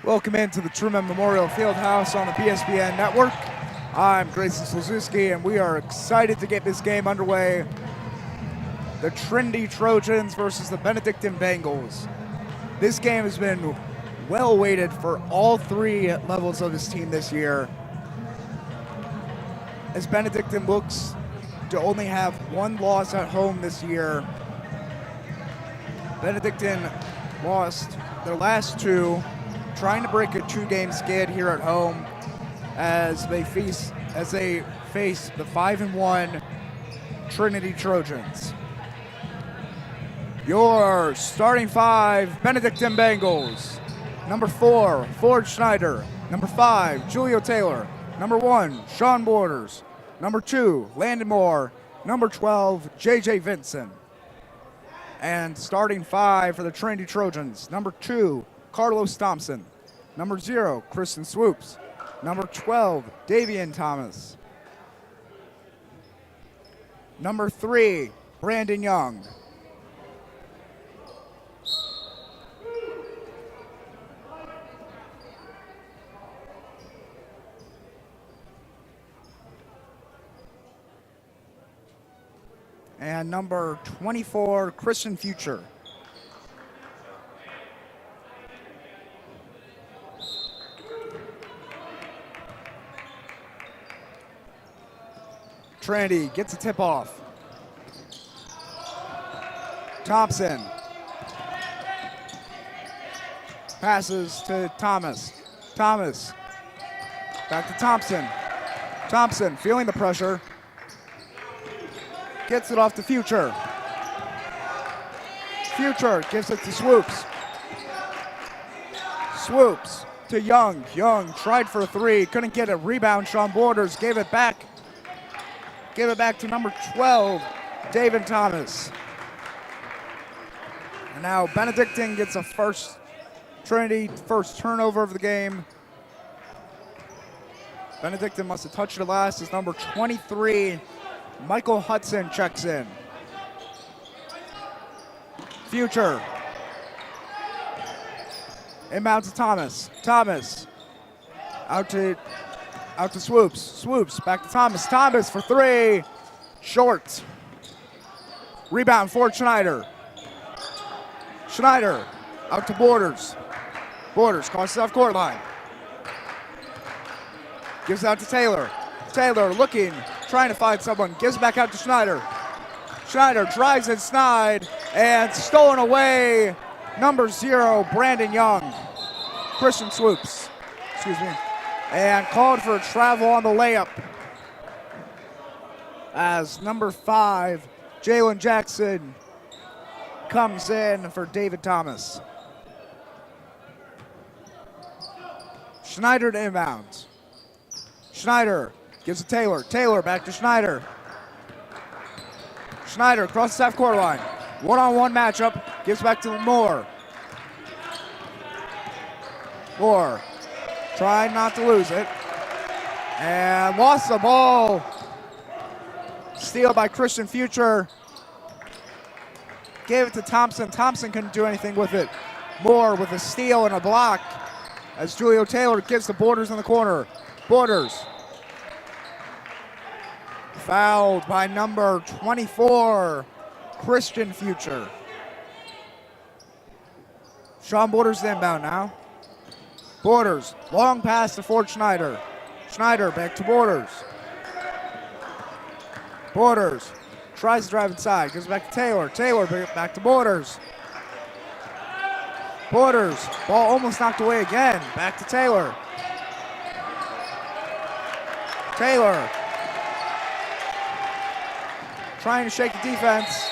Welcome into the Truman Memorial Fieldhouse on the BSBN Network. I'm Grayson Slazewski, and we are excited to get this game underway. The Trinity Trojans versus the Benedictine Bengals. This game has been well weighted for all three levels of this team this year, as Benedictine looks to only have one loss at home this year. Benedictine lost their last two, trying to break a two-game skid here at home, as they face the 5-1 Trinity Trojans. Your starting five: Benedictine Bengals. Number 4, Ford Schneider. Number 5, Julio Taylor. Number 1, Sean Borders. Number 2, Landon Moore. Number 12, J.J. Vinson. And starting 5 for the Trinity Trojans: number 2, Carlos Thompson. Number 0, Kristen Swoops. Number 12, Davian Thomas. Number 3, Brandon Young. And number 24, Christian Future. Trinity gets a tip off. Thompson passes to Thomas. Thomas back to Thompson. Thompson feeling the pressure. Gets it off to Future. Future gives it to Swoops. Swoops to Young. Young tried for a 3, couldn't get it. Rebound, Sean Borders gave it back. Gave it back to number 12, David Thomas. And now Benedictine gets a Trinity first turnover of the game. Benedictine must have touched it last as number 23, Michael Hudson, checks in. Future. Inbound to Thomas. Thomas. Out to Swoops. Swoops back to Thomas. Thomas for 3. Short. Rebound for Schneider. Schneider out to Borders. Borders crosses off court line. Gives out to Taylor. Taylor looking, trying to find someone. Gives back out to Schneider. Schneider drives inside and stolen away. Number 0, Brandon Young. Christian Swoops. Excuse me. And called for a travel on the layup. As number 5, Jalen Jackson, comes in for David Thomas. Schneider to inbounds. Schneider gives to Taylor. Taylor back to Schneider. Schneider crosses half court line. One-on-one matchup. Gives back to Moore. Moore trying not to lose it. And lost the ball. Steal by Christian Future. Gave it to Thompson. Thompson couldn't do anything with it. Moore with a steal and a block as Julio Taylor gives the Borders in the corner. Borders fouled by number 24, Christian Future. Sean Borders inbound now. Borders, long pass to Ford Schneider. Schneider back to Borders. Borders tries to drive inside, gives back to Taylor. Taylor back to Borders. Borders, ball almost knocked away again. Back to Taylor. Taylor trying to shake the defense.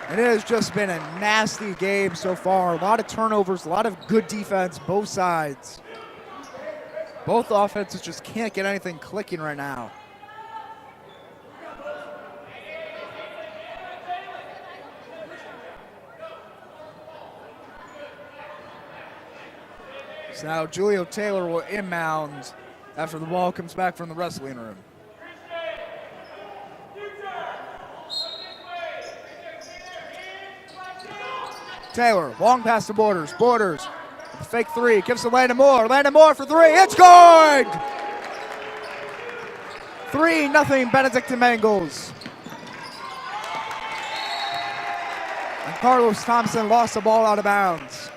It has just been a nasty game so far. A lot of turnovers, a lot of good defense, both sides. Both offenses just can't get anything clicking right now. So now Julio Taylor will inbound after the ball comes back from the wrestling room. Taylor, long pass to Borders. Borders, fake 3, gives to Landon Moore. Landon Moore for 3, it's good! 3-0 Benedictine Bengals. And Carlos Thompson lost the ball out of bounds.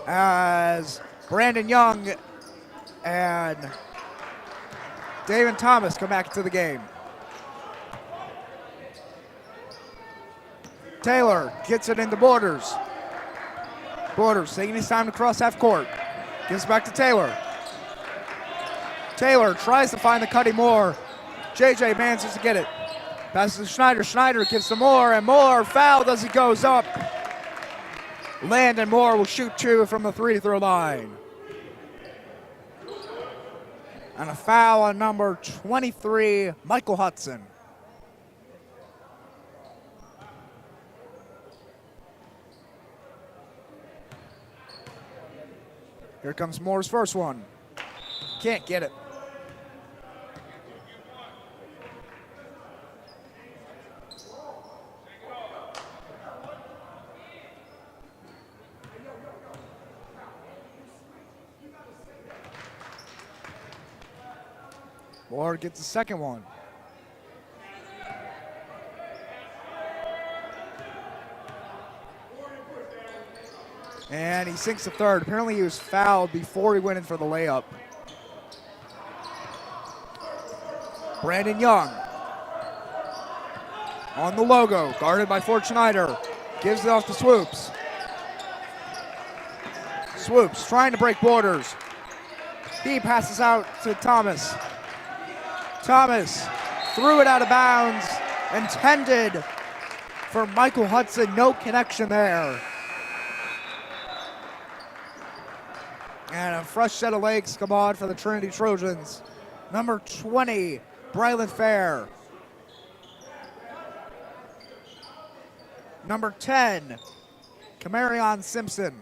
As Brandon Young and David Thomas come back into the game. Taylor gets it into Borders. Borders taking his time to cross half court. Gives back to Taylor. Taylor tries to find the cutting Moore. JJ manages to get it. Passes to Schneider. Schneider gives to Moore, and Moore fouled as he goes up. Landon Moore will shoot 2 from the free throw line. And a foul on number 23, Michael Hudson. Here comes Moore's first one. Can't get it. Moore gets the second one. And he sinks the third. Apparently he was fouled before he went in for the layup. Brandon Young on the logo, guarded by Ford Schneider. Gives it off to Swoops. Swoops trying to break Borders. He passes out to Thomas. Thomas threw it out of bounds. Intended for Michael Hudson. No connection there. And a fresh set of legs come on for the Trinity Trojans. Number 20, Brylan Fair. Number 10, Camarion Simpson.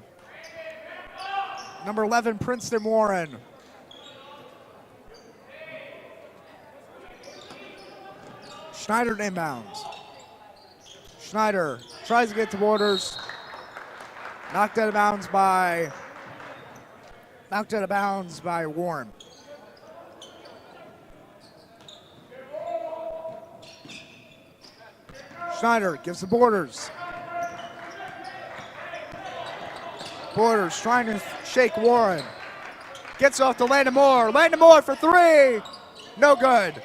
Number 11, Princeton Warren. Schneider inbounds. Schneider tries to get to Borders. Knocked out of bounds by Warren. Schneider gives the Borders. Borders trying to shake Warren. Gets off to Landon Moore. Landon Moore for 3. No good.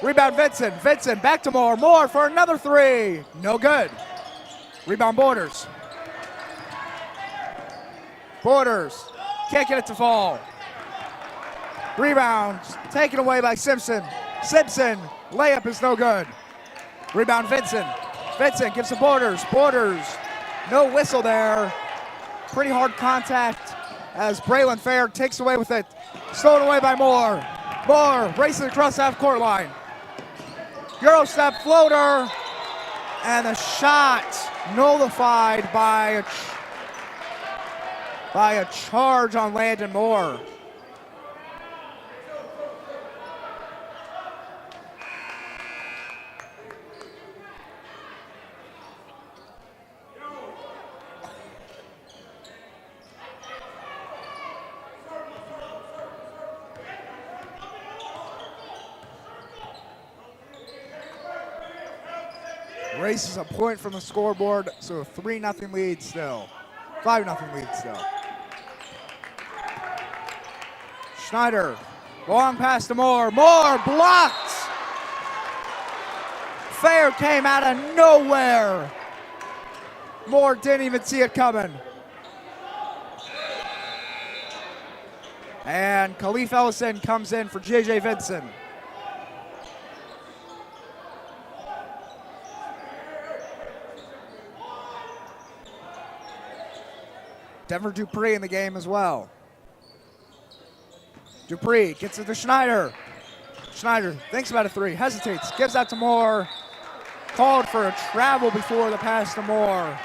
Rebound Vincent. Vincent back to Moore. Moore for another 3. No good. Rebound Borders. Borders can't get it to fall. Rebound taken away by Simpson. Simpson, layup is no good. Rebound Vincent. Vincent gives to Borders. Borders, no whistle there. Pretty hard contact as Braylon Fair takes away with it. Stolen away by Moore. Moore races across half court line. Euro step floater. And a shot nullified by a charge on Landon Moore. Races a point from the scoreboard, so a 3-0 lead still. 5-0 lead still. Schneider, long pass to Moore. Moore blocked. Fair came out of nowhere. Moore didn't even see it coming. And Khalif Ellison comes in for JJ Vincent. Denver Dupree in the game as well. Dupree gets it to Schneider. Schneider thinks about a 3, hesitates, gives out to Moore. Called for a travel before the pass to Moore.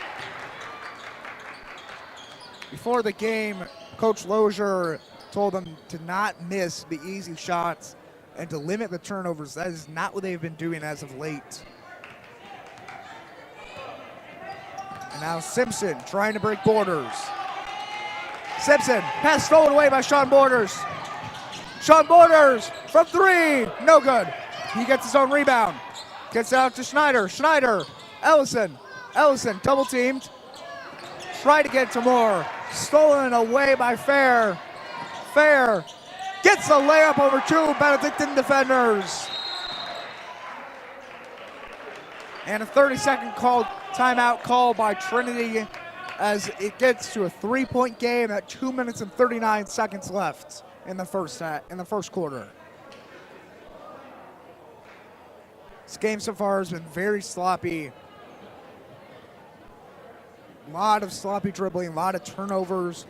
Before the game, Coach Lozier told them to not miss the easy shots and to limit the turnovers. That is not what they've been doing as of late. And now Simpson trying to break Borders. Simpson, pass stolen away by Sean Borders. Sean Borders from 3, no good. He gets his own rebound. Gets it out to Schneider. Schneider, Ellison. Ellison double teamed. Tried to get to Moore. Stolen away by Fair. Fair gets a layup over 2 Benedictine defenders. And a 30-second timeout call by Trinity as it gets to a 3-point game at 2 minutes and 39 seconds left in the first quarter. This game so far has been very sloppy. A lot of sloppy dribbling, a lot of turnovers,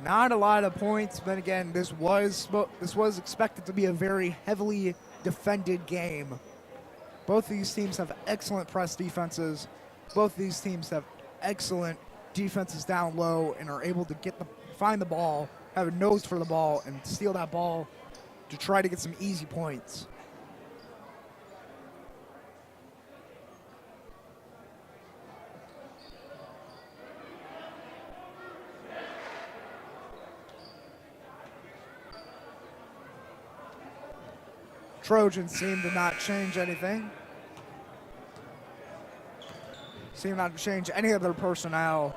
not a lot of points. But again, this was expected to be a very heavily defended game. Both of these teams have excellent press defenses. Both of these teams have excellent defenses down low and are able to find the ball, have a nose for the ball, and steal that ball to try to get some easy points. Trojans seem to not change anything. Seem not to change any of their personnel.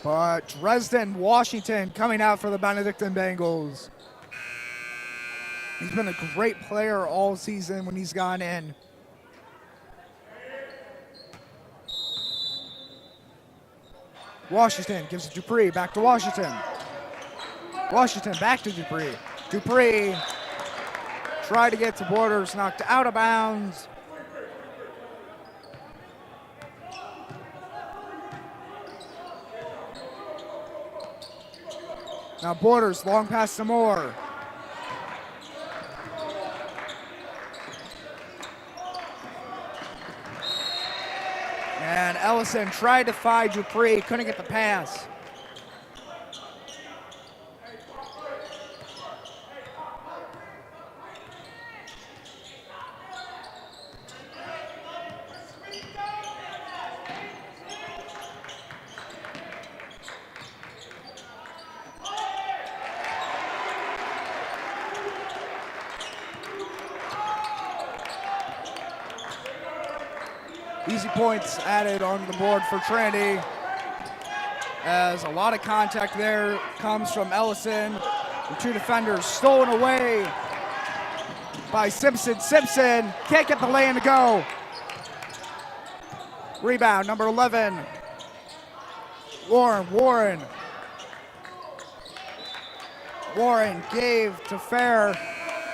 But Dresden Washington coming out for the Benedictine Bengals. He's been a great player all season when he's gone in. Washington gives it to Dupree, back to Washington. Washington back to Dupree. Dupree tried to get to Borders, knocked out of bounds. Now Borders, long pass to Moore. And Ellison tried to find Dupree, couldn't get the pass. Easy points added on the board for Trinity, as a lot of contact there comes from Ellison. The two defenders stolen away by Simpson. Simpson can't get the lay-in to go. Rebound, number 11. Warren gave to Fair.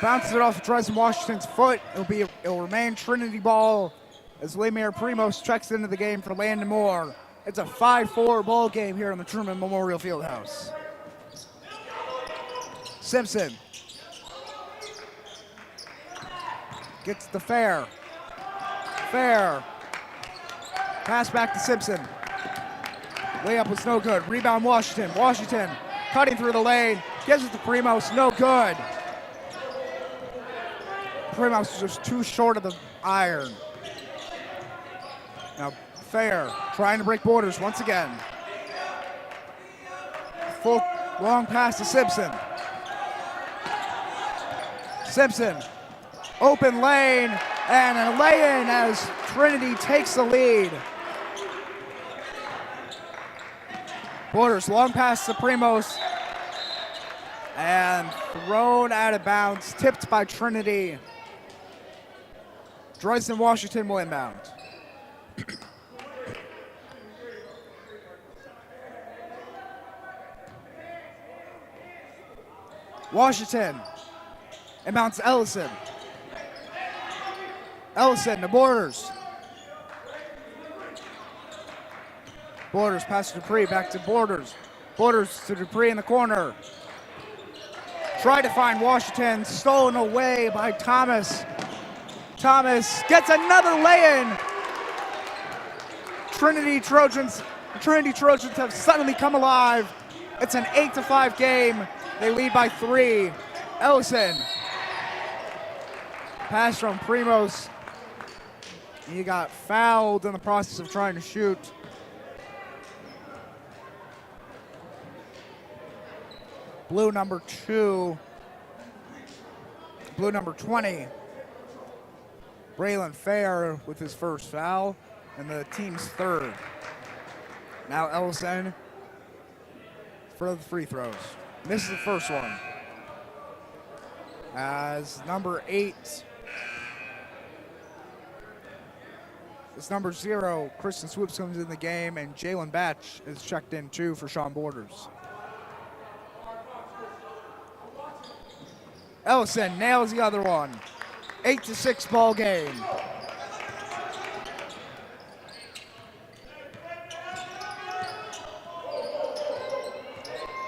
Bounces it off Dresden Washington's foot. It'll remain Trinity ball as Lemire Primos checks into the game for Landon Moore. It's a 5-4 ball game here in the Truman Memorial Fieldhouse. Simpson gets the Fair. Pass back to Simpson. Layup was no good. Rebound Washington. Washington cutting through the lane. Gives it to Primos. No good. Primos is just too short of the iron. Now Fair trying to break Borders once again. Full long pass to Simpson. Simpson, open lane, and a lay-in as Trinity takes the lead. Borders, long pass to Primos, and thrown out of bounds, tipped by Trinity. Dresden Washington will inbound. Washington inbounds Ellison. Ellison to Borders. Borders pass to Dupree, back to Borders. Borders to Dupree in the corner. Tried to find Washington, stolen away by Thomas. Thomas gets another lay-in. Trinity Trojans have suddenly come alive. It's an 8-5 game. They lead by 3. Ellison. Pass from Primos. He got fouled in the process of trying to shoot. Blue number 20. Braylon Fair with his first foul, and the team's third. Now Ellison for the free throws. This is the first one. As number 8, It's number 0, Kristen Swoops, comes in the game, and Jalen Batch is checked in too for Sean Borders. Ellison nails the other one. 8-6 ball game.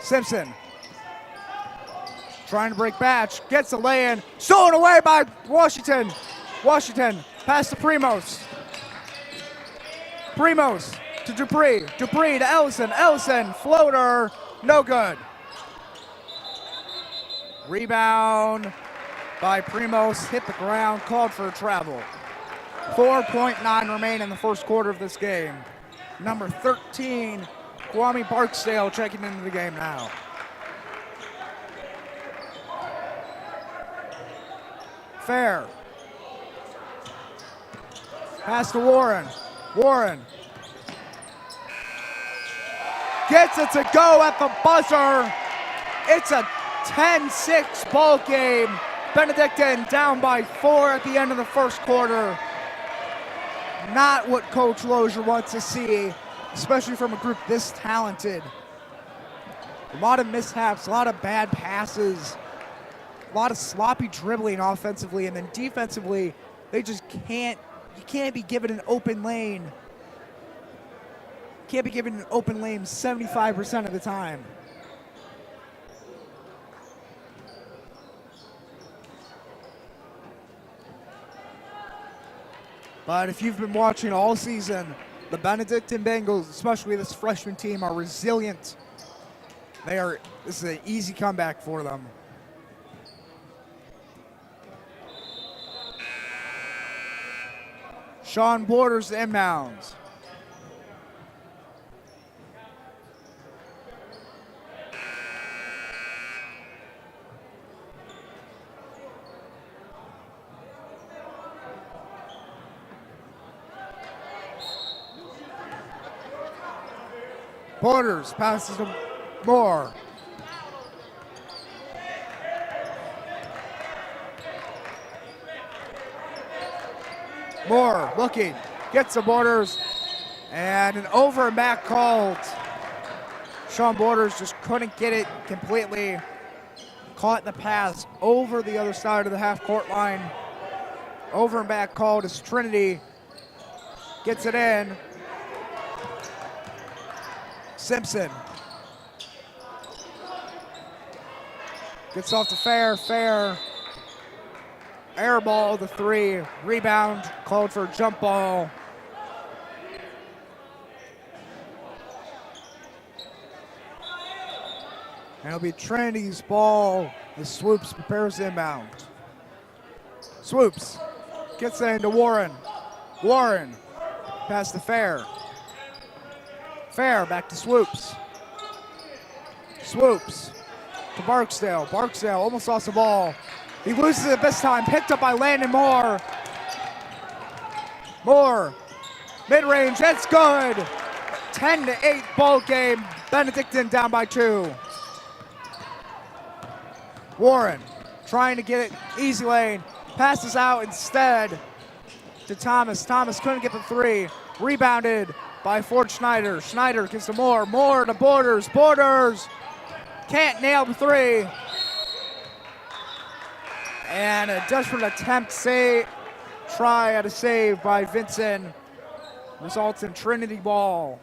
Simpson trying to break Batch, gets the lay-in, stolen away by Washington. Washington, pass to Primos. Primos to Dupree. Dupree to Ellison. Ellison, floater, no good. Rebound by Primos, hit the ground, called for a travel. 4.9 remain in the first quarter of this game. Number 13, Kwame Barksdale, checking into the game now. Fair. Pass to Warren. Warren gets it to go at the buzzer. It's a 10-6 ball game. Benedictine down by 4 at the end of the first quarter. Not what Coach Lozier wants to see, especially from a group this talented. A lot of mishaps, a lot of bad passes, a lot of sloppy dribbling offensively, and then defensively, they just can't. You can't be given an open lane. Can't be given an open lane 75% of the time. But if you've been watching all season, the Benedictine Bengals, especially this freshman team, are resilient. This is an easy comeback for them. Sean Borders inbounds. Borders passes to Moore. Moore looking, gets the Borders, and an over and back called. Sean Borders just couldn't get it completely. Caught the pass over the other side of the half court line. Over and back called as Trinity gets it in. Simpson gets off to Fair. Fair air ball to 3. Rebound called for a jump ball. And it'll be Trinity's ball as Swoops prepares inbound. Swoops gets it into Warren. Warren pass to Fair. Fair back to Swoops. Swoops to Barksdale. Barksdale almost lost the ball. He loses it this time, picked up by Landon Moore. Moore, mid-range, that's good. 10-8 ball game, Benedictine down by 2. Warren trying to get it, easy lane, passes out instead to Thomas. Thomas couldn't get the 3, rebounded by Ford Schneider. Schneider gives to Moore. Moore to Borders. Borders can't nail the 3. And a desperate attempt try at a save by Vincent results in Trinity ball.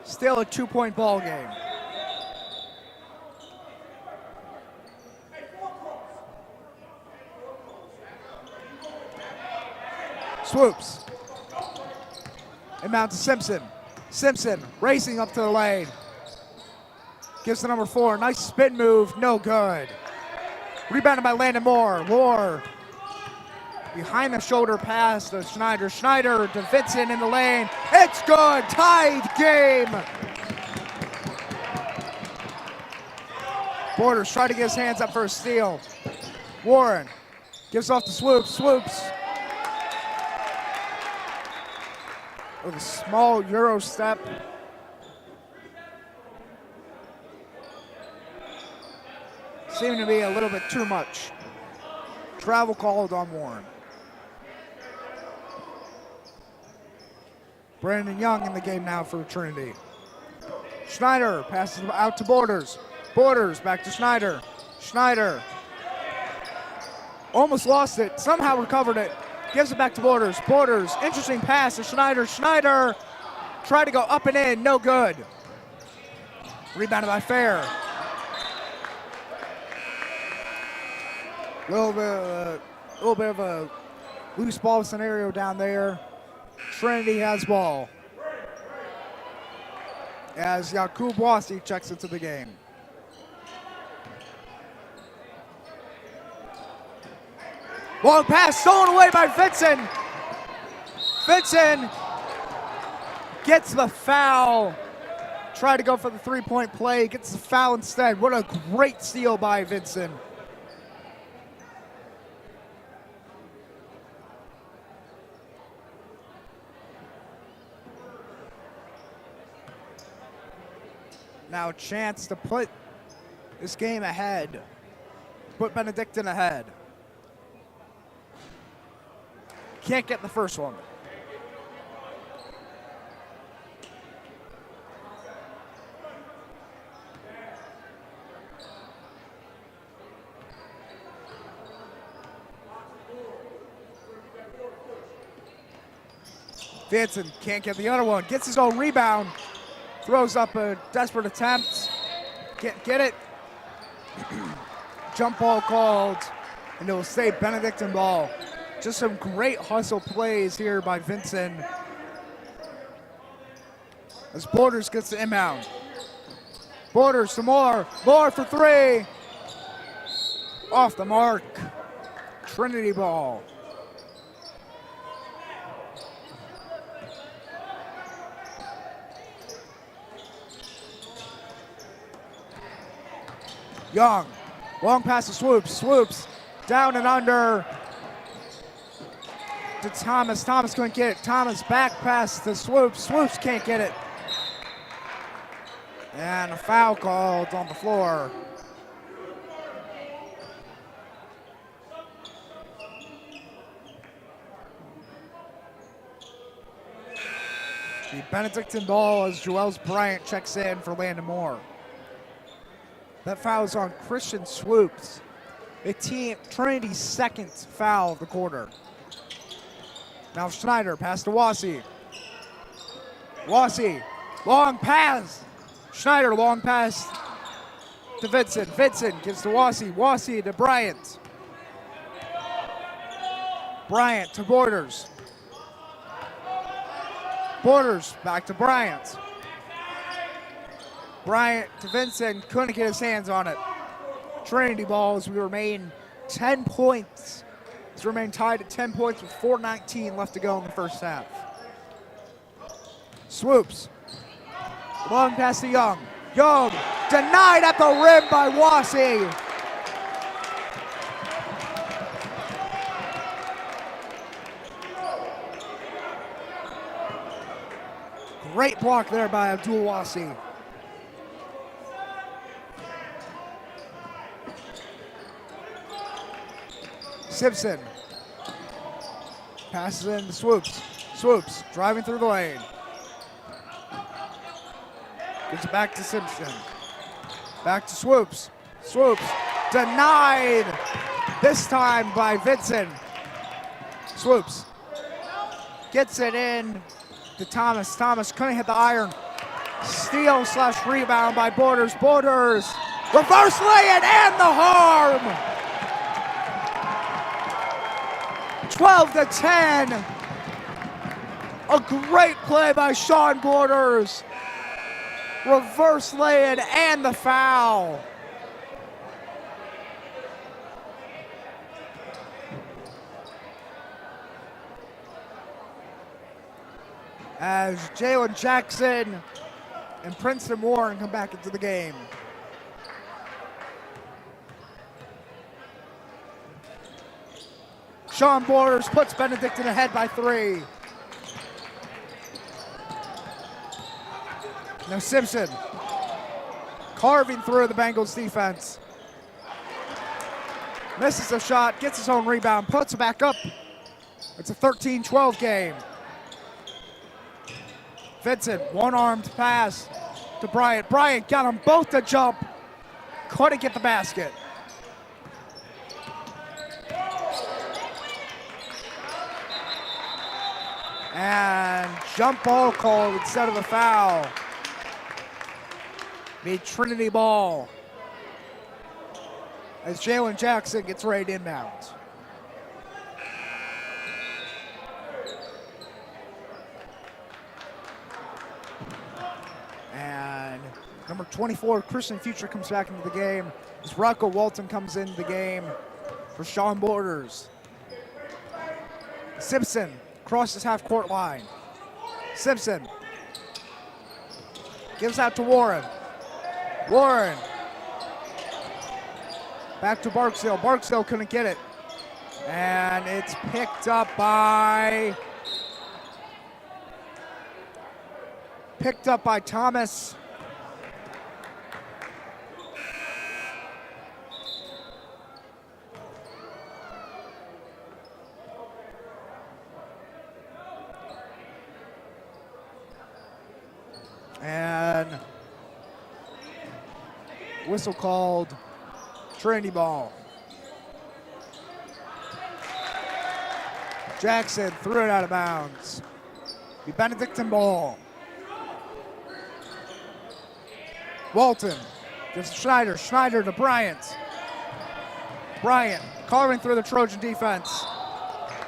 Still a 2-point ball game. Swoops. Inbound to Simpson. Simpson racing up to the lane. Gives to number 4. Nice spin move. No good. Rebounded by Landon Moore. Moore. Behind the shoulder pass to Schneider. Schneider to Vincent in the lane. It's good. Tied game. Borders trying to get his hands up for a steal. Warren gives off to Swoops. Swoops with a small Euro step. Seemed to be a little bit too much. Travel called on Warren. Brandon Young in the game now for Trinity. Schneider passes out to Borders. Borders back to Schneider. Schneider almost lost it, somehow recovered it. Gives it back to Borders. Borders, interesting pass to Schneider. Schneider tried to go up and in, no good. Rebounded by Fair. A little bit of a loose ball scenario down there. Trinity has ball as Jakub Wasi checks into the game. Long pass stolen away by Vincent. Vincent gets the foul. Tried to go for the three-point play, gets the foul instead. What a great steal by Vincent. Now a chance to put this game ahead. Put Benedictine ahead. Can't get the first one. Vincent can't get the other one. Gets his own rebound. Throws up a desperate attempt. Can't get it. Jump ball called. And it will stay Benedictine ball. Just some great hustle plays here by Vincent. As Borders gets the inbound. Borders some more. More for three. Off the mark. Trinity ball. Young, long pass to Swoops. Swoops down and under to Thomas. Thomas couldn't get it. Thomas back pass to Swoops. Swoops can't get it. And a foul called on the floor. The Benedictine ball as Joels Bryant checks in for Landon Moore. That foul is on Christian Swoops. Trinity's second foul of the quarter. Now Schneider, pass to Wasi. Wasi, long pass. Schneider, long pass to Vincent. Vincent gives to Wasi. Wasi to Bryant. Bryant to Borders. Borders back to Bryant. Bryant to Vincent, couldn't get his hands on it. Trinity ball as we remain 10 points. As we remain tied at 10 points with 4:19 left to go in the first half. Swoops. Long pass to Young. Young denied at the rim by Wasi. Great block there by Abdul Wasi. Simpson passes in to Swoops. Swoops driving through the lane. Gives it back to Simpson. Back to Swoops. Swoops denied this time by Vincent. Swoops gets it in to Thomas. Thomas couldn't hit the iron. Steal / rebound by Borders. Borders reverse lay-in and the harm. 12-10. A great play by Sean Borders. Reverse lay-in and the foul. As Jalen Jackson and Princeton Warren come back into the game. Sean Borders puts Benedictine ahead by 3. Now Simpson carving through the Bengals defense. Misses a shot, gets his own rebound, puts it back up. It's a 13-12 game. Vincent, one-armed pass to Bryant. Bryant got them both to jump. Couldn't get the basket. And jump ball call instead of a foul. Be Trinity ball as Jalen Jackson gets ready to inbound. And number 24, Christian Future, comes back into the game as Rocco Walton comes into the game for Sean Borders. Simpson crosses half-court line. Simpson gives out to Warren. Warren back to Barksdale. Barksdale couldn't get it. And it's picked up by Thomas. And whistle called, Trinity ball. Jackson threw it out of bounds. The Benedictine ball. Walton gives to Schneider. Schneider to Bryant. Bryant carving through the Trojan defense.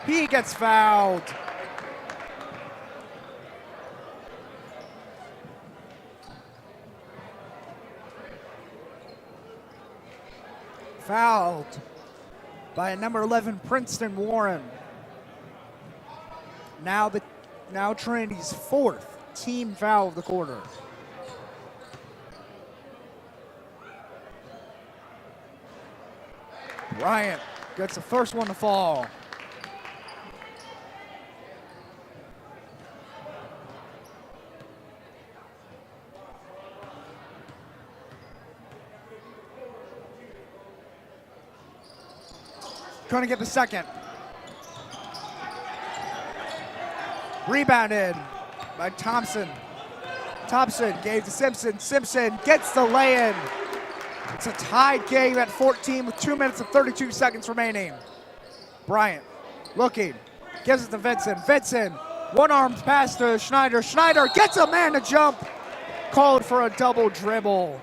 He gets fouled. Fouled by number 11, Princeton Warren. Now Trinity's fourth team foul of the quarter. Bryant gets the first one to fall. Couldn't get the second. Rebounded by Thompson. Thompson gave to Simpson. Simpson gets the lay-in. It's a tied game at 14 with 2 minutes and 32 seconds remaining. Bryant looking, gives it to Vincent. Vincent, one-armed pass to Schneider. Schneider gets a man to jump. Called for a double dribble.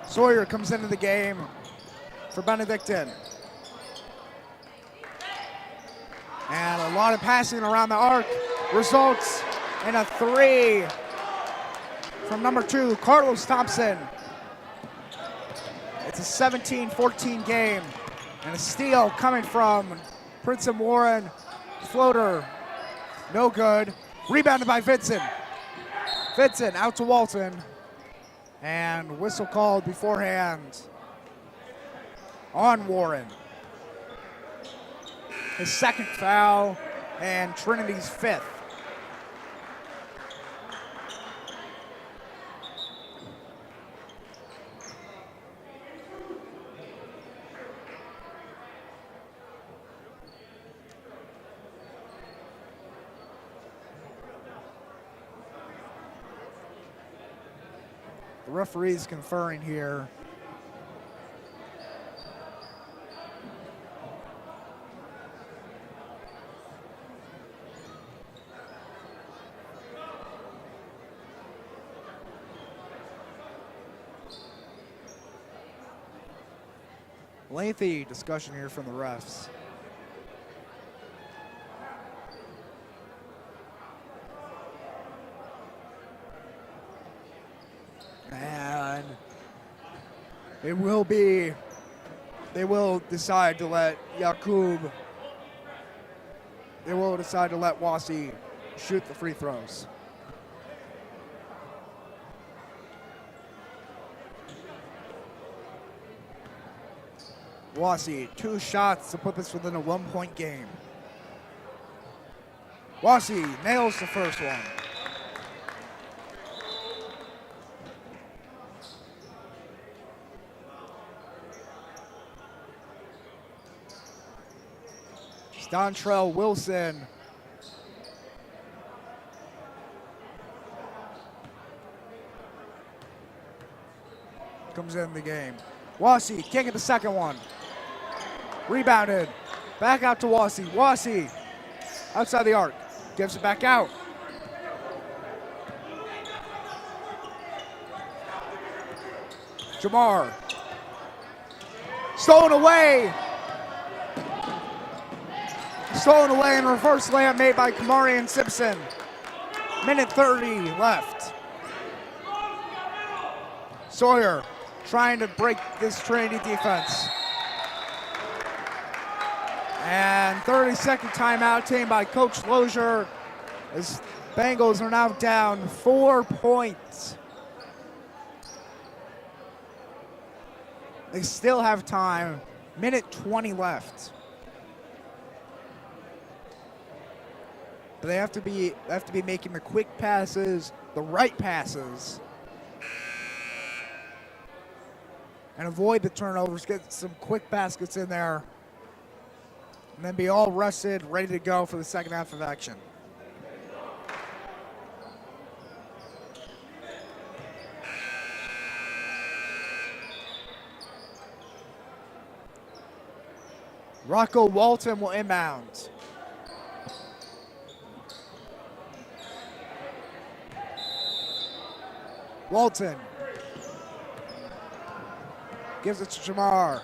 Sawyer comes into the game for Benedictine. And a lot of passing around the arc results in a three from number 2, Carlos Thompson. It's a 17-14 game. And a steal coming from Princeton Warren. Floater, no good. Rebounded by Vincent. Vincent out to Walton. And whistle called beforehand on Warren. His second foul and Trinity's fifth. The referee's conferring here. Lengthy discussion here from the refs. And they will decide to let Wasi shoot the free throws. Wasi, 2 shots to put this within a 1-point game. Wasi nails the first one. Dontrell Wilson. Comes in the game. Wassey can't get the second one. Rebounded. Back out to Wassey. Wassey outside the arc. Gives it back out. Jamar. Stolen away. Stolen away and reverse layup made by Kamarian Simpson. Minute 30 left. Sawyer trying to break this Trinity defense. And 30-second timeout taken by Coach Lozier as Bengals are now down 4 points. They still have time. Minute 20 left. But they have to be making the quick passes, the right passes. And avoid the turnovers, get some quick baskets in there. And then be all rested, ready to go for the second half of action. Rocco Walton will inbound. Walton gives it to Jamar.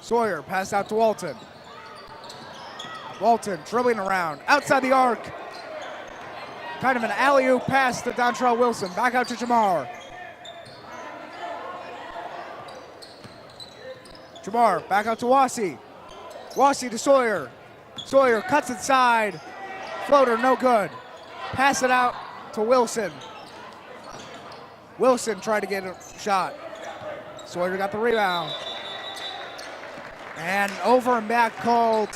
Sawyer pass out to Walton. Walton dribbling around outside the arc. Kind of an alley-oop pass to Dontrell Wilson. Back out to Jamar. Jamar back out to Wassey. Wassey to Sawyer. Sawyer cuts inside. Floater no good. Pass it out to Wilson. Wilson tried to get a shot. Sawyer got the rebound. And over and back called.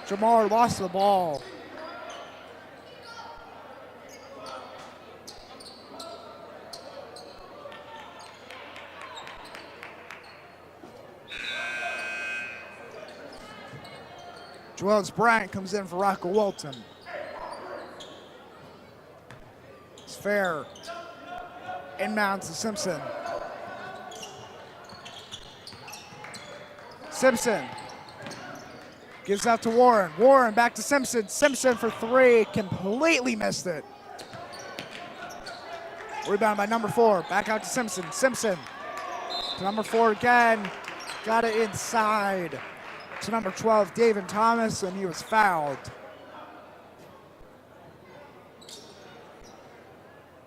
Jamar lost the ball. Joel's Bryant comes in for Rocco Walton. It's fair. Inbounds to Simpson. Simpson gives out to Warren. Warren back to Simpson. Simpson for three. Completely missed it. Rebound by number 4. Back out to Simpson. Simpson to number 4 again. Got it inside to number 12, David Thomas, and he was fouled.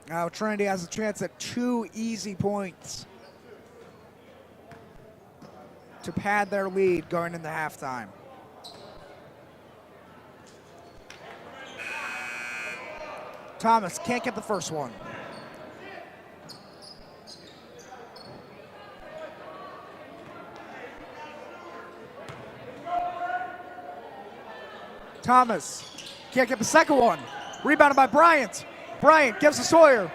Now Trinity has a chance at 2 easy points to pad their lead going into halftime. Thomas can't get the first one. Thomas can't get the second one. Rebounded by Bryant. Bryant gives to Sawyer.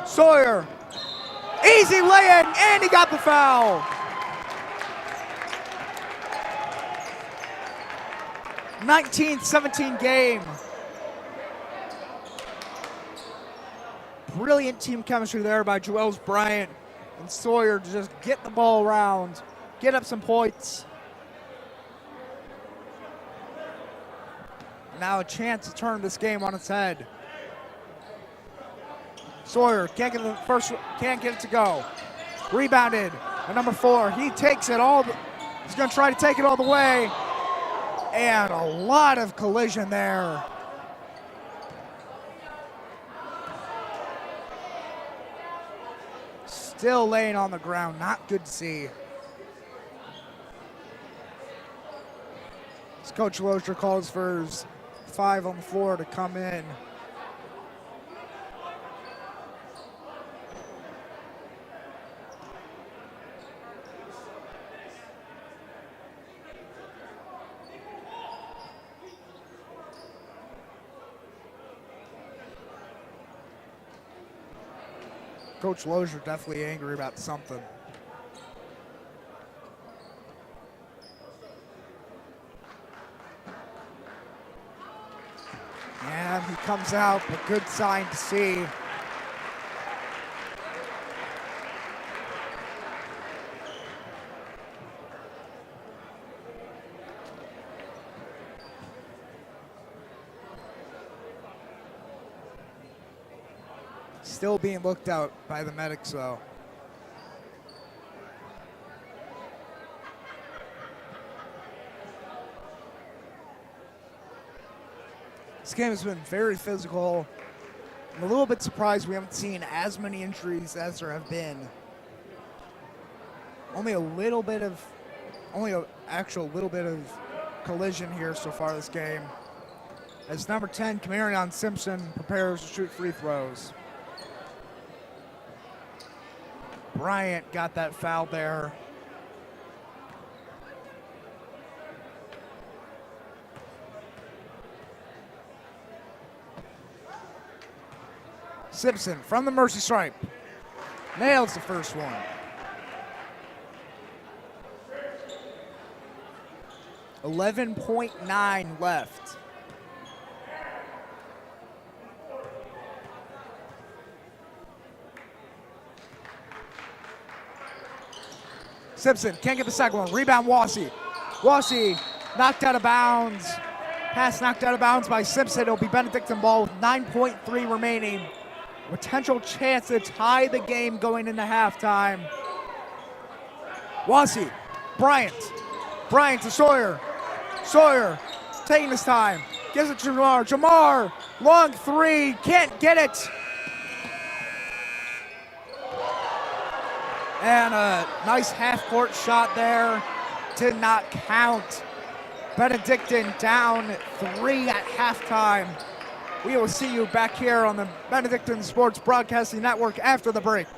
Sawyer, easy lay-in, and he got the foul. 19-17 game. Brilliant team chemistry there by Joel's Bryant and Sawyer to just get the ball around, get up some points. Now a chance to turn this game on its head. Sawyer can't get the first, can't get it to go. Rebounded by number 4. He takes it all. He's going to try to take it all the way. And a lot of collision there. Still laying on the ground. Not good to see. As Coach Lozier calls for his 5 on the floor to come in. Coach Lozier definitely angry about something. And he comes out, a good sign to see. Still being looked out by the medics, though. This game has been very physical. I'm a little bit surprised we haven't seen as many injuries as there have been. Only a actual little bit of collision here so far this game. As number 10, Camarion Simpson, prepares to shoot free throws. Bryant got that foul there. Simpson from the mercy stripe. Nails the first one. .9 left. Simpson can't get the second one. Rebound, Wassey. Wassey knocked out of bounds. Pass knocked out of bounds by Simpson. It'll be Benedictine ball with 9.3 remaining. Potential chance to tie the game going into halftime. Wassey, Bryant. Bryant to Sawyer. Sawyer taking his time. Gives it to Jamar. Jamar, long three, can't get it. And a nice half-court shot there. Did not count. Benedictine down 3 at halftime. We will see you back here on the Benedictine Sports Broadcasting Network after the break.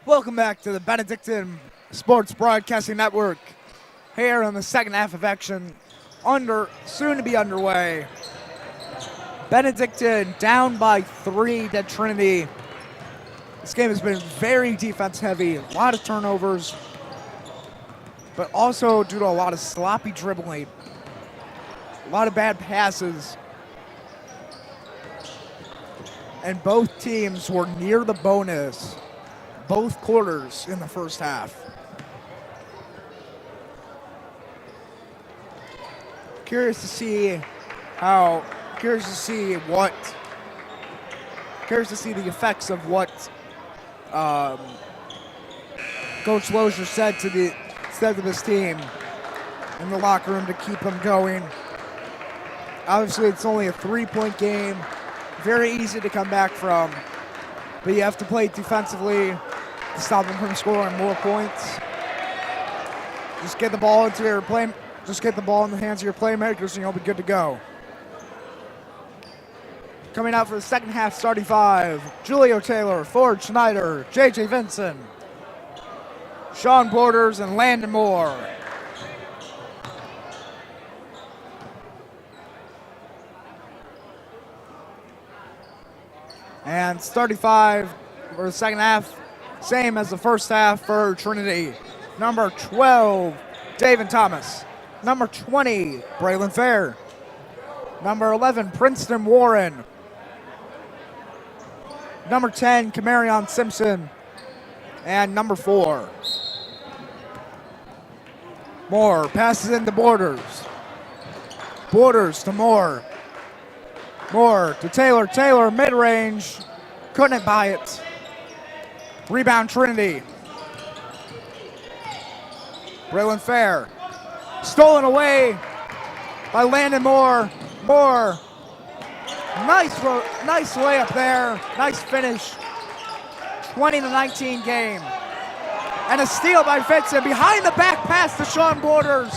Welcome back to the Benedictine Sports Broadcasting Network. Here in the second half of action, soon to be underway. Benedictine down by 3 to Trinity. This game has been very defense heavy, a lot of turnovers, but also due to a lot of sloppy dribbling, a lot of bad passes. And both teams were near the bonus both quarters in the first half. Curious to see the effects of what Coach Lozier said to this team in the locker room to keep them going. Obviously, it's only a 3-point game, very easy to come back from, but you have to play defensively to stop them from scoring more points. Just get the ball in the hands of your playmakers and you'll be good to go. Coming out for the second half, starting 5, Julio Taylor, Ford Schneider, J.J. Vinson, Sean Borders, and Landon Moore. And starting 5 for the second half, same as the first half for Trinity. Number 12, David Thomas. Number 20, Braylon Fair. Number 11, Princeton Warren. Number 10, Camarion Simpson. And number 4, Moore passes into Borders. Borders to Moore. Moore to Taylor. Taylor mid-range. Couldn't buy it. Rebound Trinity. Braylon Fair. Stolen away by Landon Moore. Moore. Nice layup there. Nice finish. 20-19 game. And a steal by Vinson. Behind the back pass to Sean Borders.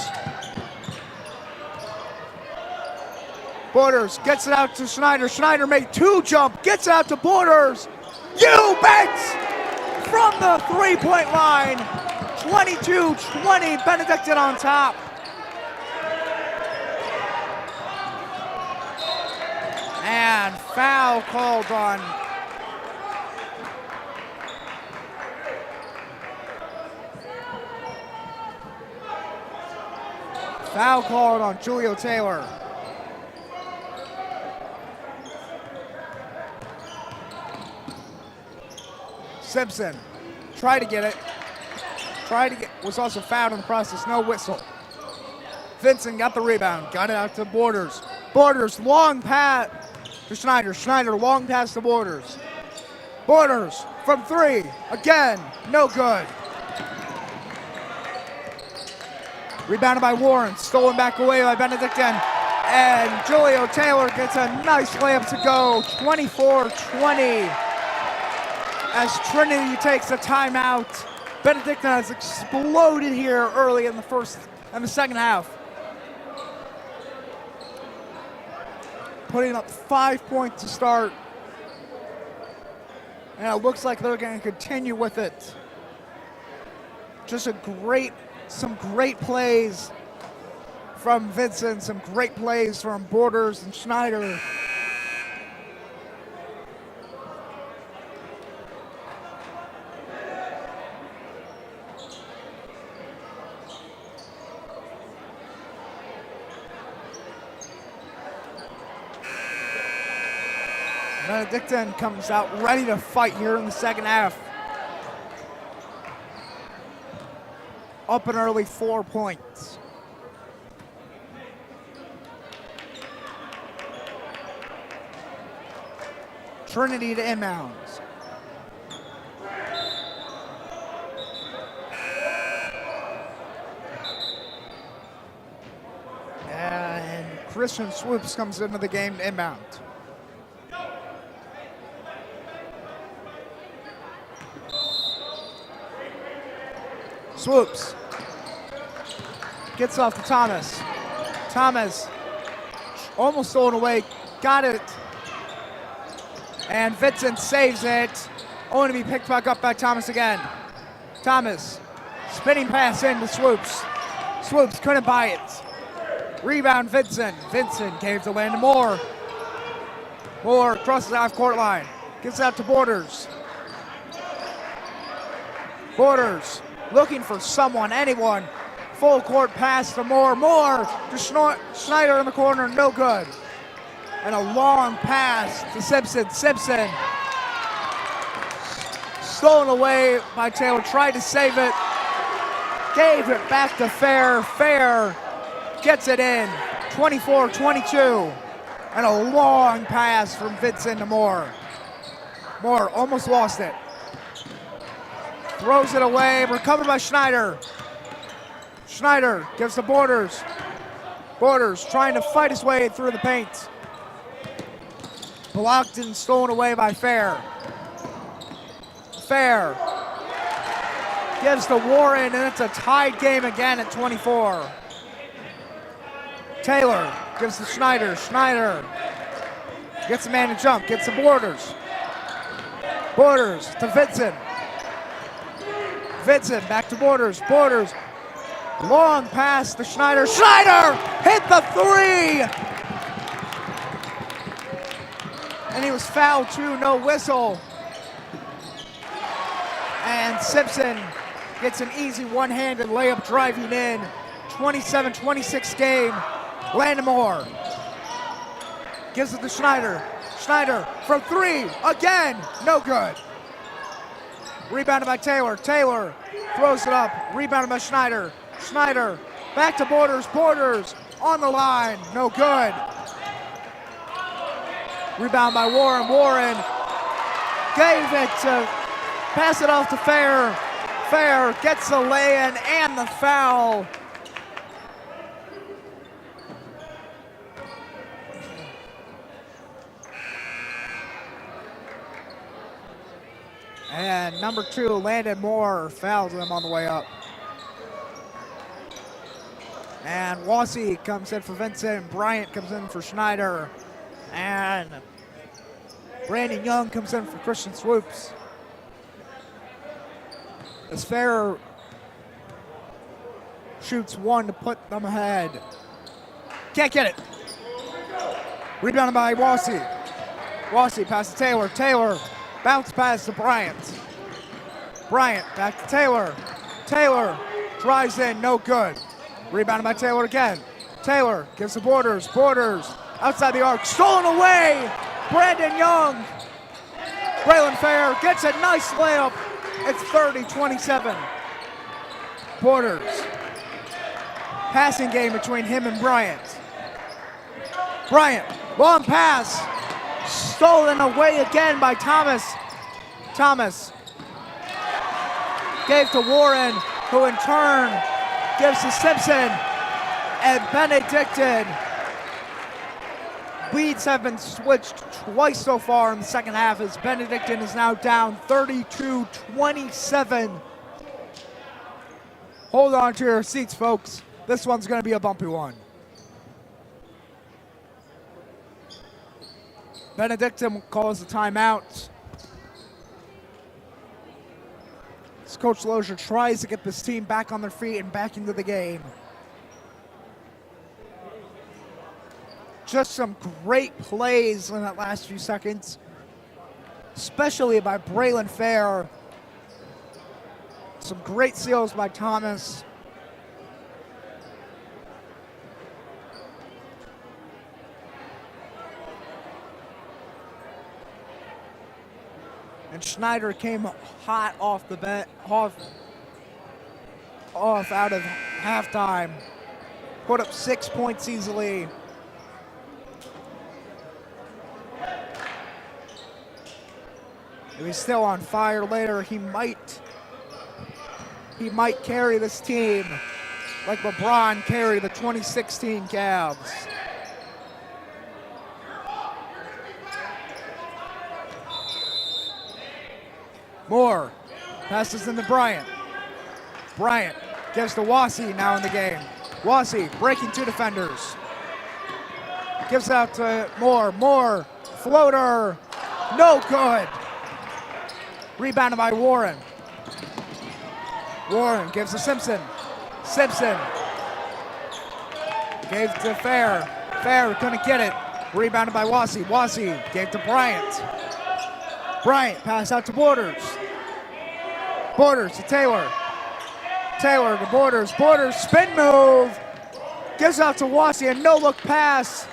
Borders gets it out to Schneider. Schneider made 2 jump. Gets it out to Borders. You bet! From the 3-point line. 22-20. Benedictine on top. And foul called on Julio Taylor. Simpson tried to get it. Was also fouled in the process. No whistle. Vincent got the rebound. Got it out to Borders. Borders, long pass to Schneider. Schneider, long pass to Borders. Borders from 3. Again, no good. Rebounded by Warren. Stolen back away by Benedictine. And Julio Taylor gets a nice layup to go. 24-20. As Trinity takes a timeout. Benedictine has exploded here early in the second half. Putting up 5 points to start. And it looks like they're going to continue with it. Just some great plays from Vincent, some great plays from Borders and Schneider. Benedictine comes out ready to fight here in the second half. Up an early 4 points. Trinity to inbounds. And Christian Swoops comes into the game to inbound. Swoops. Gets off to Thomas. Thomas almost stolen away. Got it. And Vincent saves it. Only to be picked back up by Thomas again. Thomas, spinning pass into Swoops. Swoops couldn't buy it. Rebound Vincent. Vincent gave to Landon Moore. Moore crosses the half-court line. Gets out to Borders. Borders looking for someone, anyone. Full court pass to Moore. Moore to Schneider in the corner, no good. And a long pass to Simpson. Simpson stolen away by Taylor, tried to save it. Gave it back to Fair. Fair gets it in, 24-22. And a long pass from Vincent to Moore. Moore almost lost it. Throws it away, recovered by Schneider. Schneider gives to Borders. Borders trying to fight his way through the paint. Blocked and stolen away by Fair. Fair gives to Warren, and it's a tied game again at 24. Taylor gives to Schneider. Schneider gets a man to jump, gets to Borders. Borders to Vincent. Vincent back to Borders. Borders, long pass to Schneider. Schneider hit the three! And he was fouled too, no whistle. And Simpson gets an easy one-handed layup driving in. 27-26 game. Landon Moore gives it to Schneider. Schneider from three, again, no good. Rebounded by Taylor. Taylor throws it up, rebounded by Schneider. Schneider back to Borders. Borders on the line, no good. Rebound by Warren. Warren gave it to, pass it off to Fair. Fair gets the lay-in and the foul. And number 2, Landon Moore, fouled him on the way up. And Wassey comes in for Vincent. Bryant comes in for Schneider. And Brandon Young comes in for Christian Swoops. As Fair shoots one to put them ahead. Can't get it. Rebounded by Wassey. Wassey pass to Taylor. Taylor bounce pass to Bryant. Bryant back to Taylor. Taylor drives in, no good. Rebounded by Taylor again. Taylor gives to Borders. Borders outside the arc, stolen away. Brandon Young. Braylon Fair gets a nice layup. It's 30-27. Borders. Passing game between him and Bryant. Bryant, long pass. Stolen away again by Thomas. Thomas gave to Warren, who in turn gives to Simpson. And Benedictine. Leads have been switched twice so far in the second half, as Benedictine is now down 32-27. Hold on to your seats, folks. This one's going to be a bumpy one. Benedictine calls the timeout. As Coach Lozier tries to get this team back on their feet and back into the game. Just some great plays in that last few seconds, especially by Braylon Fair. Some great steals by Thomas. And Schneider came hot off the bench, off out of halftime. Put up 6 points easily. If he's still on fire later, he might carry this team like LeBron carried the 2016 Cavs. Moore passes into Bryant. Bryant gives to Wassey now in the game. Wassey breaking 2 defenders. Gives out to Moore. Moore, floater, no good. Rebounded by Warren. Warren gives to Simpson. Simpson gave to Fair. Fair couldn't get it. Rebounded by Wassey. Wassey gave to Bryant. Bryant pass out to Borders. Borders to Taylor. Taylor to Borders. Borders spin move. Gives out to Wassey. A no-look pass.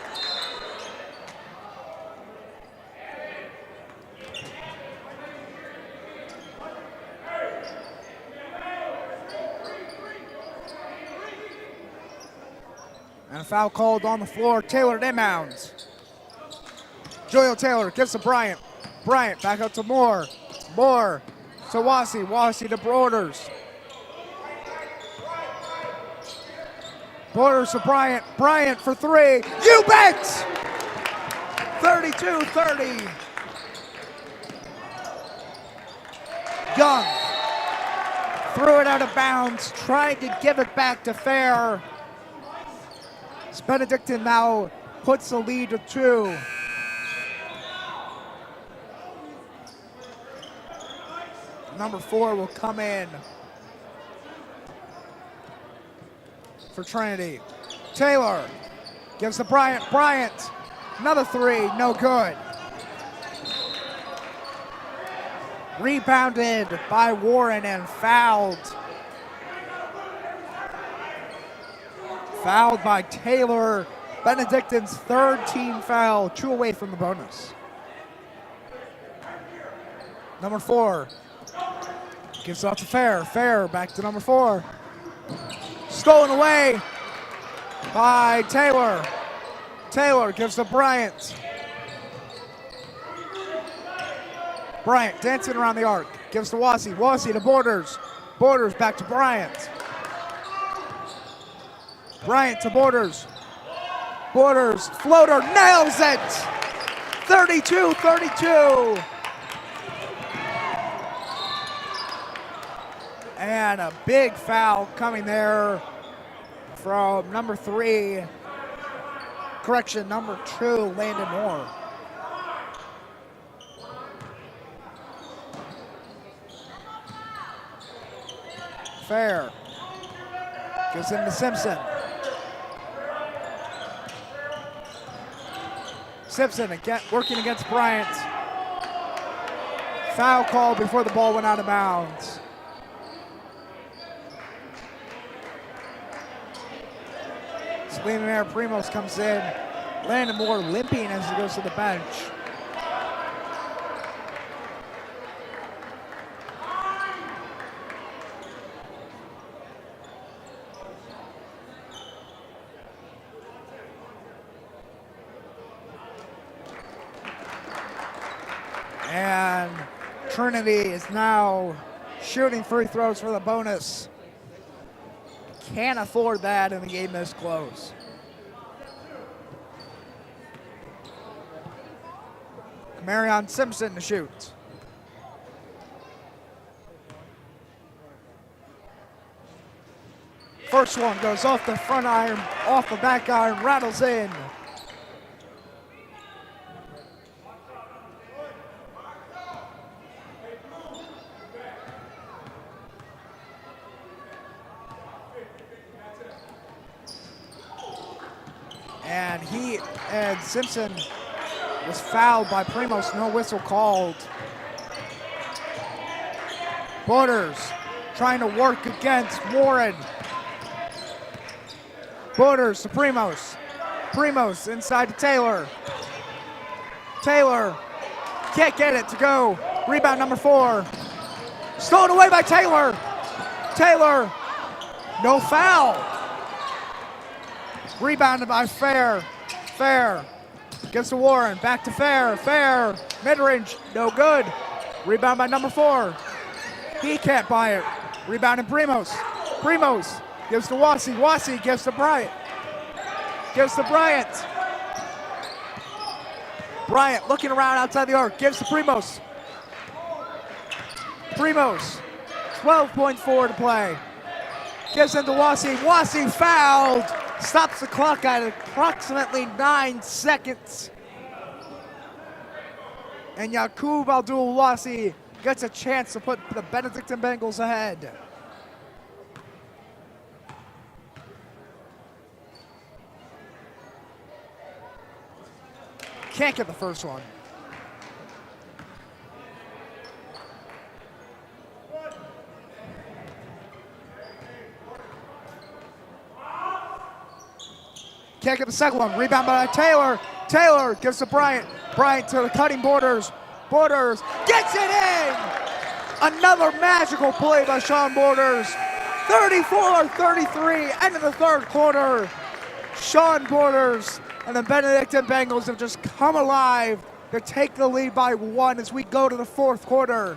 And a foul called on the floor. Taylor inbounds. Joel Taylor gives to Bryant. Bryant back out to Moore. Moore to Wassey. Wassey to Borders. Borders to Bryant. Bryant for three. You bet! 32-30. Young threw it out of bounds. Tried to give it back to Fair. Benedictine now puts the lead to 2. Number 4 will come in for Trinity. Taylor gives to Bryant. Bryant, another 3, no good. Rebounded by Warren and fouled. Fouled by Taylor. Benedictine's 3rd team foul, 2 away from the bonus. Number 4 gives out to Fair. Fair back to number 4. Stolen away by Taylor. Taylor gives to Bryant. Bryant dancing around the arc. Gives to Wassey. Wassey to Borders. Borders back to Bryant. Bryant to Borders. Borders, floater, nails it! 32-32. And a big foul coming there from number 3. Correction, number 2, Landon Moore. Fair. Gives him to Simpson. Simpson again working against Bryant. Foul call before the ball went out of bounds. Selena Primos comes in. Landon Moore limping as he goes to the bench. And Trinity is now shooting free throws for the bonus. Can't afford that in the game this close. Marion Simpson to shoot. First one goes off the front iron, off the back iron, rattles in. And Simpson was fouled by Primos, no whistle called. Borders trying to work against Warren. Borders to Primos. Primos inside to Taylor. Taylor can't get it to go. Rebound number 4. Stolen away by Taylor. Taylor, no foul. Rebounded by Fair. Fair gives to Warren. Back to Fair. Fair, mid-range, no good. Rebound by number 4. He can't buy it. Rebounded Primos. Primos gives to Wassey. Wassey gives to Bryant. Gives to Bryant. Bryant looking around outside the arc. Gives to Primos. Primos, 12.4 to play. Gives him to Wassey. Wassey fouled. Stops the clock at approximately 9 seconds. And Yaqub Abdul Wassey gets a chance to put the Benedictine Bengals ahead. Can't get the first one. Can't get the second one. Rebound by Taylor. Taylor gives to Bryant. Bryant to the cutting Borders. Borders gets it in! Another magical play by Sean Borders. 34-33, end of the third quarter. Sean Borders and the Benedictine Bengals have just come alive to take the lead by 1 as we go to the fourth quarter.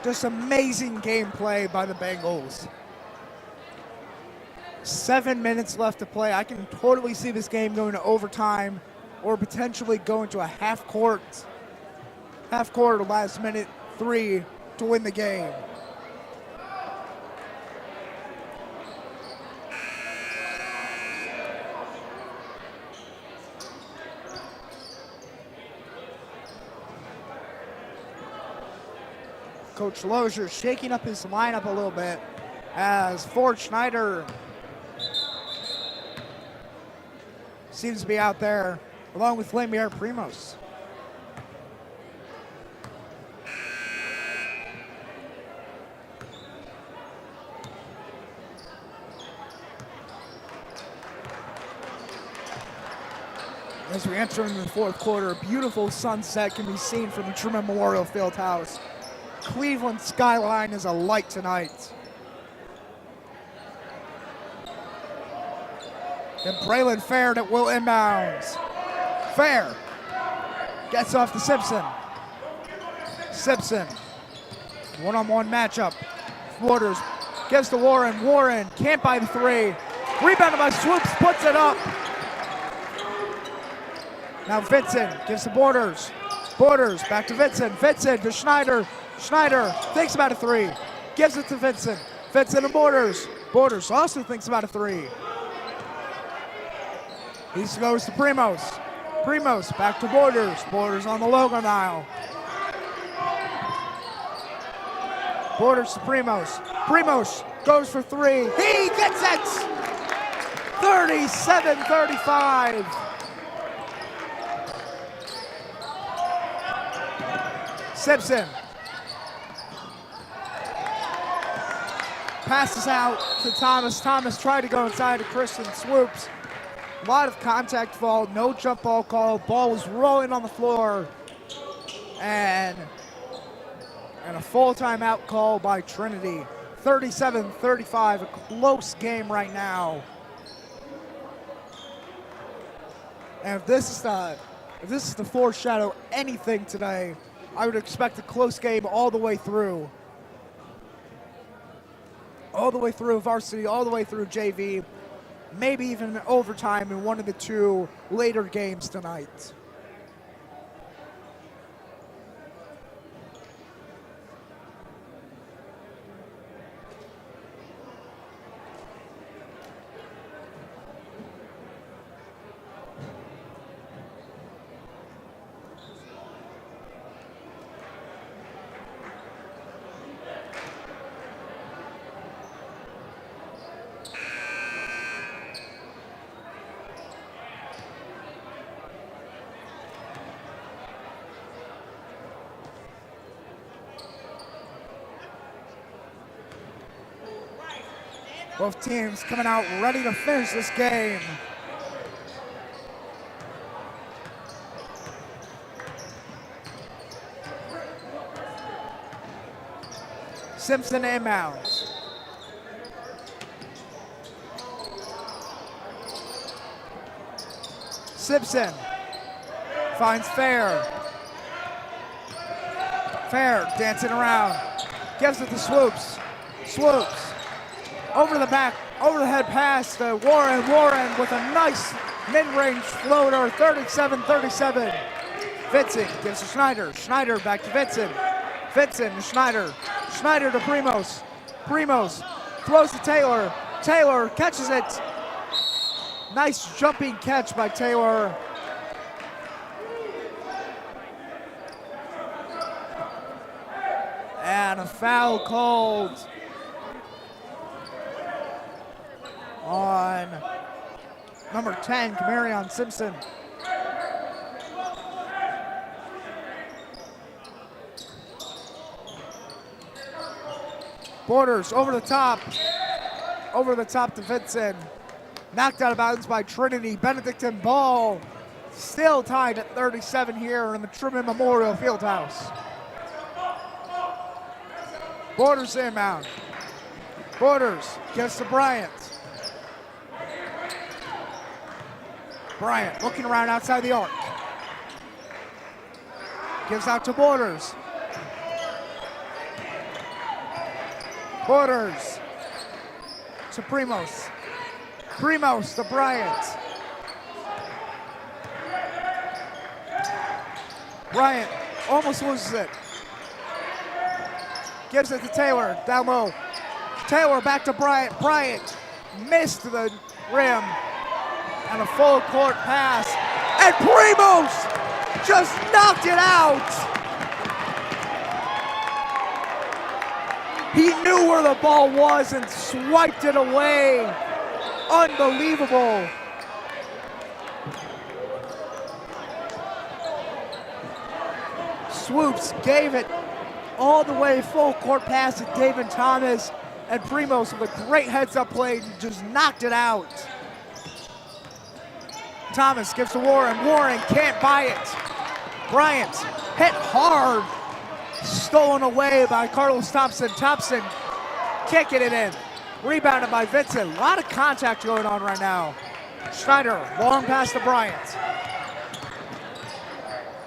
Just amazing gameplay by the Bengals. 7 minutes left to play. I can totally see this game going to overtime or potentially going to a half court last minute 3 to win the game. Coach Lozier shaking up his lineup a little bit as Ford Schneider seems to be out there along with Lamier Primos. As we enter into the fourth quarter, a beautiful sunset can be seen from the Truman Memorial Fieldhouse. Cleveland skyline is alight tonight. And Braylon Fair that will inbounds. Fair gets off to Simpson. Simpson, one-on-one matchup. Waters gives to Warren. Warren can't buy the 3. Rebounded by Swoops, puts it up. Now Vincent gives to Borders. Borders back to Vincent. Vincent to Schneider. Schneider thinks about a 3. Gives it to Vincent. Vincent to Borders. Borders also thinks about a 3. He goes to Primos. Primos back to Borders. Borders on the logo now. Borders to Primos. Primos goes for 3. He gets it! 37-35. Simpson passes out to Thomas. Thomas tried to go inside to Christian Swoops. A lot of contact fall, no jump ball call. Ball was rolling on the floor. And a full timeout call by Trinity. 37-35, a close game right now. And if this is to foreshadow anything today, I would expect a close game all the way through. All the way through varsity, all the way through JV. Maybe even overtime in one of the 2 later games tonight. Both teams coming out ready to finish this game. Simpson inbounds. Simpson finds Fair. Fair dancing around. Gives it to Swoops. Swoops. Over the back, over the head pass to Warren. Warren with a nice mid-range floater, 37-37. Vincent gives to Schneider. Schneider back to Vincent. Vincent to Schneider. Schneider to Primos. Primos throws to Taylor. Taylor catches it. Nice jumping catch by Taylor. And a foul called on number 10, Kamarion Simpson. Borders over the top to Vincent. Knocked out of bounds by Trinity. Benedictine ball still tied at 37 here in the Truman Memorial Fieldhouse. Borders inbound. Borders gets to Bryant. Bryant looking around outside the arc. Gives out to Borders. Borders to Primos. Primos to Bryant. Bryant almost loses it. Gives it to Taylor, down low. Taylor back to Bryant. Bryant missed the rim. And a full court pass. And Primos just knocked it out. He knew where the ball was and swiped it away. Unbelievable. Swoops gave it all the way, full court pass to David Thomas, and Primos with a great heads-up play just knocked it out. Thomas gives to Warren. Warren can't buy it. Bryant hit hard. Stolen away by Carlos Thompson. Thompson kicking it in. Rebounded by Vincent. A lot of contact going on right now. Schneider, long pass to Bryant.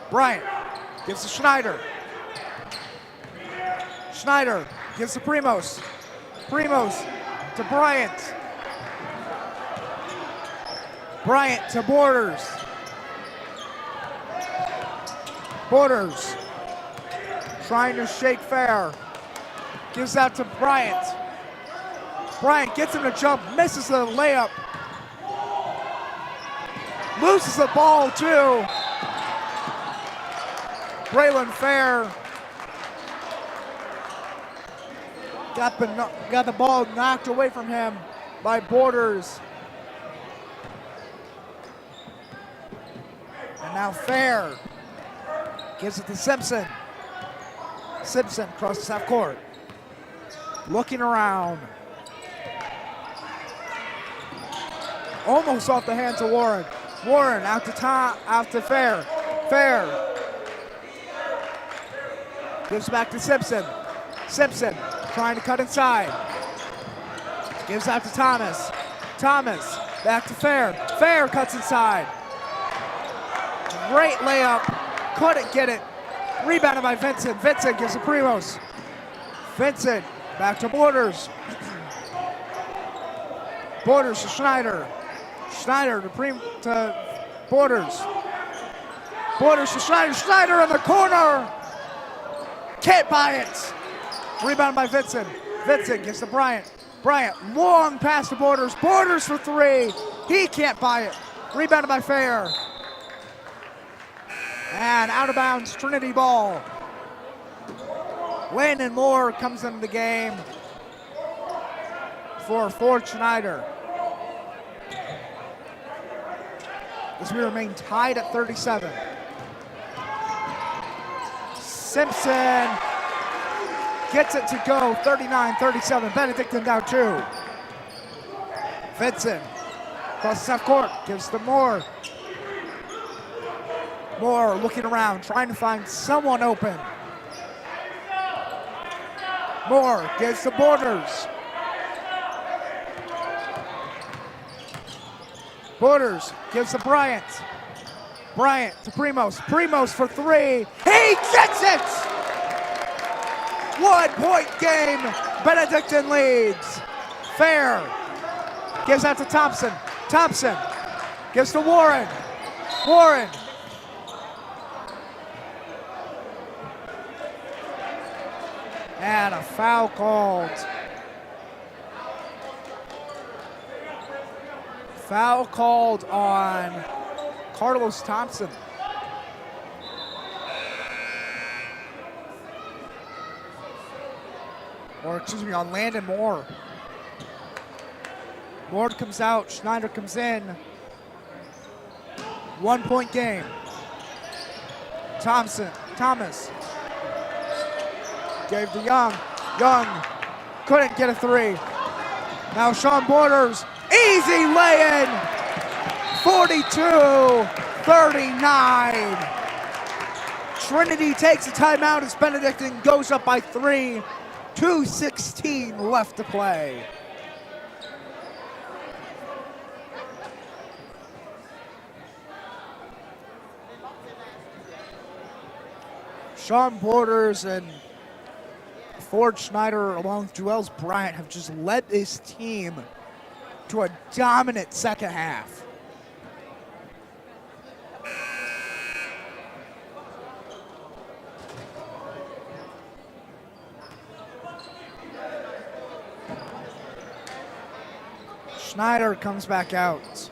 Bryant gives to Schneider. Schneider gives to Primos. Primos to Bryant. Bryant to Borders. Borders trying to shake fair. Gives out to Bryant. Bryant gets him to jump, misses the layup. Loses the ball too. Braylon Fair got the ball knocked away from him by Borders. And now Fair gives it to Simpson. Simpson crosses half court. Looking around. Almost off the hands of Warren. Warren out to Fair. Fair gives back to Simpson. Simpson trying to cut inside. Gives out to Thomas. Thomas back to Fair. Fair cuts inside. Great layup. Couldn't get it. Rebounded by Vincent. Vincent gives to Primos. Vincent back to Borders. Borders to Schneider. Schneider to Borders. Borders to Schneider. Schneider in the corner. Can't buy it. Rebound by Vincent. Vincent gives to Bryant. Bryant, long pass to Borders. Borders for three. He can't buy it. Rebounded by Fair. And out of bounds, Trinity ball. Landon Moore comes into the game for Ford Schneider. As we remain tied at 37. Simpson gets it to go, 39-37. Benedictine down two. Vincent crosses half court, gives to Moore. Moore looking around, trying to find someone open. Moore gives to Borders. Borders gives to Bryant. Bryant to Primos. Primos for three. He gets it! 1 point game. Benedictine leads. Fair gives out to Thompson. Thompson gives to Warren. Warren And a foul called. Foul called on Carlos Thompson. Or excuse me, on Landon Moore. Moore comes out, Schneider comes in. 1 point game. Thomas gave to Young. Young couldn't get a three. Now Sean Borders, easy lay-in. 42-39. Trinity takes a timeout as Benedictine goes up by 3. 2:16 left to play. Sean Borders and Ford Schneider along with Juelz Bryant have just led this team to a dominant second half. Schneider comes back out.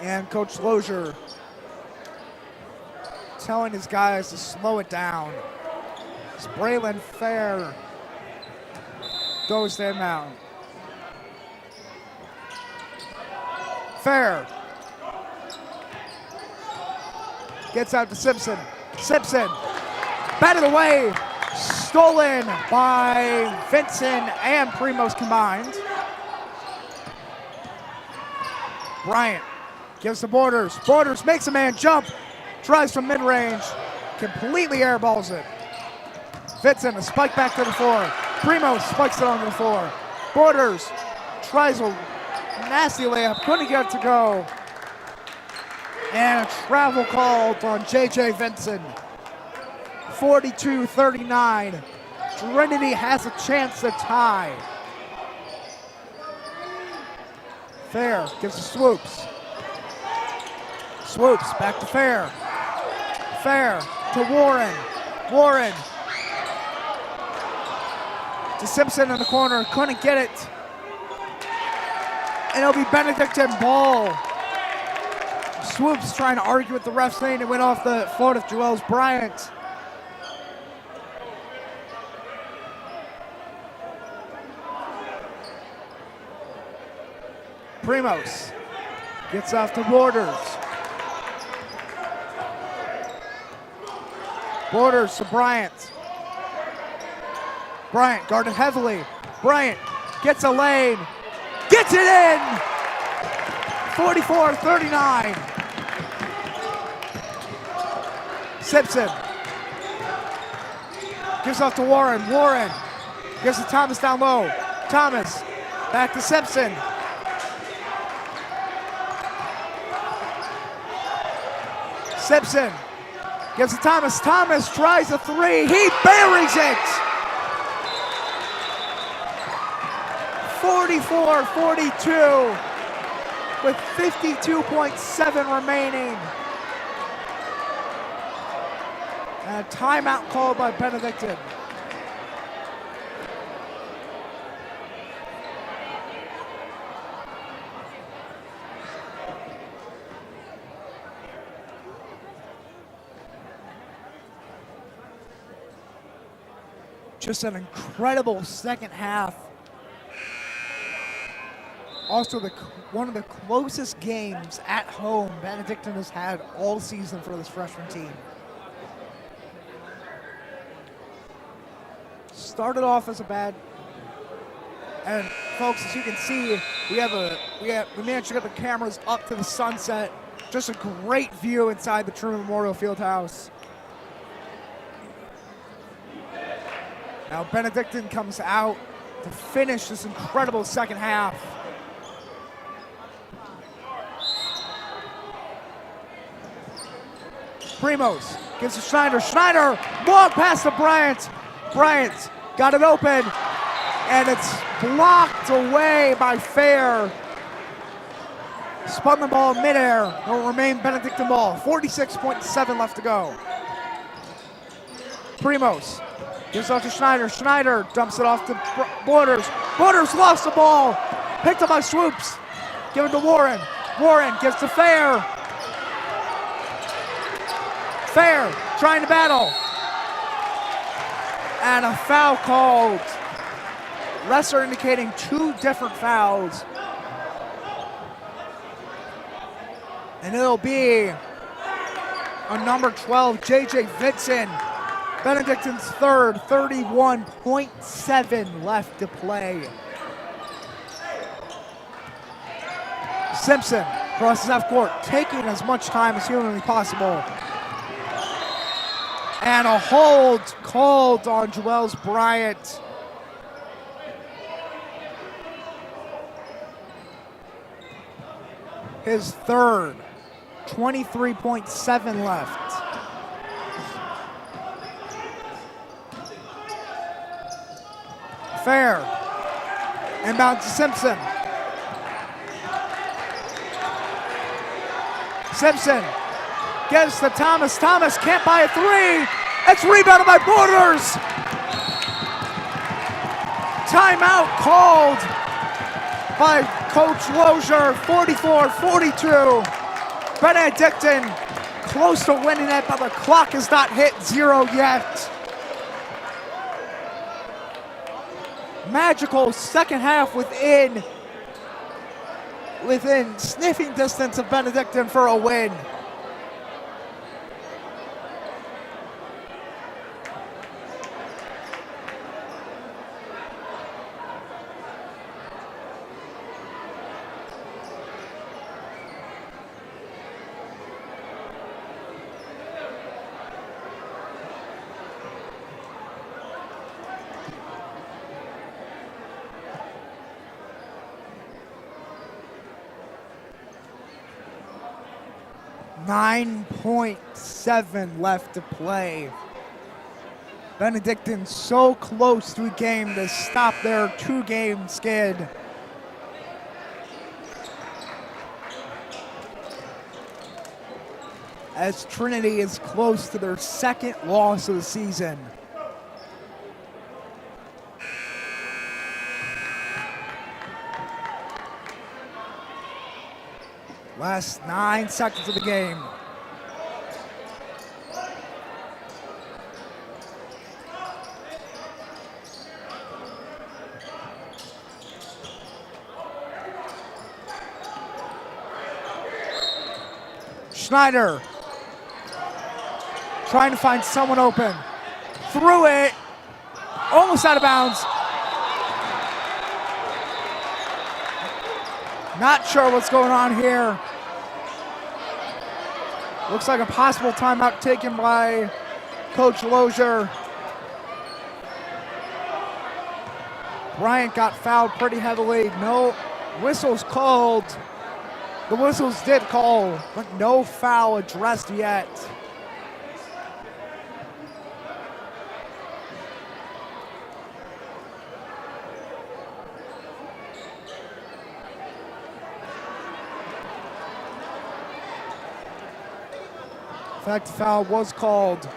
And Coach Lozier telling his guys to slow it down. Braylon Fair goes to inbound. Fair gets out to Simpson. Simpson batted away, stolen by Vincent and Primos combined. Bryant gives to Borders. Borders makes a man jump, tries from mid-range, completely airballs it. Vincent, a spike back to the floor. Primos spikes it onto the floor. Borders tries a nasty layup, couldn't get it to go. And a travel called on J.J. Vincent. 42-39. Trinity has a chance to tie. Fair gives to Swoops. Swoops back to Fair. Fair to Warren. Warren to Simpson in the corner, couldn't get it. And it'll be Benedictine ball. Swoops trying to argue with the ref, saying it went off the foot of Juelz Bryant. Primos gets off to Borders. Borders to Bryant. Bryant guarded heavily. Bryant gets a lane. Gets it in! 44-39. Simpson gives off to Warren. Warren gives to Thomas down low. Thomas back to Simpson. Simpson gives to Thomas. Thomas tries a three. He buries it! 44-42 with 52.7 remaining. And a timeout called by Benedictine. Just an incredible second half. Also, one of the closest games at home Benedictine has had all season for this freshman team. Started off as a bad, and folks, as you can see, we managed to get the cameras up to the sunset. Just a great view inside the Truman Memorial Fieldhouse. Now Benedictine comes out to finish this incredible second half. Primos gives to Schneider. Schneider, long pass to Bryant. Bryant got it open, and it's blocked away by Fair. Spun the ball in midair. It will remain Benedictine ball. 46.7 left to go. Primos gives off to Schneider. Schneider dumps it off to Borders. Borders lost the ball. Picked up by Swoops. Give it to Warren. Warren gives to Fair. Fair trying to battle. And a foul called. Refs are indicating 2 different fouls. And it'll be on number 12, J.J. Vincent. Benedictine's third, 31.7 left to play. Simpson crosses half court, taking as much time as humanly possible. And a hold called on Joels Bryant. His third, 23.7 left. Fair. Inbound to Simpson. Simpson gets to Thomas. Thomas can't buy a 3. It's rebounded by Borders. Timeout called by Coach Lozier. 44-42. Benedictine close to winning it, but the clock has not hit 0 yet. Magical second half within sniffing distance of Benedictine for a win. .7 left to play. Benedictine so close to a game to stop their 2-game skid. As Trinity is close to their second loss of the season. Last 9 seconds of the game. Schneider trying to find someone open. Threw it. Almost out of bounds. Not sure what's going on here. Looks like a possible timeout taken by Coach Lozier. Bryant got fouled pretty heavily. No whistles called. The whistles did call, but no foul addressed yet. In fact, the foul was called.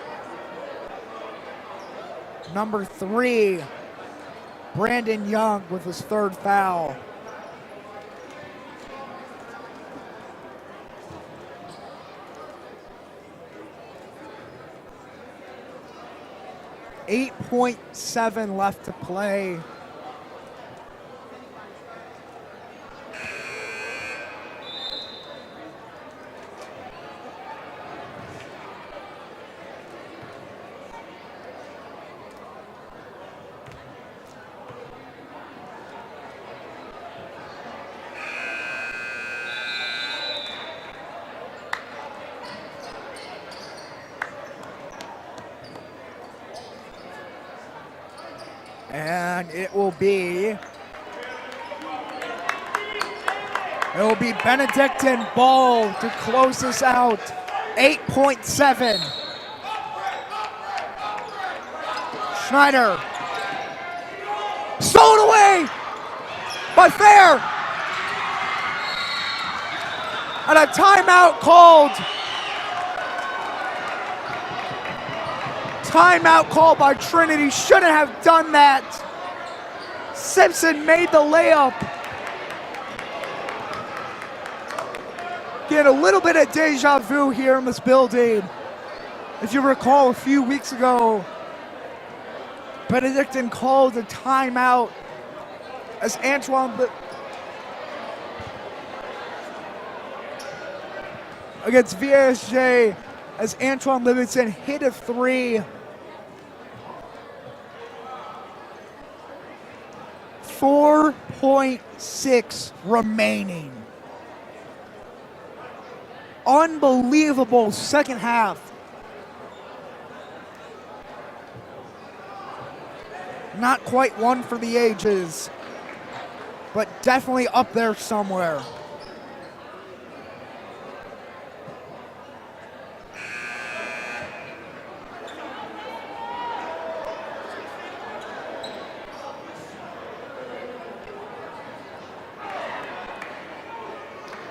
Number 3, Brandon Young with his 3rd foul. .7 left to play. And it will be Benedictine ball to close this out. 8.7. Schneider. Stolen away by Fair. And a timeout called. Timeout called by Trinity. Shouldn't have done that. Simpson made the layup. Get a little bit of deja vu here in this building. If you recall, a few weeks ago, Benedictine called a timeout as Antoine against VSJ as Antoine Livingston hit a three. 4.6 remaining. Unbelievable second half. Not quite one for the ages, but definitely up there somewhere.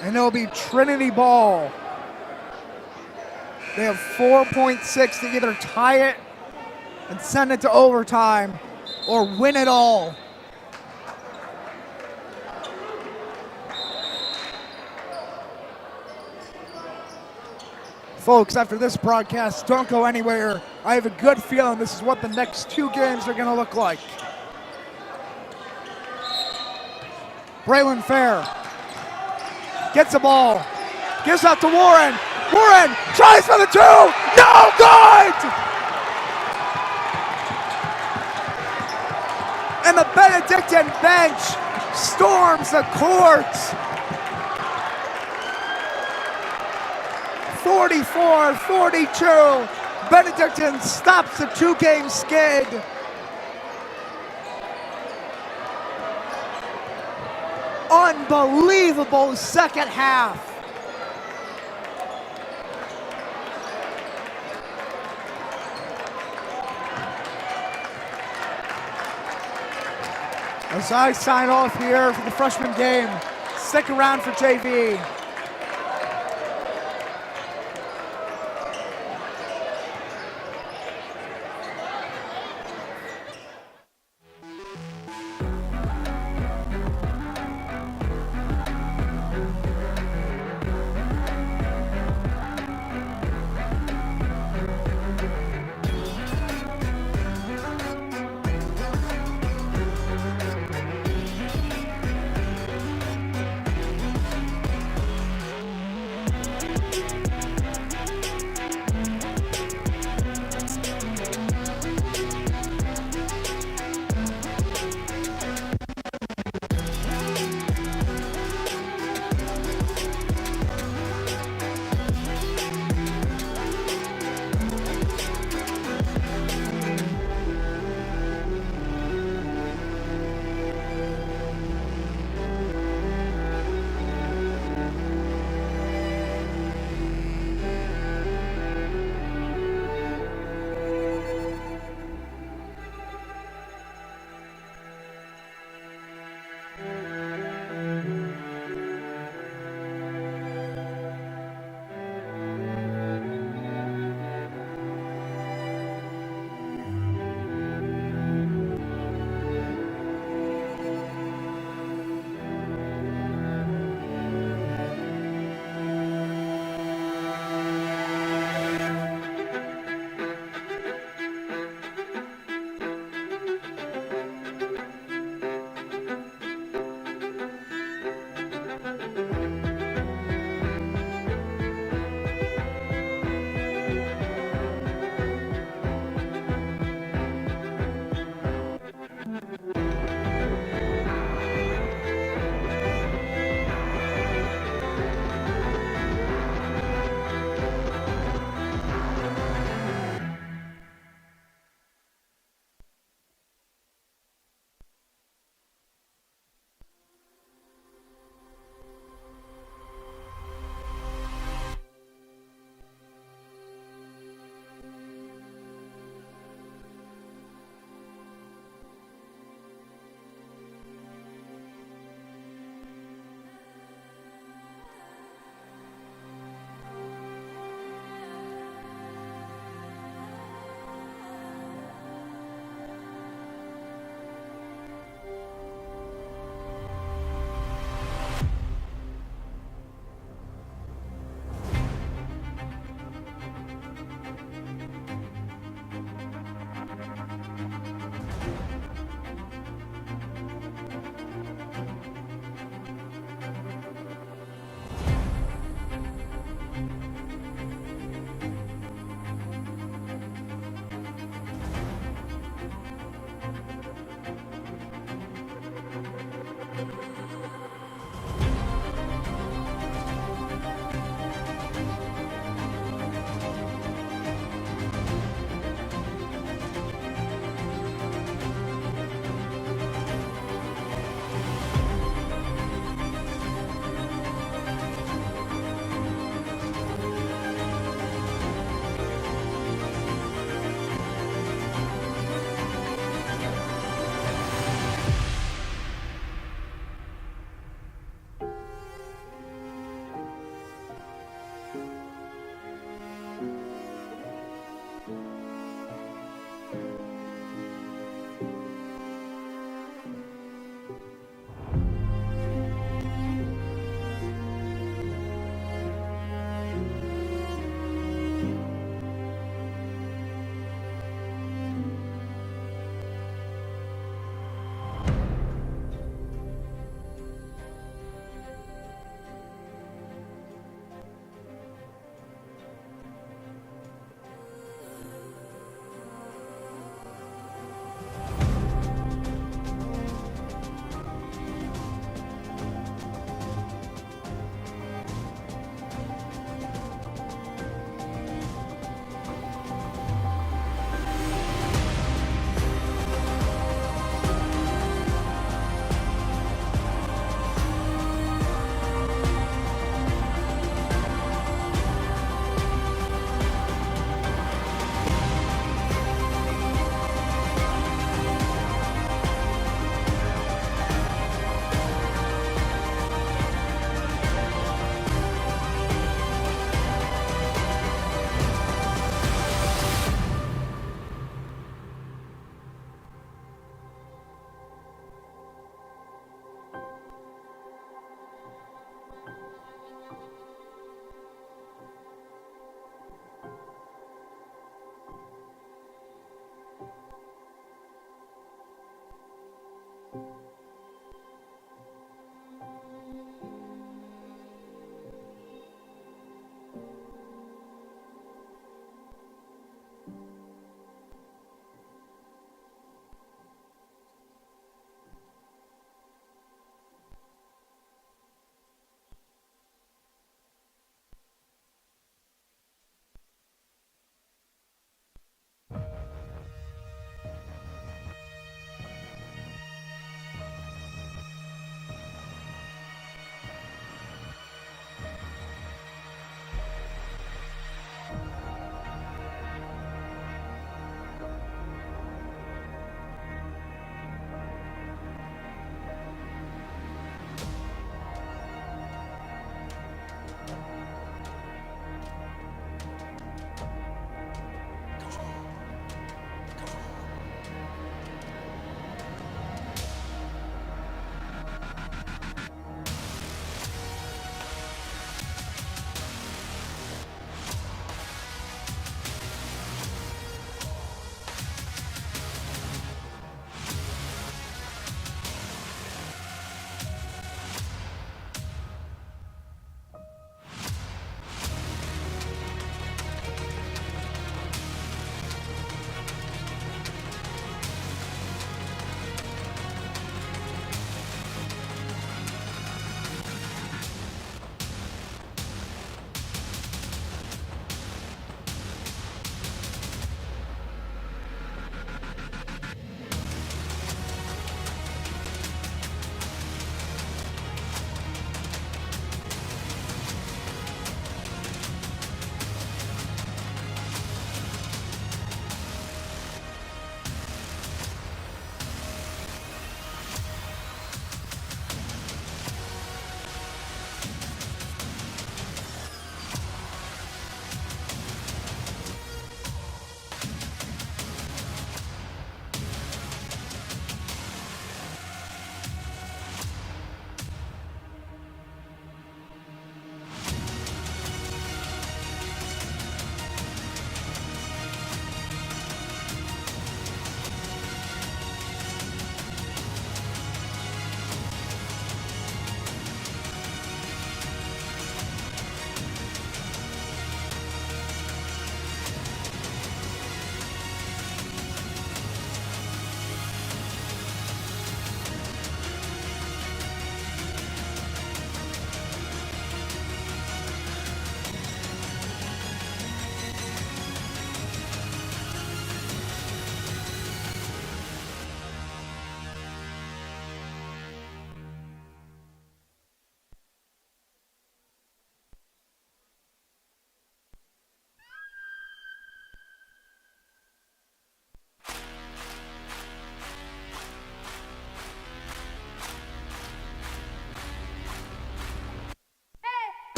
And it'll be Trinity ball. They have 4.6 to either tie it and send it to overtime or win it all. Folks, after this broadcast, don't go anywhere. I have a good feeling this is what the next two games are going to look like. Braylon Fair gets the ball, gives out to Warren. Warren tries for the two. No good! And the Benedictine bench storms the court. 44-42. Benedictine stops the two-game skid. Unbelievable second half. As I sign off here for the freshman game, stick around for JV.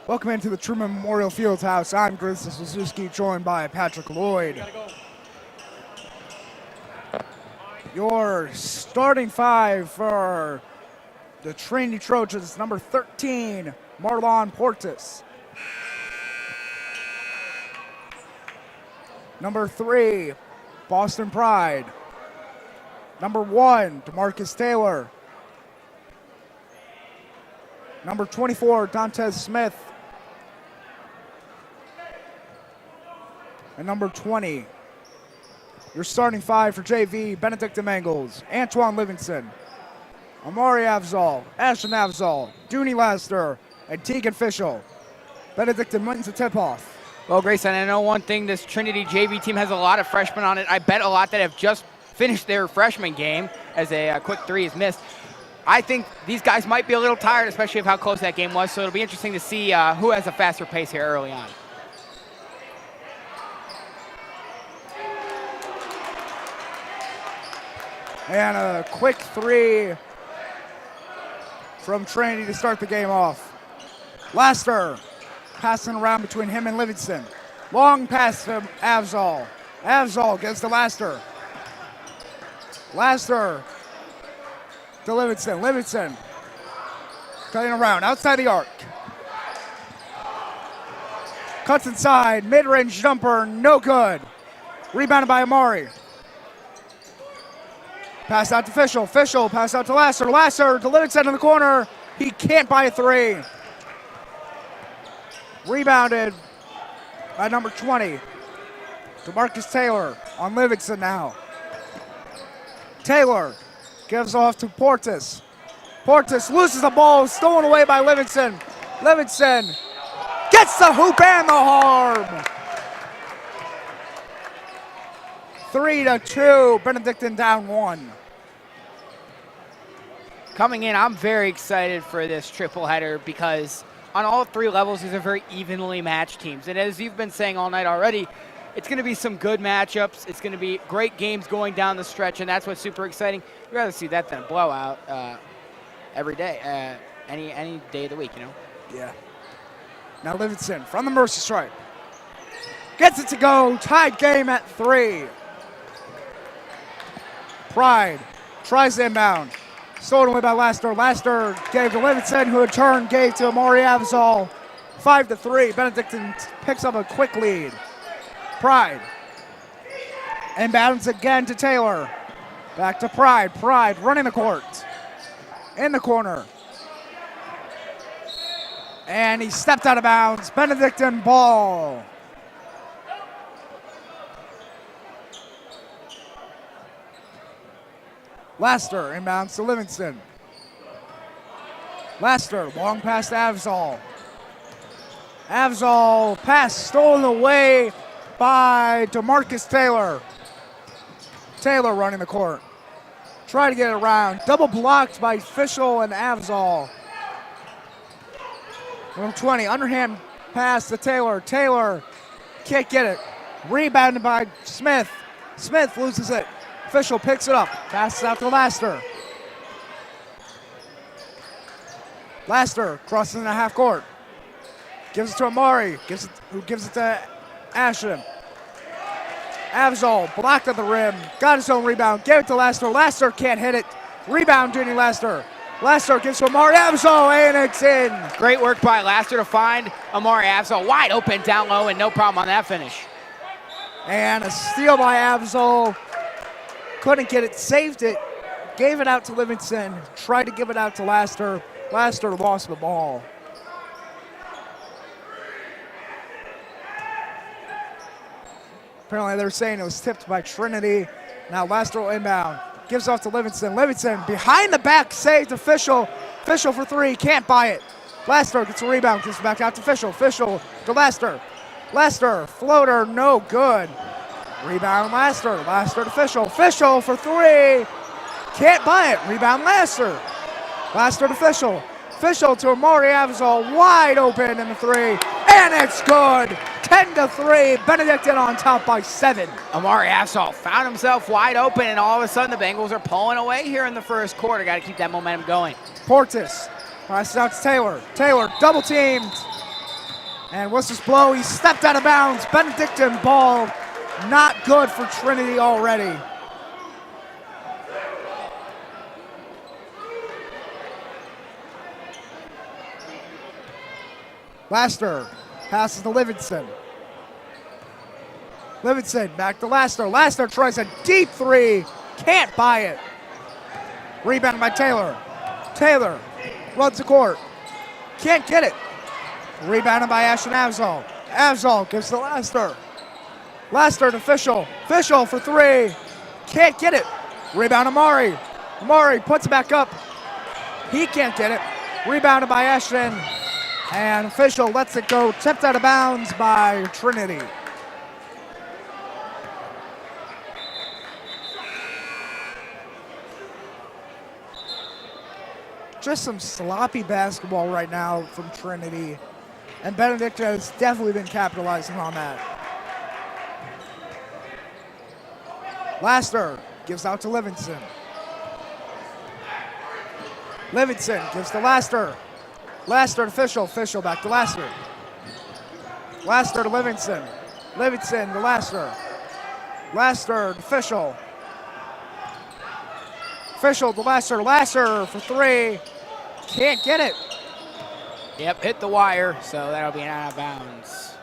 Welcome into the Truman Memorial Fieldhouse. I'm Grayson Suzuki, joined by Patrick Lloyd. Your starting five for the Trinity Trojans: number 13, Marlon Portis. Number 3, Boston Pride. Number 1, DeMarcus Taylor. Number 24, Dantes Smith. And number 20, your starting five for JV, Benedictine Bengals: Antoine Livingston, Amari Avzal, Ashton Avzal, Dooney Laster, and Tegan Fischel. Benedictine wins the tip-off. Well, Grayson, I know one thing, this Trinity JV team has a lot of freshmen on it. I bet a lot that have just finished their freshman game as a quick three is missed. I think these guys might be a little tired, especially of how close that game was, so it'll be interesting to see who has a faster pace here early on. And a quick three from Trinity to start the game off. Laster passing around between him and Livingston. Long pass to Avzal. Avzal gets to Laster. Laster to Livingston. Livingston cutting around outside the arc. Cuts inside. Mid-range jumper, no good. Rebounded by Amari. Pass out to Fischel. Fischel pass out to Laster. Laster to Livingston in the corner. He can't buy a three. Rebounded by number 20. DeMarcus Taylor on Livingston now. Taylor gives off to Portis. Portis loses the ball, stolen away by Livingston. Livingston gets the hoop and the harm. 3-2, Benedictine down 1. Coming in, I'm very excited for this triple header because on all three levels, these are very evenly matched teams. And as you've been saying all night already, it's going to be some good matchups. It's going to be great games going down the stretch, and that's what's super exciting. We'd rather see that than a blowout every day, any day of the week, you know? Yeah. Now Livingston from the Mercy stripe. Gets it to go, tied game at 3. Pride tries to inbound. Stolen away by Laster. Laster gave to Livingston, who in turn gave to Amari Avzal. 5-3. Benedictine picks up a quick lead. Pride. Inbounds again to Taylor. Back to Pride. Pride running the court. In the corner. And he stepped out of bounds. Benedictine ball. Laster inbounds to Livingston. Laster, long pass to Avzal. Avzal pass stolen away by DeMarcus Taylor. Taylor running the court. Try to get it around. Double blocked by Fischel and Avzal. Number 20, underhand pass to Taylor. Taylor can't get it. Rebounded by Smith. Smith loses it. Fischel picks it up, passes out to Laster. Laster crosses in the half court. Gives it to Amari, who gives it to Ashton. Avzal blocked at the rim, got his own rebound, gave it to Laster. Laster can't hit it. Rebound, Dooney Laster. Laster gives to Amari Avzal, and it's in. Great work by Laster to find Amari Avzal wide open down low, and no problem on that finish. And a steal by Avzal. Couldn't get it, saved it, gave it out to Livingston, tried to give it out to Laster. Laster lost the ball. Apparently they're saying it was tipped by Trinity. Now Laster will inbound, gives off to Livingston. Livingston behind the back, save to Fischel. Fischel for 3, can't buy it. Laster gets a rebound, gives it back out to Fischel. Fischel to Laster. Laster, floater, no good. Rebound Laster. Laster to Fischel. Fischel for 3. Can't buy it. Rebound Laster. Laster to Fischel. Fischel to Amari Avzal. Wide open in the 3. And it's good. 10-3. Benedictine on top by 7. Amari Avzal found himself wide open, and all of a sudden the Bengals are pulling away here in the first quarter. Got to keep that momentum going. Portis passes out to Taylor. Taylor double teamed. And whistles blow. He stepped out of bounds. Benedictine ball. Not good for Trinity already. Laster passes to Livingston. Livingston back to Laster. Laster tries a deep three. Can't buy it. Rebounded by Taylor. Taylor runs the court. Can't get it. Rebounded by Ashton Avzal. Avzal gives to Laster. Laster to Fischel. Fischel for three. Can't get it. Rebound Amari. Amari puts it back up. He can't get it. Rebounded by Ashton. And Fischel lets it go. Tipped out of bounds by Trinity. Just some sloppy basketball right now from Trinity. And Benedictine has definitely been capitalizing on that. Laster gives out to Livingston. Livingston gives to Laster. Laster to Fischel. Fischel back to Laster. Laster to Livingston. Livingston to Laster. Laster to Fischel. Fischel to Laster. Laster for three. Can't get it. Yep, hit the wire, so that'll be an out of bounds.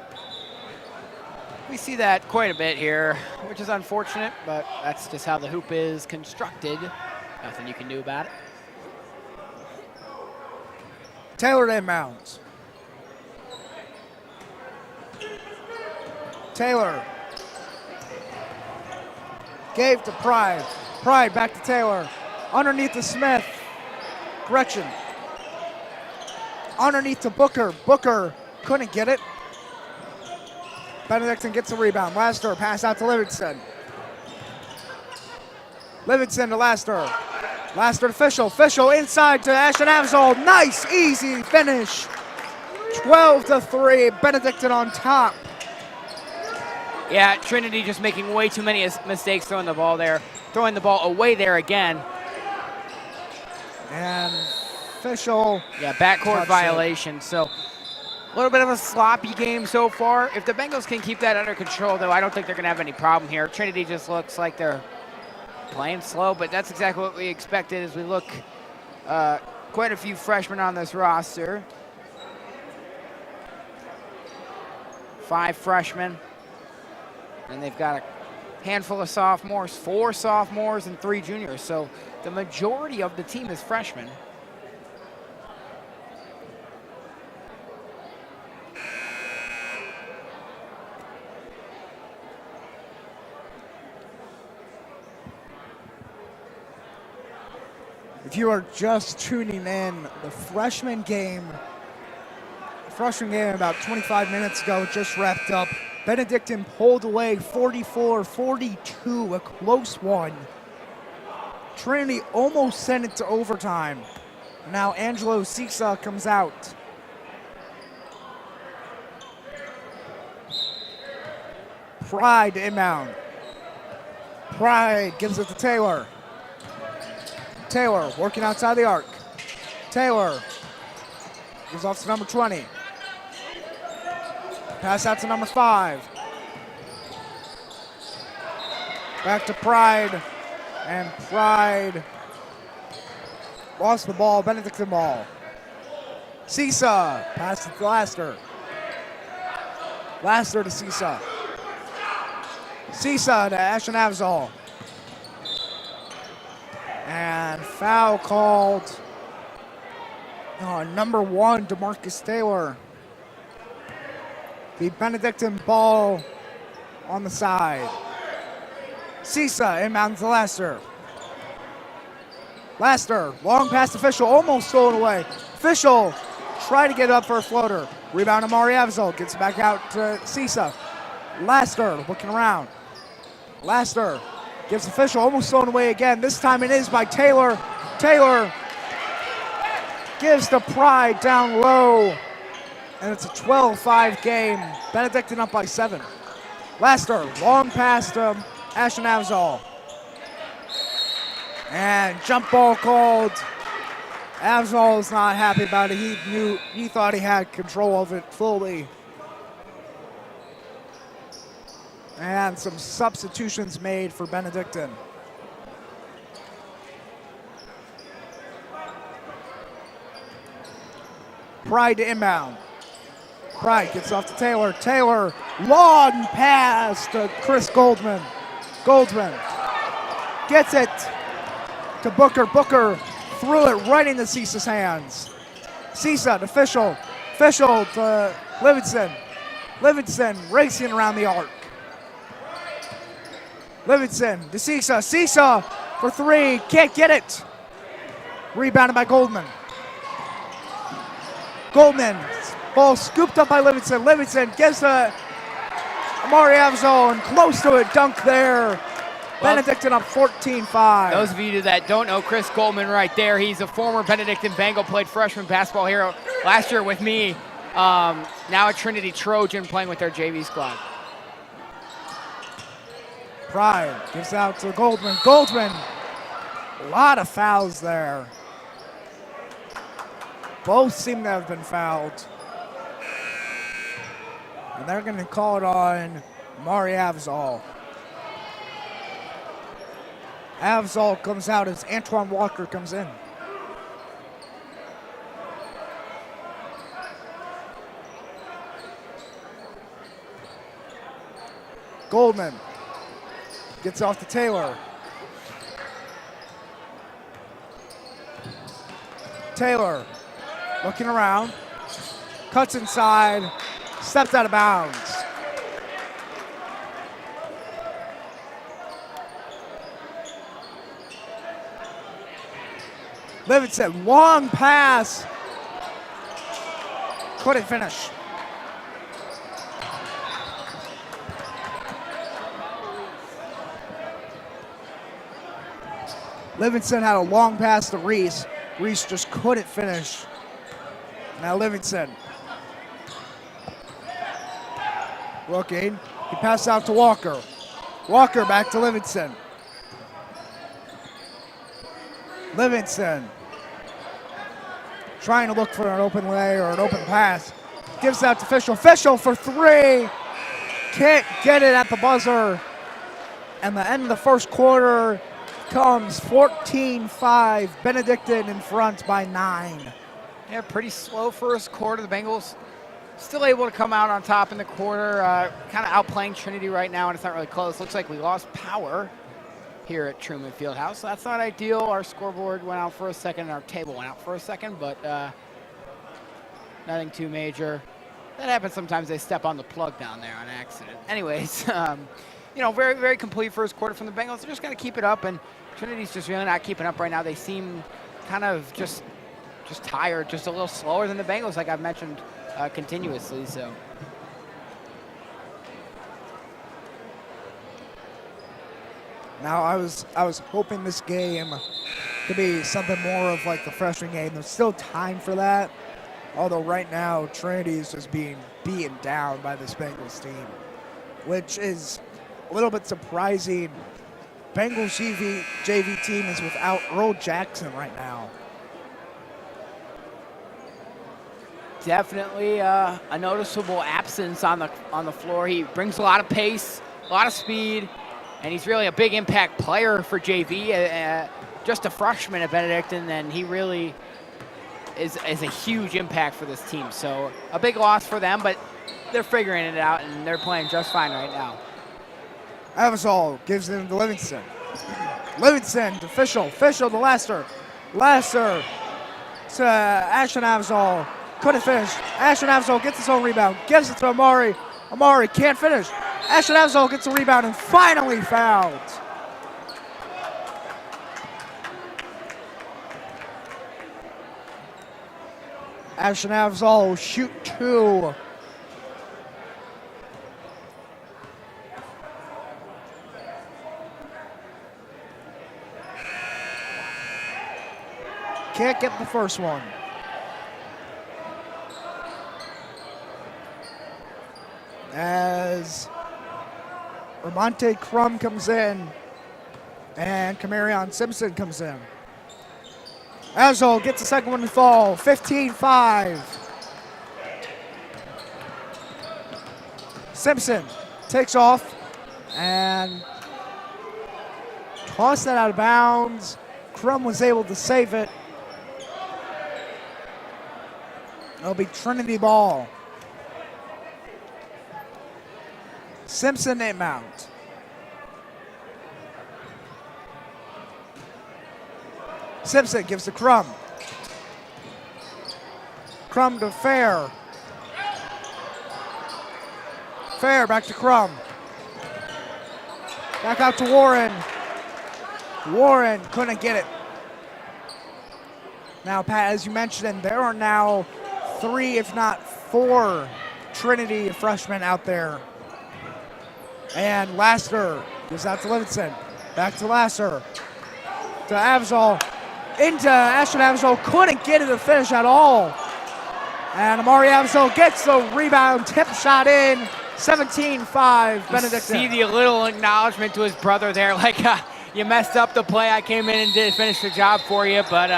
We see that quite a bit here, which is unfortunate, but that's just how the hoop is constructed. Nothing you can do about it. Taylor to inbounds. Taylor gave to Pride. Pride back to Taylor. Underneath to Smith. Gretchen. Underneath to Booker. Booker couldn't get it. Benedictine gets a rebound. Laster pass out to Livingston. Livingston to Laster. Laster to Fischel. Fischel inside to Ashton Avzal. Nice, easy finish. 12-3. Benedictine on top. Yeah, Trinity just making way too many mistakes throwing the ball there. Throwing the ball away there again. And Fischel. Yeah, backcourt violation. So a little bit of a sloppy game so far. If the Bengals can keep that under control, though, I don't think they're going to have any problem here. Trinity just looks like they're playing slow, but that's exactly what we expected as we look quite a few freshmen on this roster. 5 freshmen. And they've got a handful of sophomores, 4 sophomores and 3 juniors. So the majority of the team is freshmen. If you are just tuning in, the freshman game about 25 minutes ago just wrapped up. Benedictine pulled away 44-42, a close one. Trinity almost sent it to overtime. Now Angelo Sisa comes out. Pride inbound. Pride gives it to Taylor. Taylor working outside the arc. Taylor gives off to number 20. Pass out to number 5. Back to Pride. And Pride lost the ball. Benedictine ball. Sisa passes to Laster. Laster to Sisa. Sisa to Ashton Avzal. And foul called on number 1, DeMarcus Taylor. The Benedictine ball on the side. Sisa inbounds to Laster. Laster, long pass to Fischel, almost stolen away. Fischel tried to get up for a floater. Rebound to Amari Avzal, gets back out to Sisa. Laster looking around. Laster gives to Fischel, almost thrown away again. This time it is by Taylor. Taylor gives to Pride down low. And it's a 12-5 game. Benedictine up by 7. Laster, long pass to Ashton Avzal. And jump ball called. Avzal is not happy about it. He thought he had control of it fully. And some substitutions made for Benedictine. Pride to inbound. Pride gets off to Taylor. Taylor, long pass to Chris Goldman. Goldman gets it to Booker. Booker threw it right into Cisa's hands. Cisa to Fischel. Fischel to Livingston. Livingston racing around the arc. Livingston to Cisa. Cisa for three. Can't get it. Rebounded by Goldman. Goldman. Ball scooped up by Livingston. Livingston gives to Amari Avzol and close to a dunk there. Well, Benedictine up 14-5. Those of you that don't know Chris Goldman right there, he's a former Benedictine Bengal, played freshman basketball here last year with me. Now a Trinity Trojan playing with their JV squad. Pride gives out to Goldman. Goldman, a lot of fouls there. Both seem to have been fouled. And they're going to call it on Mari Avzol. Avzol comes out as Antoine Walker comes in. Goldman gets off to Taylor. Taylor looking around, cuts inside, steps out of bounds. Livingston, long pass. Couldn't finish. Livingston had a long pass to Reese. Reese just couldn't finish. Now Livingston. Looking. He passed out to Walker. Walker back to Livingston. Livingston trying to look for an open lay or an open pass. Gives out to Fischel. Fischel for three. Can't get it at the buzzer. And the end of the first quarter comes 14-5. Benedictine in front by 9. Yeah, pretty slow first quarter. The Bengals still able to come out on top in the quarter. Kind of outplaying Trinity right now, and it's not really close. Looks like we lost power here at Truman Fieldhouse. So that's not ideal. Our scoreboard went out for a second, and our table went out for a second, but nothing too major. That happens sometimes. They step on the plug down there on accident. Anyways, you know, very, very complete first quarter from the Bengals. They're just going to keep it up, and Trinity's just really not keeping up right now. They seem kind of just tired, just a little slower than the Bengals, like I've mentioned continuously. So. Now I was hoping this game could be something more of like the freshman game. There's still time for that. Although right now Trinity is just being beaten down by this Bengals team, which is a little bit surprising. Bengals JV team is without Earl Jackson right now. Definitely a noticeable absence on the floor. He brings a lot of pace, a lot of speed, and he's really a big impact player for JV. Just a freshman at Benedictine, and he really is a huge impact for this team. So a big loss for them, but they're figuring it out, and they're playing just fine right now. Avzol gives it to Livingston. Livingston to Fischel. Fischel to Lasser. Lasser to Ashton Avzol. Couldn't finish. Ashton Avzol gets his own rebound. Gives it to Amari. Amari can't finish. Ashton Avzol gets a rebound and finally fouled. Ashton Avzol shoot 2. Can't get the first one. As Ramonte Crum comes in and Camarion Simpson comes in. Avzol gets the second one to fall, 15-5. Simpson takes off, And tossed that out of bounds. Crum was able to save it. It'll be Trinity ball. Simpson inbound. Simpson gives to Crum. Crum to Fair. Fair back to Crum. Back out to Warren. Warren couldn't get it. Now, Pat, as you mentioned, there are now 3, if not 4, Trinity freshmen out there. And Laster gives out to Livingston. Back to Laster. To Avzal. Into Ashton Avzal. Couldn't get it to finish at all. And Amari Avzal gets the rebound. Tip shot in. 17-5, Benedictine. See the little acknowledgement to his brother there, like, you messed up the play. I came in and did finish the job for you. But,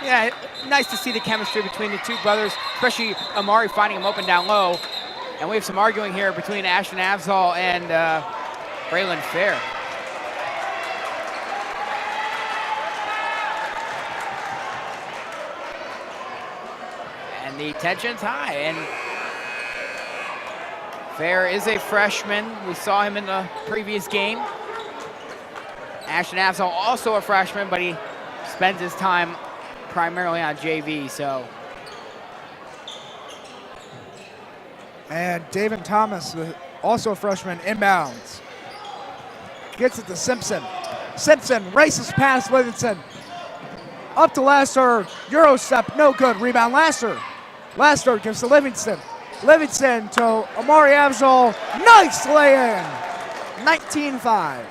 yeah, nice to see the chemistry between the two brothers, especially Amari finding him open down low. And we have some arguing here between Ashton Avzal and Braylon Fair. And the tension's high. And Fair is a freshman. We saw him in the previous game. Ashton Avzal also a freshman, but he spends his time primarily on JV, so. And David Thomas, also a freshman, inbounds. Gets it to Simpson. Simpson races past Livingston. Up to Laster. Euro step, no good. Rebound Laster. Laster gives to Livingston. Livingston to Amari Avzal. Nice lay-in. 19-5.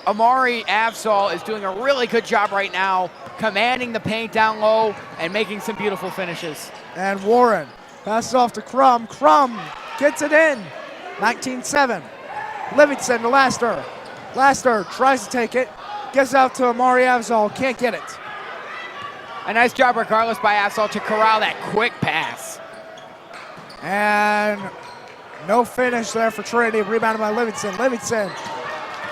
Amari Avzal is doing a really good job right now, commanding the paint down low and making some beautiful finishes. And Warren passes off to Crum. Crum gets it in. 19-7. Livingston to Laster. Laster tries to take it. Gives out to Amari Avzal. Can't get it. A nice job regardless by Avzal to corral that quick pass. And no finish there for Trinity. Rebounded by Livingston. Livingston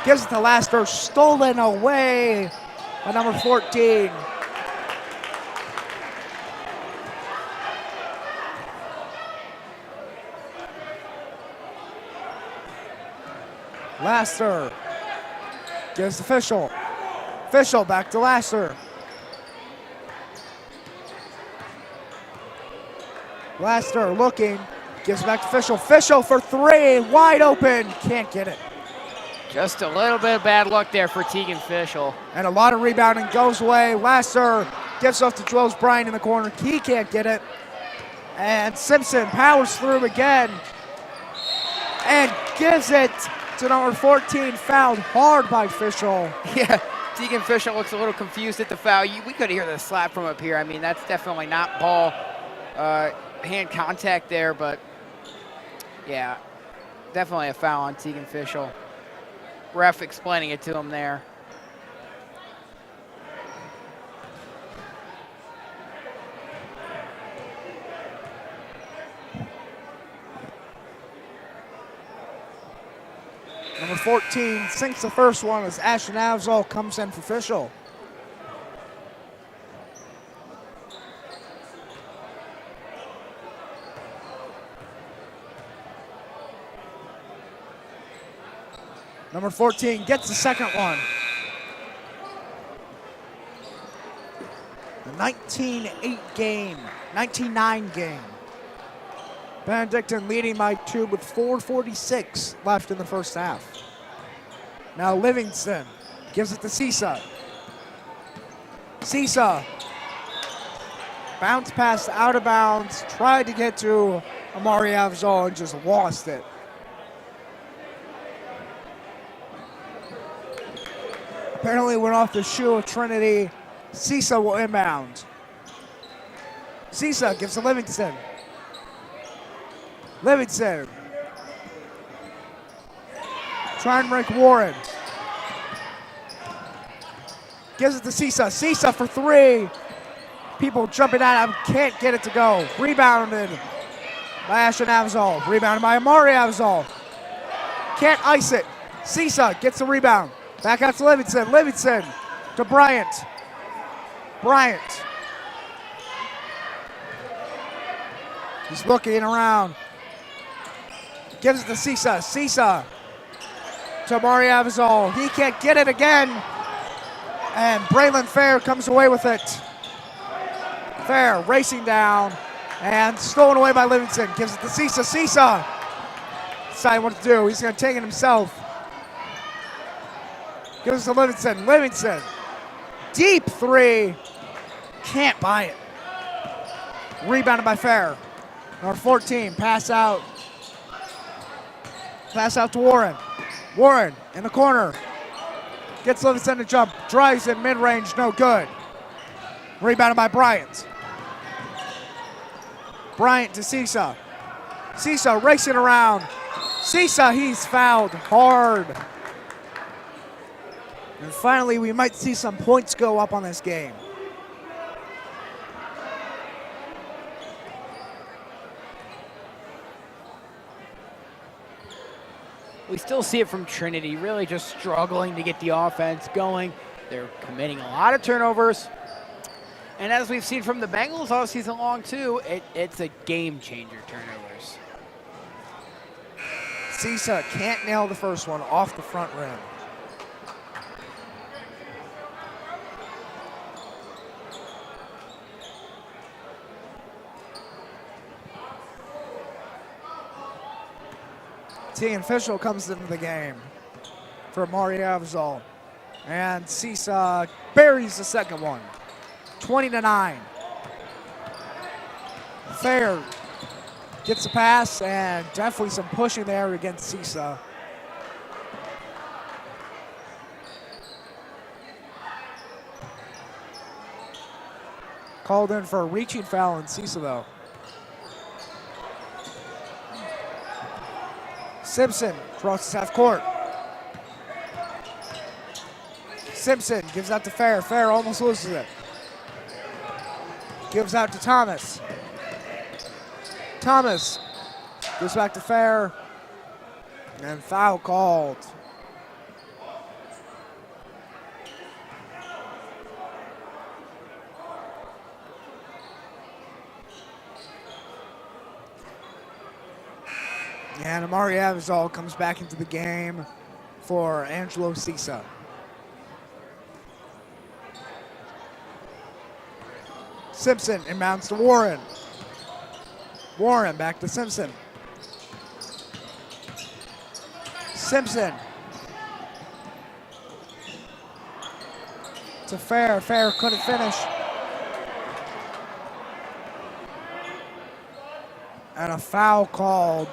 gives it to Laster. Stolen away by number 14. Laster gives to Fischel. Fischel back to Laster. Laster looking, gives back to Fischel. Fischel for 3, wide open, can't get it. Just a little bit of bad luck there for Tegan Fischel. And a lot of rebounding goes away. Laster gives off to Jules Bryan in the corner. He can't get it. And Simpson powers through again and gives it to number 14, fouled hard by Fischel. Yeah, Tegan Fischel looks a little confused at the foul. We could hear the slap from up here. I mean, that's definitely not ball hand contact there, but yeah, definitely a foul on Tegan Fischel. Ref explaining it to him there. Number 14 sinks the first one as Ashton Avzal comes in for Fischel. Number 14 gets the second one. The 19-8 game, 19-9 game. Benedictine leading by 2 with 4:46 left in the first half. Now Livingston gives it to Sisa. Sisa bounce pass out of bounds, tried to get to Amari Avzal and just lost it. Apparently went off the shoe of Trinity. Sisa will inbound. Sisa gives to Livingston. Livingston trying to break Warren. Gives it to Sisa. Sisa for 3. People jumping at him. Can't get it to go. Rebounded by Ashton Avzal. Rebounded by Amari Avzal. Can't ice it. Sisa gets the rebound. Back out to Livingston. Livingston to Bryant. Bryant. He's looking around. Gives it to Sisa. Sisa to Mari Avazol. He can't get it again. And Braylon Fair comes away with it. Fair racing down and stolen away by Livingston. Gives it to Sisa. Sisa deciding what to do. He's going to take it himself. Gives it to Livingston. Livingston. Deep three. Can't buy it. Rebounded by Fair. Number 14. Pass out. Pass out to Warren. Warren in the corner. Gets Livingston to jump. Drives in mid-range. No good. Rebounded by Bryant. Bryant to Sisa. Sisa racing around. Sisa, he's fouled hard. And finally, we might see some points go up on this game. We still see it from Trinity, really just struggling to get the offense going. They're committing a lot of turnovers. And as we've seen from the Bengals all season long too, it's a game changer, turnovers. Sisa can't nail the first one off the front rim. Tegan Fischel comes into the game for Mari Avazol. And Sisa buries the second one. 20-9. Fair gets the pass and definitely some pushing there against Sisa. Called in for a reaching foul on Sisa though. Simpson crosses half court. Simpson gives out to Fair. Fair almost loses it. Gives out to Thomas. Thomas goes back to Fair. And foul called. And Amari Avazol comes back into the game for Angelo Sisa. Simpson inbounds to Warren. Warren back to Simpson. Simpson to Fair. Fair couldn't finish. And a foul called.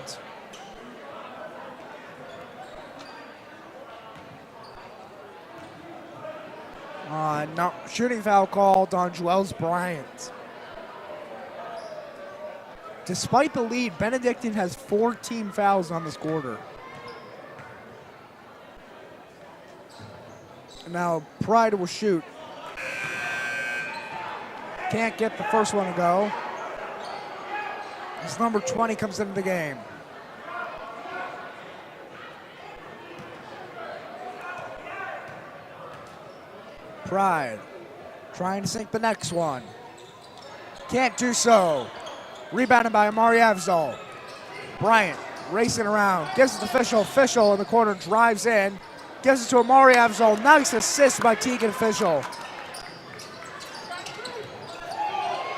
No, shooting foul called on Joels Bryant. Despite the lead, Benedictine has 14 fouls on this quarter. Now Pride will shoot. Can't get the first one to go. As number 20 comes into the game. Pride trying to sink the next one. Can't do so. Rebounded by Amari Avazol. Bryant racing around. Gives it to Fischel. Fischel in the corner drives in. Gives it to Amari Avazol. Nice assist by Tegan Fischel.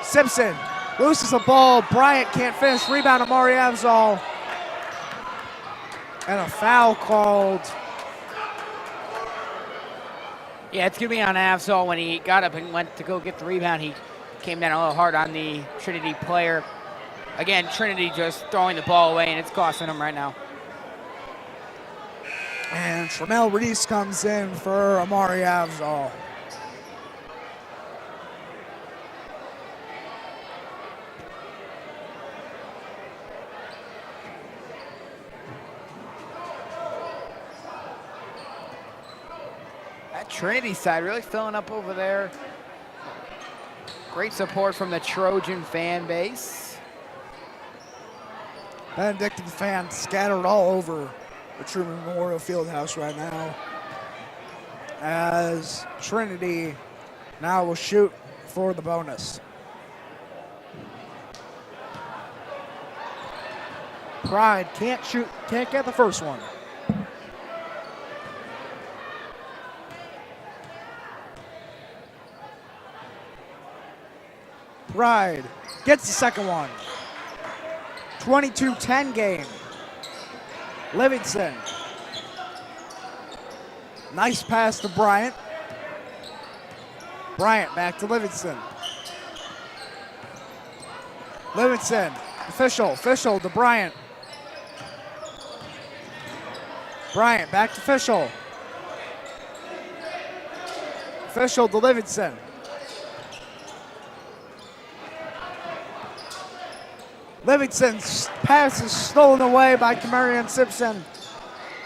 Simpson loses the ball. Bryant can't finish. Rebound Amari Avazol. And a foul called. Yeah, it's going to be on Avzol. When he got up and went to go get the rebound, he came down a little hard on the Trinity player. Again, Trinity just throwing the ball away, and it's costing him right now. And Tramel Reese comes in for Amari Avzol. That Trinity side really filling up over there. Great support from the Trojan fan base. Benedictine fans scattered all over the Truman Memorial Fieldhouse right now, as Trinity now will shoot for the bonus. Pride can't shoot, can't get the first one. Pride gets the second one. 22-10 game. Livingston. Nice pass to Bryant. Bryant back to Livingston. Livingston, Official to Bryant. Bryant back to Official. Official to Livingston. Livingston's pass is stolen away by Camarion Simpson.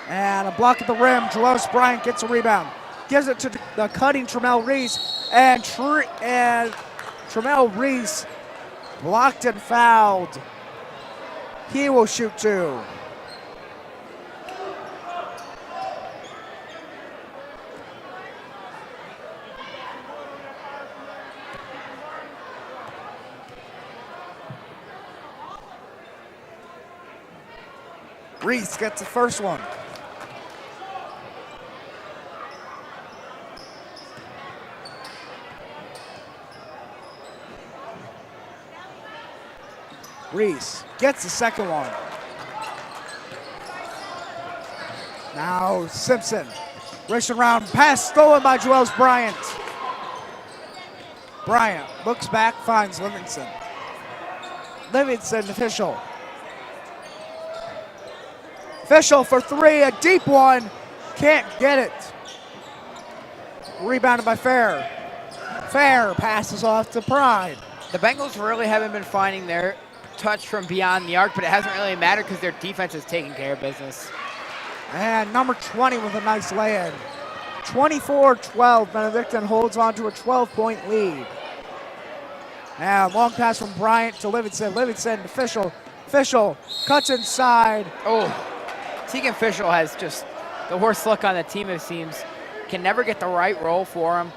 And a block at the rim. Jalos Bryant gets a rebound. Gives it to the cutting Tremel Reese. And Tremel Reese blocked and fouled. He will shoot two. Reese gets the first one. Reese gets the second one. Now Simpson, racing around, pass stolen by Joels Bryant. Bryant looks back, finds Livingston. Livingston, Official. Official for three, a deep one, can't get it. Rebounded by Fair. Fair passes off to Pride. The Bengals really haven't been finding their touch from beyond the arc, but it hasn't really mattered because their defense is taking care of business. And number 20 with a nice lay-in. 24-12, Benedictine holds on to a 12-point lead. Now long pass from Bryant to Livingston. Livingston, Official cuts inside. Oh, Tegan Official has just the worst luck on the team, it seems. Can never get the right roll for him.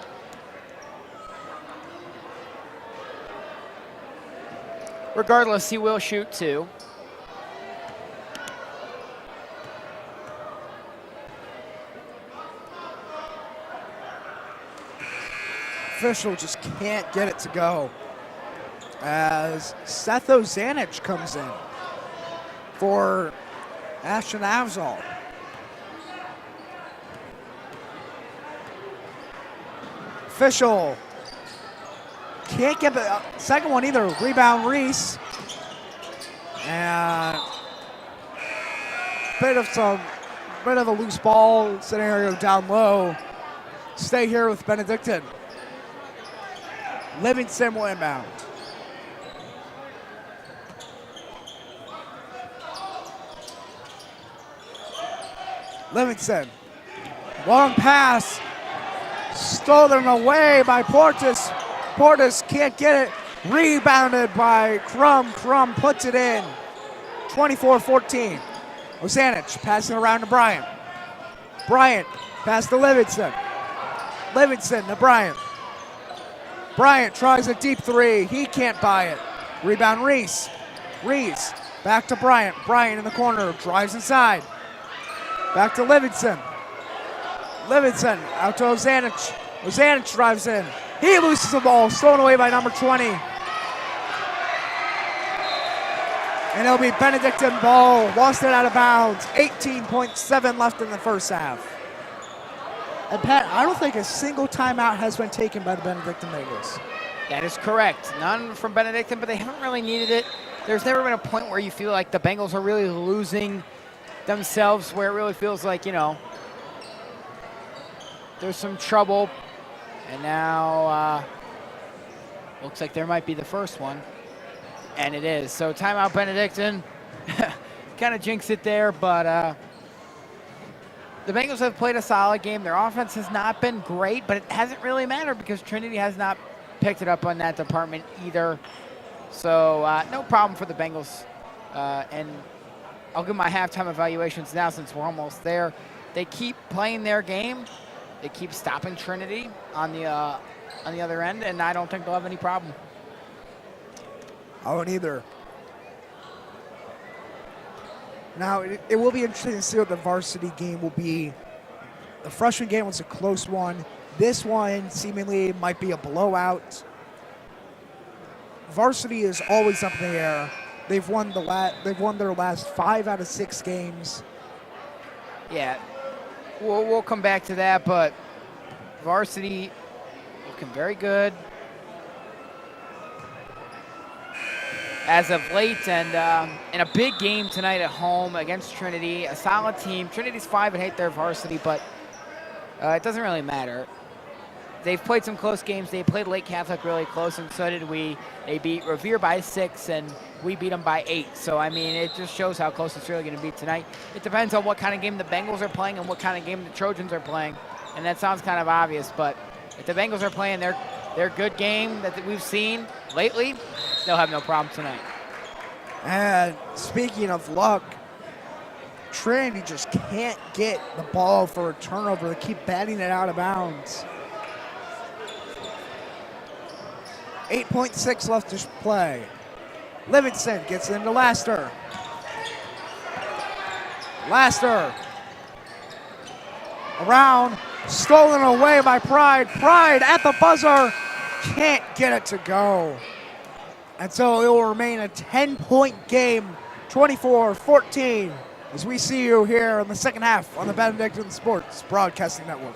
Regardless, he will shoot two. Official just can't get it to go. As Seth Ozanich comes in for Ashton Avzal. Official can't get the second one either. Rebound Reese. And bit of a loose ball scenario down low. Stay here with Benedictine. Livingston will inbound. Livingston, long pass, stolen away by Portis. Portis can't get it, rebounded by Crum. Crum puts it in, 24-14. Ozanich passing around to Bryant. Bryant pass to Livingston. Livingston to Bryant. Bryant tries a deep three, he can't buy it. Rebound Reese. Reese back to Bryant. Bryant in the corner, drives inside. Back to Livingston. Livingston out to Ozanich. Ozanich drives in. He loses the ball, stolen away by number 20. And it'll be Benedictine ball, lost it out of bounds. 18.7 left in the first half. And Pat, I don't think a single timeout has been taken by the Benedictine Bengals. That is correct. None from Benedictine, but they haven't really needed it. There's never been a point where you feel like the Bengals are really losing themselves, where it really feels like, there's some trouble. And now looks like there might be the first one. And it is. So timeout Benedictine. Kind of jinx it there, but the Bengals have played a solid game. Their offense has not been great, but it hasn't really mattered because Trinity has not picked it up on that department either. So no problem for the Bengals. And I'll give my halftime evaluations now since we're almost there. They keep playing their game. They keep stopping Trinity on the other end, and I don't think they'll have any problem. I won't either. Now, it will be interesting to see what the varsity game will be. The freshman game was a close one. This one seemingly might be a blowout. Varsity is always up in the air. They've won their last 5 out of 6 games. Yeah, we'll come back to that, but Varsity looking very good as of late, and in a big game tonight at home against Trinity, a solid team. Trinity's 5-8 their varsity, but it doesn't really matter. They've played some close games. They played Lake Catholic really close, and so did we. They beat Revere by 6, and we beat them by 8. So, I mean, it just shows how close it's really going to be tonight. It depends on what kind of game the Bengals are playing and what kind of game the Trojans are playing. And that sounds kind of obvious, but if the Bengals are playing their good game that we've seen lately, they'll have no problem tonight. And speaking of luck, Trinity just can't get the ball for a turnover. They keep batting it out of bounds. 8.6 left to play. Livingston gets into Laster. Laster. Around. Stolen away by Pride. Pride at the buzzer. Can't get it to go. And so it will remain a 10-point game, 24-14, as we see you here in the second half on the Benedictine Sports Broadcasting Network.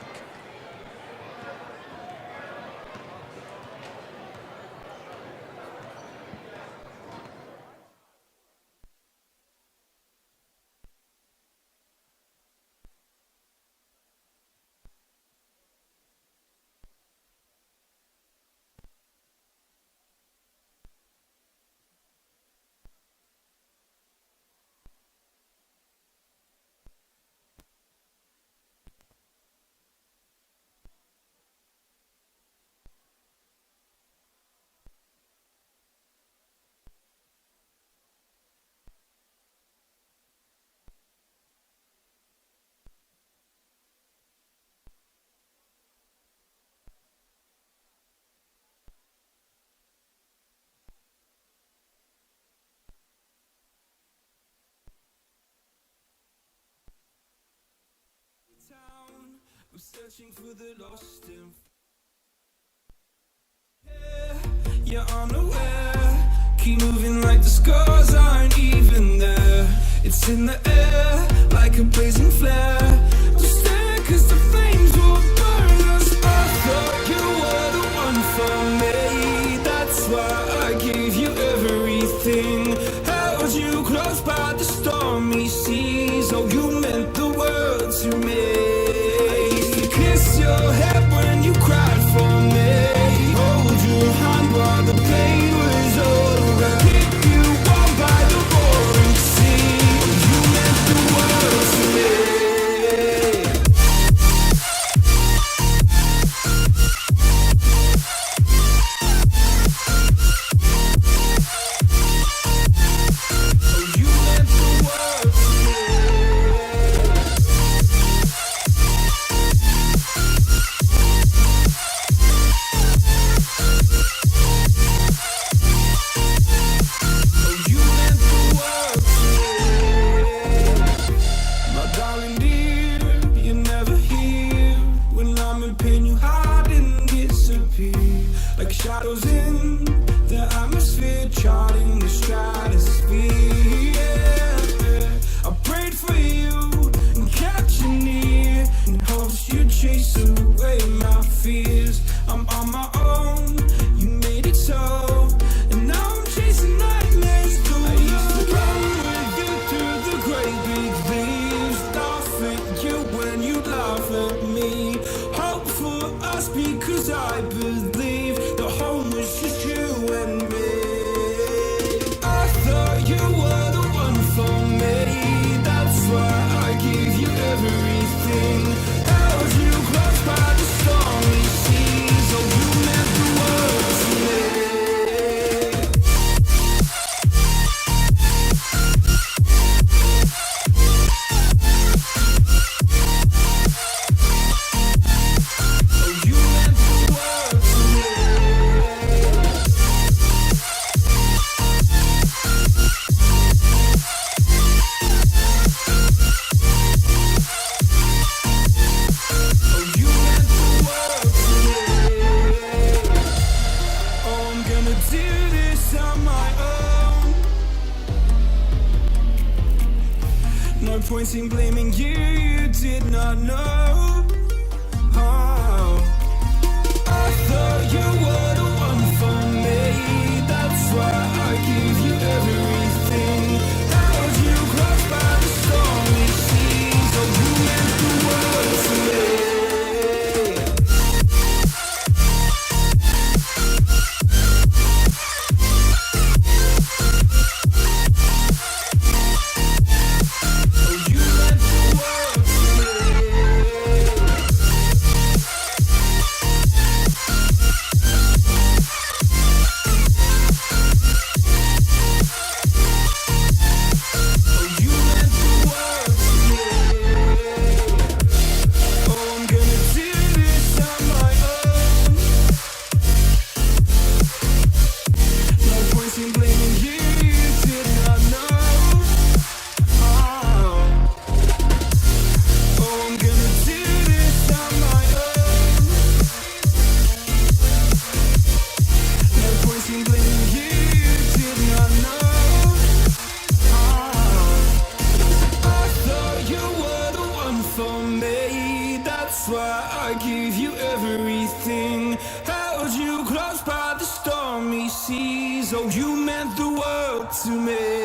I'm searching for the lost in. Yeah, I'm aware. Keep moving like the scars aren't even there. It's in the air like a blazing flare. Just stare 'cause the flames will burn us. I thought you were the one for me. That's why I gave you everything. Held you close by the stormy seas. Oh, you meant the world to me. Kiss your head when you cried for me. Hold your hand while the pain was over. Keep you warm by the roaring sea. You meant the world to me. Oh, you meant the world to me. Shadows in the atmosphere, charting the stratosphere. Yeah. I prayed for you and kept you near in hopes you'd chase away my fears. I'm on my own, you made it so, and now I'm chasing nightmares through. I used to run with you through the great big leaves, laugh at you when you laugh at me. Hope for us because I believe the home was just you and me. point in blaming you, you did not know. Oh. I thought you were the one for me, that's why I give you everything. Held you close by the stormy seas, oh you meant the world to me.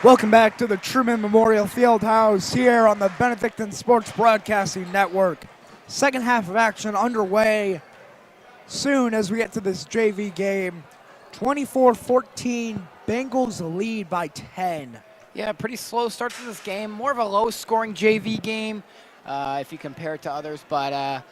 Welcome back to the Truman Memorial Fieldhouse here on the Benedictine Sports Broadcasting Network. Second half of action underway soon as we get to this JV game. 24-14, Bengals lead by 10. Yeah, pretty slow start to this game. More of a low-scoring JV game if you compare it to others, but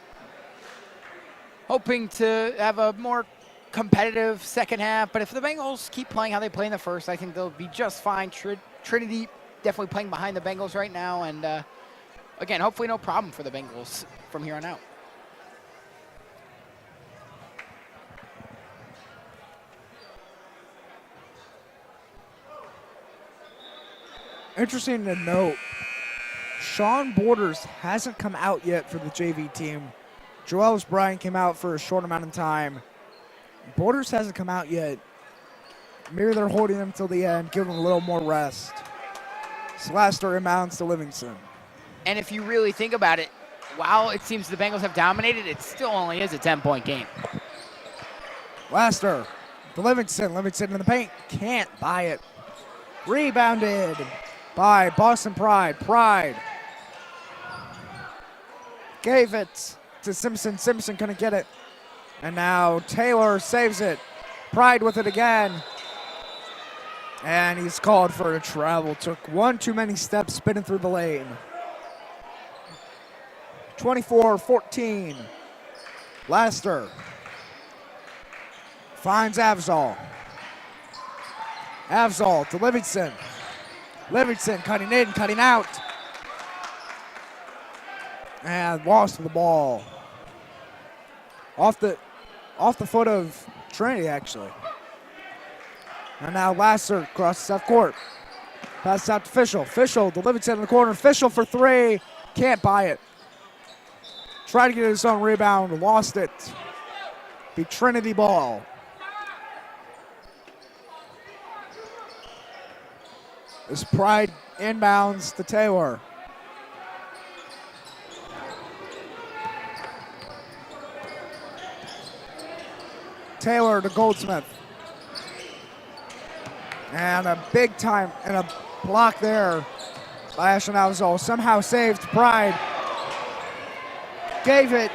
hoping to have a more competitive second half. But if the Bengals keep playing how they play in the first, I think they'll be just fine. Trinity definitely playing behind the Bengals right now, and again, hopefully no problem for the Bengals from here on out. Interesting to note, Sean Borders hasn't come out yet for the JV team. Joellis Bryant came out for a short amount of time. Borders hasn't come out yet. Maybe they're holding him till the end, giving him a little more rest. Slaster inbounds to Livingston. And if you really think about it, while it seems the Bengals have dominated, it still only is a 10-point game. Laster to Livingston. Livingston in the paint. Can't buy it. Rebounded by Boston Pride. Pride gave it to Simpson. Simpson couldn't get it. And now Taylor saves it. Pride with it again. And he's called for a travel. Took one too many steps spinning through the lane. 24-14. Laster finds Avzal. Avzal to Livingston. Livingston cutting in, cutting out. And lost the ball. Off the foot of Trinity, actually. And now Laster crosses half court. Passes out to Fischel. Fischel to Livingston in the corner. Fischel for three. Can't buy it. Tried to get his own rebound. Lost it. Be Trinity ball. As Pride inbounds to Taylor. Taylor to Goldsmith. And a big time and a block there by Ashton Avzal. Somehow saved Pride. Gave it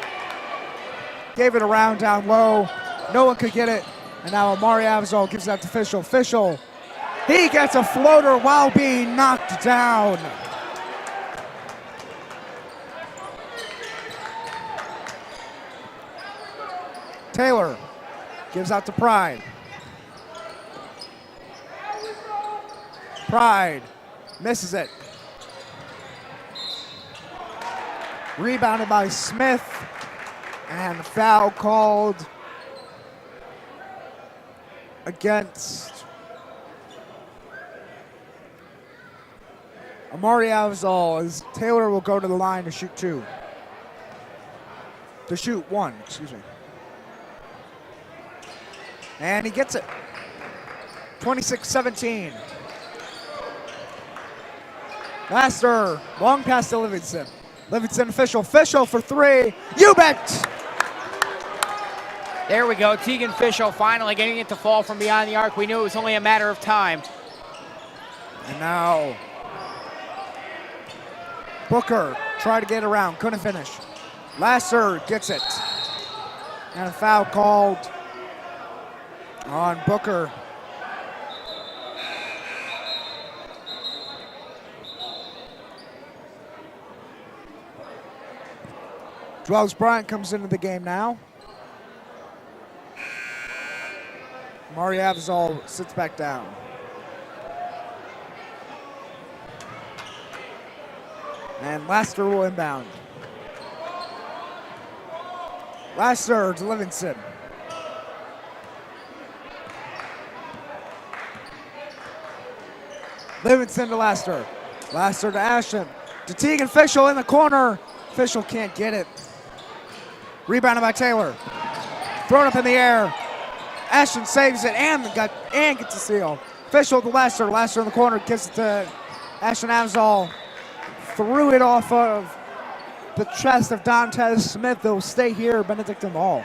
around down low. No one could get it. And now Amari Avzal gives that to Fischel. Fischel, he gets a floater while being knocked down. Taylor gives out to Pride. Pride misses it. Rebounded by Smith. And foul called against Amari Avzal as Taylor will go to the line to shoot two. To shoot one, excuse me. And he gets it. 26-17. Laster, long pass to Livingston. Livingston official. Fischel for three. You bet! There we go. Tegan Fischel finally getting it to fall from beyond the arc. We knew it was only a matter of time. And now Booker tried to get around. Couldn't finish. Laster gets it. And a foul called on Booker. Joellis Bryant comes into the game now. Amari Avzal sits back down. And Laster will inbound. Laster to Livingston. Livingston to Laster. Laster to Ashton. To Tegan Fischel in the corner. Fischel can't get it. Rebounded by Taylor. Thrown up in the air. Ashton saves it and gets a steal. Fischel to Laster. Laster in the corner gives it to Ashton Avzal. Threw it off of the chest of Dantes Smith. They'll stay here, Benedictine ball.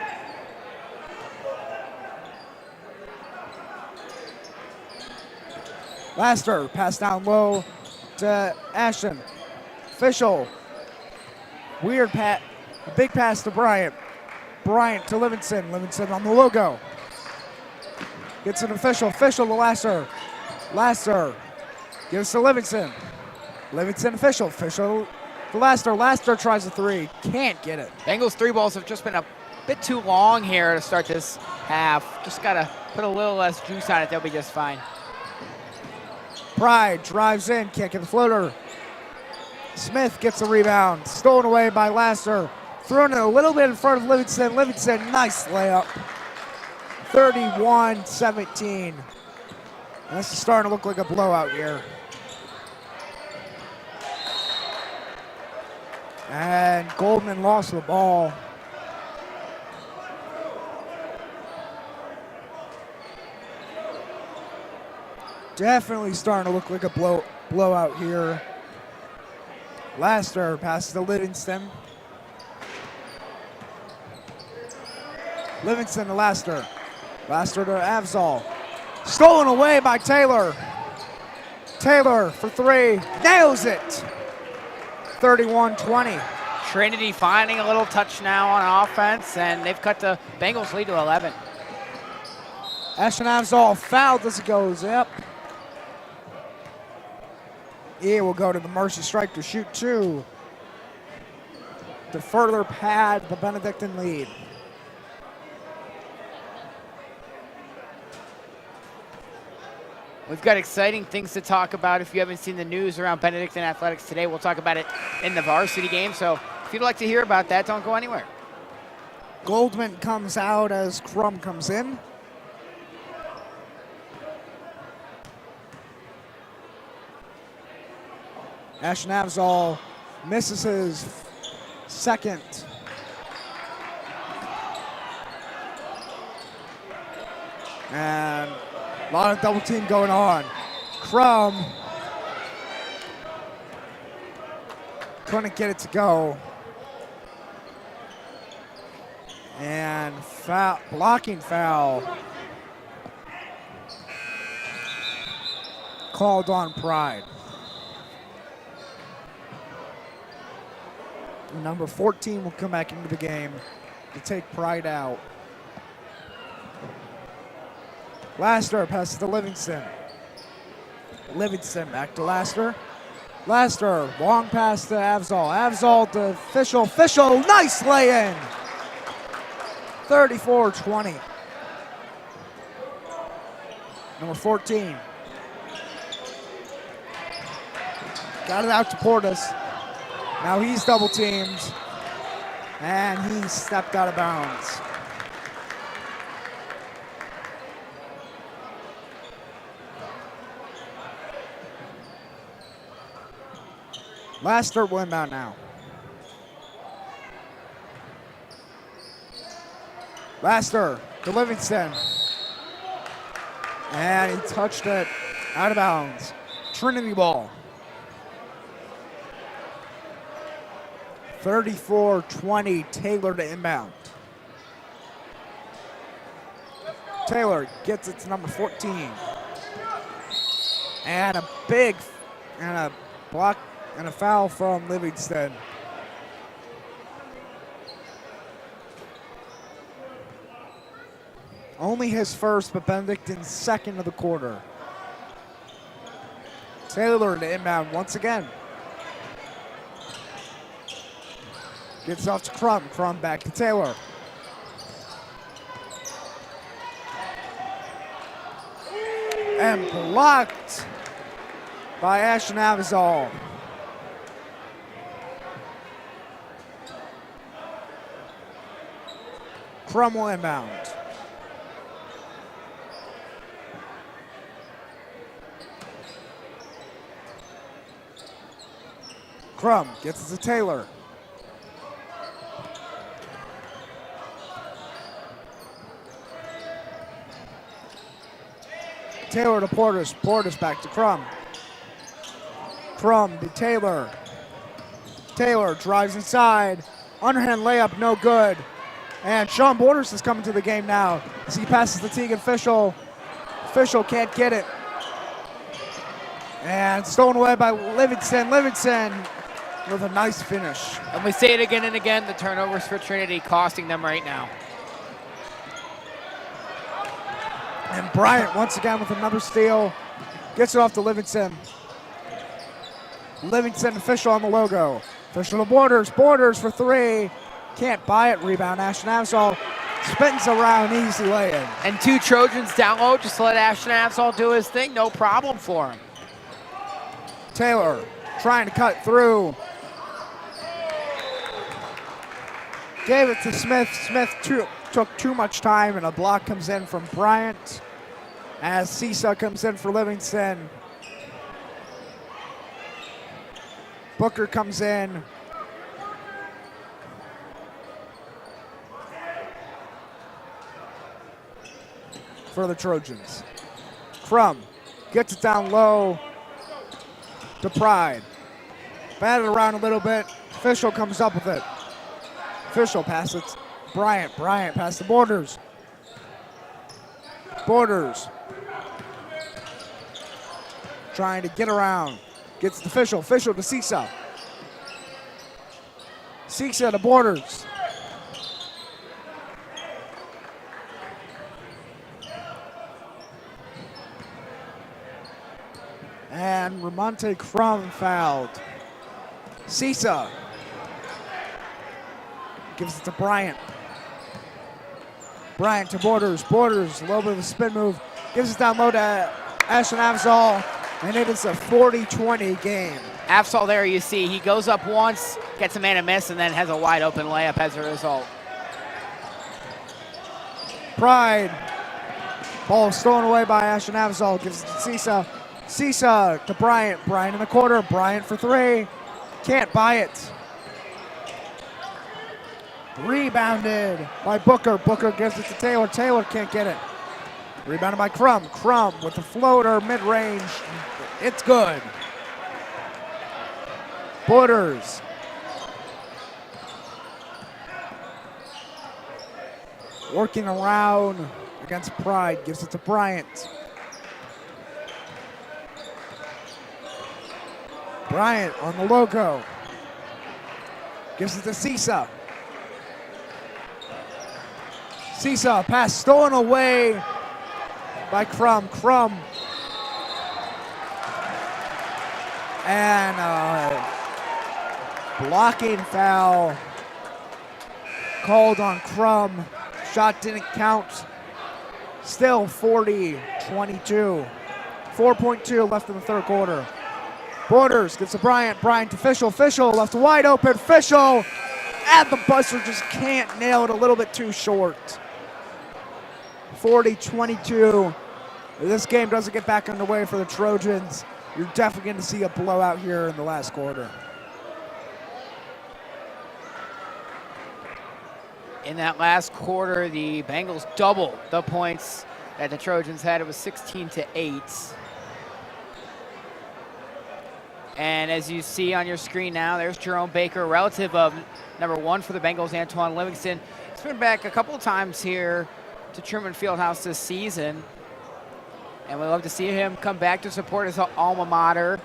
Laster, pass down low to Ashton. Official. Weird a big pass to Bryant. Bryant to Livingston. Livingston on the logo. Gets an official. Official to Laster. Laster gives to Livingston. Livingston official. Official to Laster. Laster tries a three. Can't get it. Bengals three balls have just been a bit too long here to start this half. Just got to put a little less juice on it. They'll be just fine. Pride drives in. Can't get the floater. Smith gets the rebound. Stolen away by Laster. Thrown it a little bit in front of Livingston. Livingston, nice layup. 31-17. This is starting to look like a blowout here. And Goldman lost the ball. Definitely starting to look like a blowout here. Laster passes to Livingston. Livingston to Laster. Laster to Avzal. Stolen away by Taylor. Taylor for three. Nails it. 31-20. Trinity finding a little touch now on offense, and they've cut the Bengals lead to 11. Ashton Avzal fouled as it goes. Yep. He will go to the mercy strike to shoot two to further pad the Benedictine lead. We've got exciting things to talk about. If you haven't seen the news around Benedictine Athletics today, we'll talk about it in the Varsity game. So if you'd like to hear about that, don't go anywhere. Goldman comes out as Crum comes in. Ashton Avzal misses his second. And a lot of double team going on. Crum couldn't get it to go. And blocking foul called on Pride. Number 14 will come back into the game to take Pride out. Laster passes to Livingston. Livingston back to Laster. Laster, long pass to Avzal. Avzal to Fischel. Fischel, nice lay-in. 34-20. Number 14. Got it out to Portis. Now he's double teamed. And he stepped out of bounds. Laster will inbound now. Laster to Livingston. And he touched it out of bounds. Trinity ball. 34-20, Taylor to inbound. Taylor gets it to number 14. And a block and a foul from Livingston. Only his first, but Benedictine's second of the quarter. Taylor to inbound once again. Gets off to Crum. Crum back to Taylor. And blocked by Ashton Avzal. Crum will inbound. Crum gets it to Taylor. Taylor to Portis. Portis back to Crum. Crum to Taylor. Taylor drives inside. Underhand layup, no good. And Sean Borders is coming to the game now as he passes to Tegan Fischel. Fischel can't get it. And stolen away by Livingston. Livingston with a nice finish. And we say it again and again, the turnovers for Trinity costing them right now. And Bryant once again with another steal. Gets it off to Livingston. Livingston official on the logo. Official to Borders. Borders for three. Can't buy it. Rebound Ashton Avsall. Spins around, easy lay-in. And 2 Trojans down low, just let Ashton Avsall do his thing, no problem for him. Taylor trying to cut through. Gave it to Smith. Smith took too much time, and a block comes in from Bryant as Cisa comes in for Livingston. Booker comes in. For the Trojans. Crum gets it down low to Pride. Batted around a little bit. Official comes up with it. Official passes it. Bryant. Bryant past the Borders. Borders. Trying to get around. Gets the Official. Official to Cisa. Cisa to Borders. And Ramonte Crum fouled. Cisa gives it to Bryant. Bryant to Borders. Borders, a little bit of a spin move. Gives it down low to Ashton Avsall. And it is a 40-20 game. Avsall there, you see, he goes up once, gets a man a miss, and then has a wide open layup as a result. Pride. Ball stolen away by Ashton Avsall. Gives it to Cisa. Cisa to Bryant. Bryant in the corner. Bryant for three. Can't buy it. Rebounded by Booker. Booker gives it to Taylor. Taylor can't get it. Rebounded by Crum. Crum with the floater mid-range. It's good. Borders. Working around against Pride. Gives it to Bryant. Bryant on the logo. Gives it to Cisa. Cisa, pass stolen away by Crum. Crum. And blocking foul called on Crum. Shot didn't count. Still 40-22. 4.2 left in the third quarter. Borders gets to Bryant. Bryant to Fischel. Fischel left wide open. Fischel. And the buzzer just can't nail it, a little bit too short. 40-22. If this game doesn't get back underway for the Trojans, you're definitely going to see a blowout here in the last quarter. In that last quarter, the Bengals doubled the points that the Trojans had. It was 16-8. And as you see on your screen now, there's Jerome Baker, relative of number 1 for the Bengals, Antoine Livingston. He's been back a couple of times here to Truman Fieldhouse this season. And we love to see him come back to support his alma mater.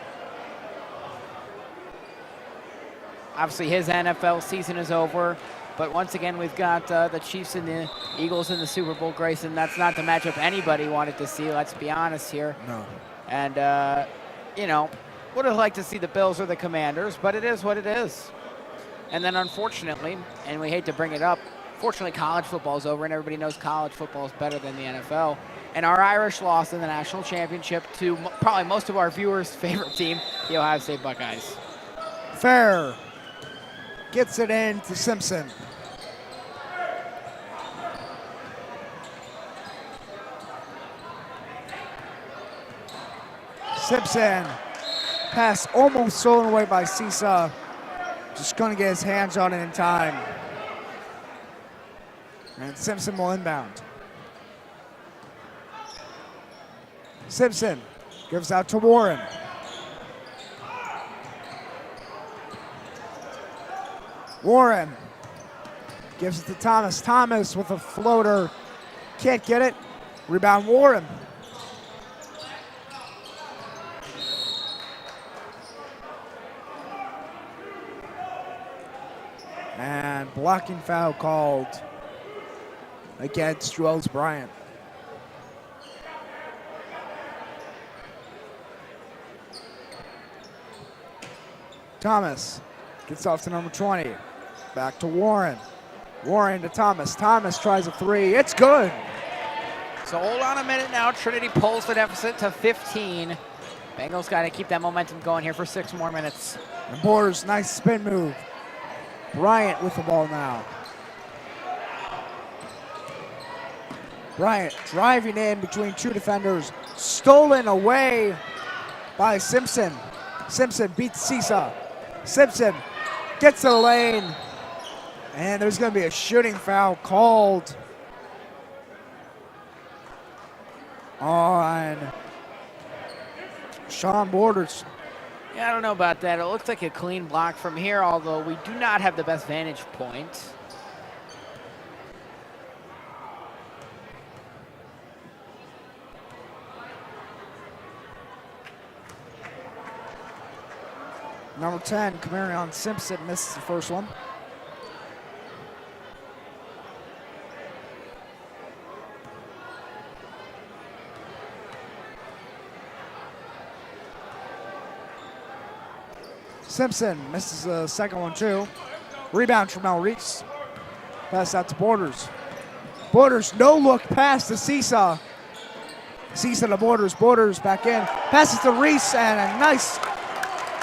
Obviously, his NFL season is over. But once again, we've got the Chiefs and the Eagles in the Super Bowl, Grayson. That's not the matchup anybody wanted to see, let's be honest here. No. And, you know, would have liked to see the Bills or the Commanders, but it is what it is. And then unfortunately, and we hate to bring it up, fortunately college football is over and everybody knows college football is better than the NFL. And our Irish lost in the national championship to probably most of our viewers' favorite team, the Ohio State Buckeyes. Fair gets it in to Simpson. Simpson. Pass almost stolen away by Cisa. Just going to get his hands on it in time. And Simpson will inbound. Simpson gives out to Warren. Warren gives it to Thomas. Thomas with a floater. Can't get it. Rebound Warren. And blocking foul called against Wells Bryant. Thomas gets off to number 20. Back to Warren. Warren to Thomas. Thomas tries a three. It's good. So hold on a minute now. Trinity pulls the deficit to 15. Bengals got to keep that momentum going here for 6 more minutes. And Borders, nice spin move. Bryant with the ball now. Bryant driving in between 2 defenders. Stolen away by Simpson. Simpson beats Cisa. Simpson gets to the lane. And there's going to be a shooting foul called on Sean Borders. Yeah, I don't know about that. It looks like a clean block from here, although we do not have the best vantage point. Number 10, Camarion Simpson misses the first one. Simpson misses the second one too. Rebound from Mel Reese. Pass out to Borders. Borders, no look pass to Cisa. Cisa to Borders. Borders back in. Passes to Reese and a nice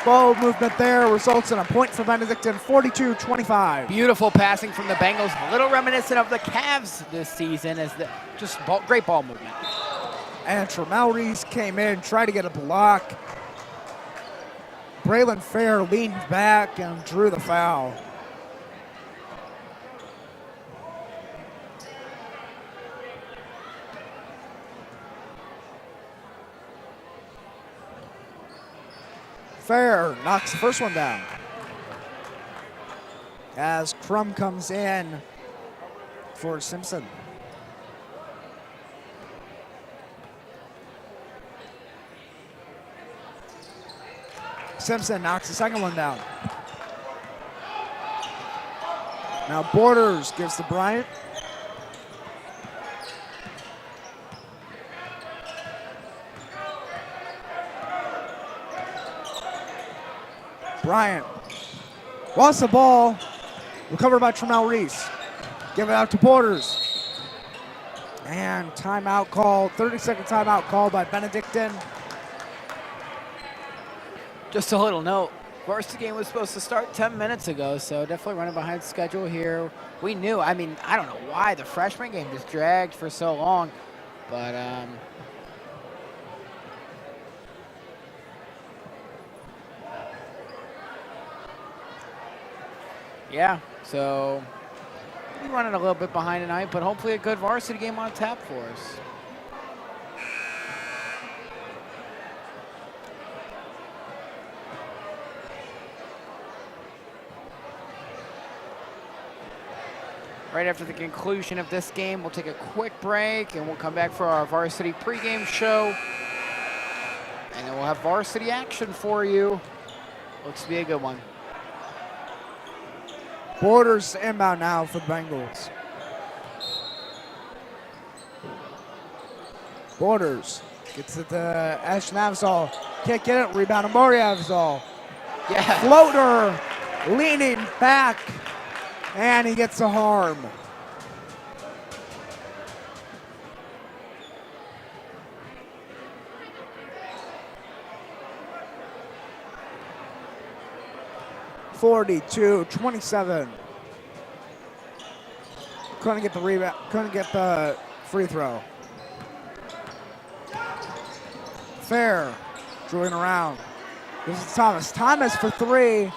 ball movement there. Results in a point for Benedictine, 42-25. Beautiful passing from the Bengals. A little reminiscent of the Cavs this season as great ball movement. And Tremel Reese came in, tried to get a block. Braylon Fair leaned back and drew the foul. Fair knocks the first one down. As Crum comes in for Simpson. Simpson knocks the second one down. Now Borders gives to Bryant. Bryant lost the ball. Recovered by Tremel Reese. Give it out to Borders. And timeout called, 30-second timeout called by Benedictine. Just a little note, Varsity game was supposed to start 10 minutes ago, so definitely running behind schedule here. We knew, I don't know why the freshman game just dragged for so long, but yeah, so we're running a little bit behind tonight, but hopefully a good varsity game on tap for us. Right after the conclusion of this game, we'll take a quick break and we'll come back for our varsity pregame show. And then we'll have varsity action for you. Looks to be a good one. Borders inbound now for the Bengals. Borders gets it to Ashton Avzal. Can't get it. Rebound to Maury Avzal. Yeah. Floater leaning back. And he gets a harm. (42-27). Couldn't get the rebound. Couldn't get the free throw. Fair, drilling around. This is Thomas. Thomas for three.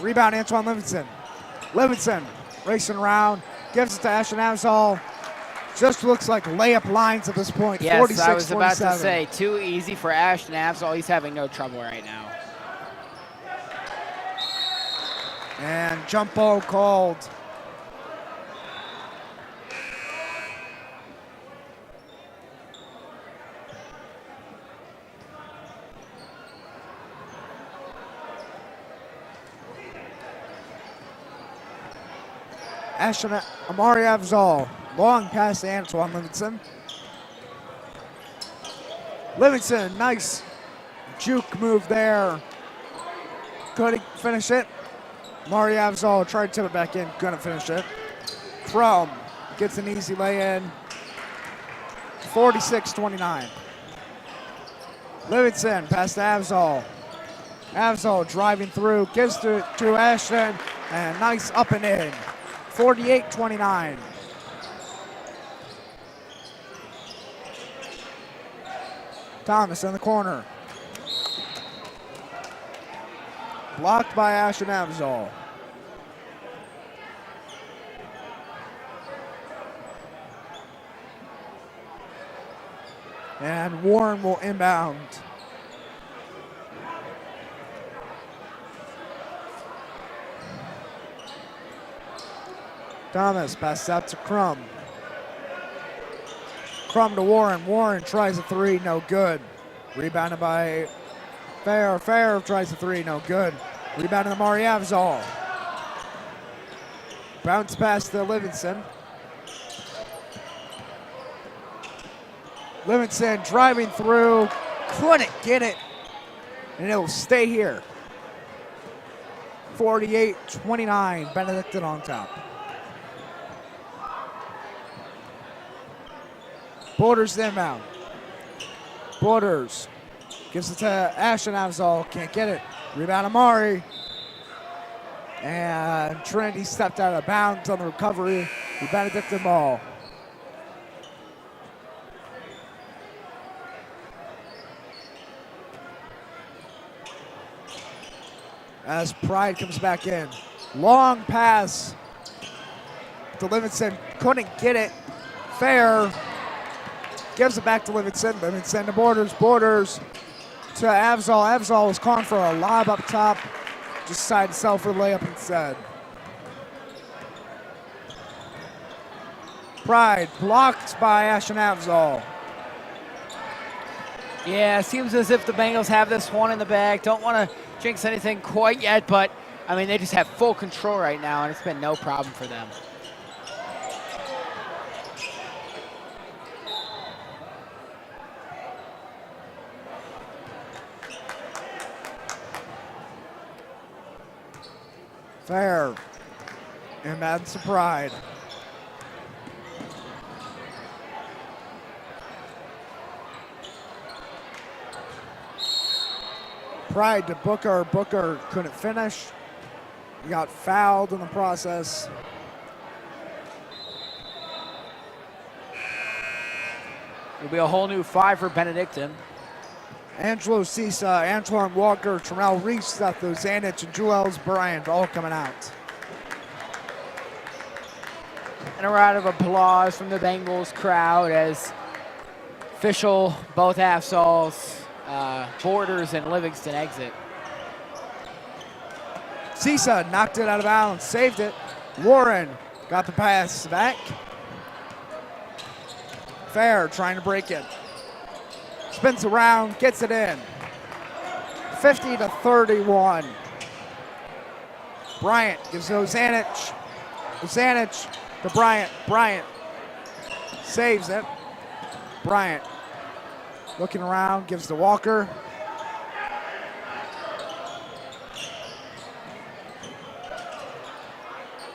Rebound, Antoine Livingston. Livingston racing around, gives it to Ashton Avzal. Just looks like layup lines at this point. Yes, 46, I was about 47. to say, too easy for Ashton Avzal. He's having no trouble right now. And jump ball called. Amari Avzal. Long pass to Antoine Livingston. Livingston, nice juke move there. Couldn't finish it. Amari Avzal tried to tip it back in, couldn't finish it. Crum gets an easy lay-in. 46-29. Livingston pass to Avzal. Avzal driving through, gives to Ashton, and nice up and in. 48-29. Thomas in the corner. Blocked by Ashton Avzal. And Warren will inbound. Thomas passes out to Crum. Crum to Warren. Warren tries a three, no good. Rebounded by Fair. Fair tries a three, no good. Rebounded to Amari Avzal. Bounce pass to Livingston. Livingston driving through, couldn't get it, and it'll stay here. 48-29, Benedictine on top. Borders inbound. Borders gives it to Ashton Avzal, can't get it. Rebound Amari. And Trinity stepped out of bounds on the recovery. The Benedictine ball. As Pride comes back in. Long pass to Livingston, couldn't get it. Fair gives it back to Livingston. Livingston to Borders. Borders to Avzal. Avzal was calling for a lob up top. Just decided to settle for the layup instead. Pride blocked by Ashton Avzal. Yeah, seems as if the Bengals have this one in the bag. Don't want to jinx anything quite yet, but I mean, they just have full control right now, and it's been no problem for them. Fair. And that's Pride. Pride to Booker. Booker couldn't finish. He got fouled in the process. It'll be a whole new 5 for Benedictine. Angelo Sisa, Antoine Walker, Terrell Reese, Seth Zanich, and Juelz Bryant all coming out. And a round of applause from the Bengals crowd as official, both Avzals, Borders, and Livingston exit. Sisa knocked it out of bounds, saved it. Warren got the pass back. Fair trying to break it. Spins around, gets it in. 50-31. Bryant gives to Zanich. Zanich to Bryant. Bryant saves it. Bryant looking around, gives to Walker.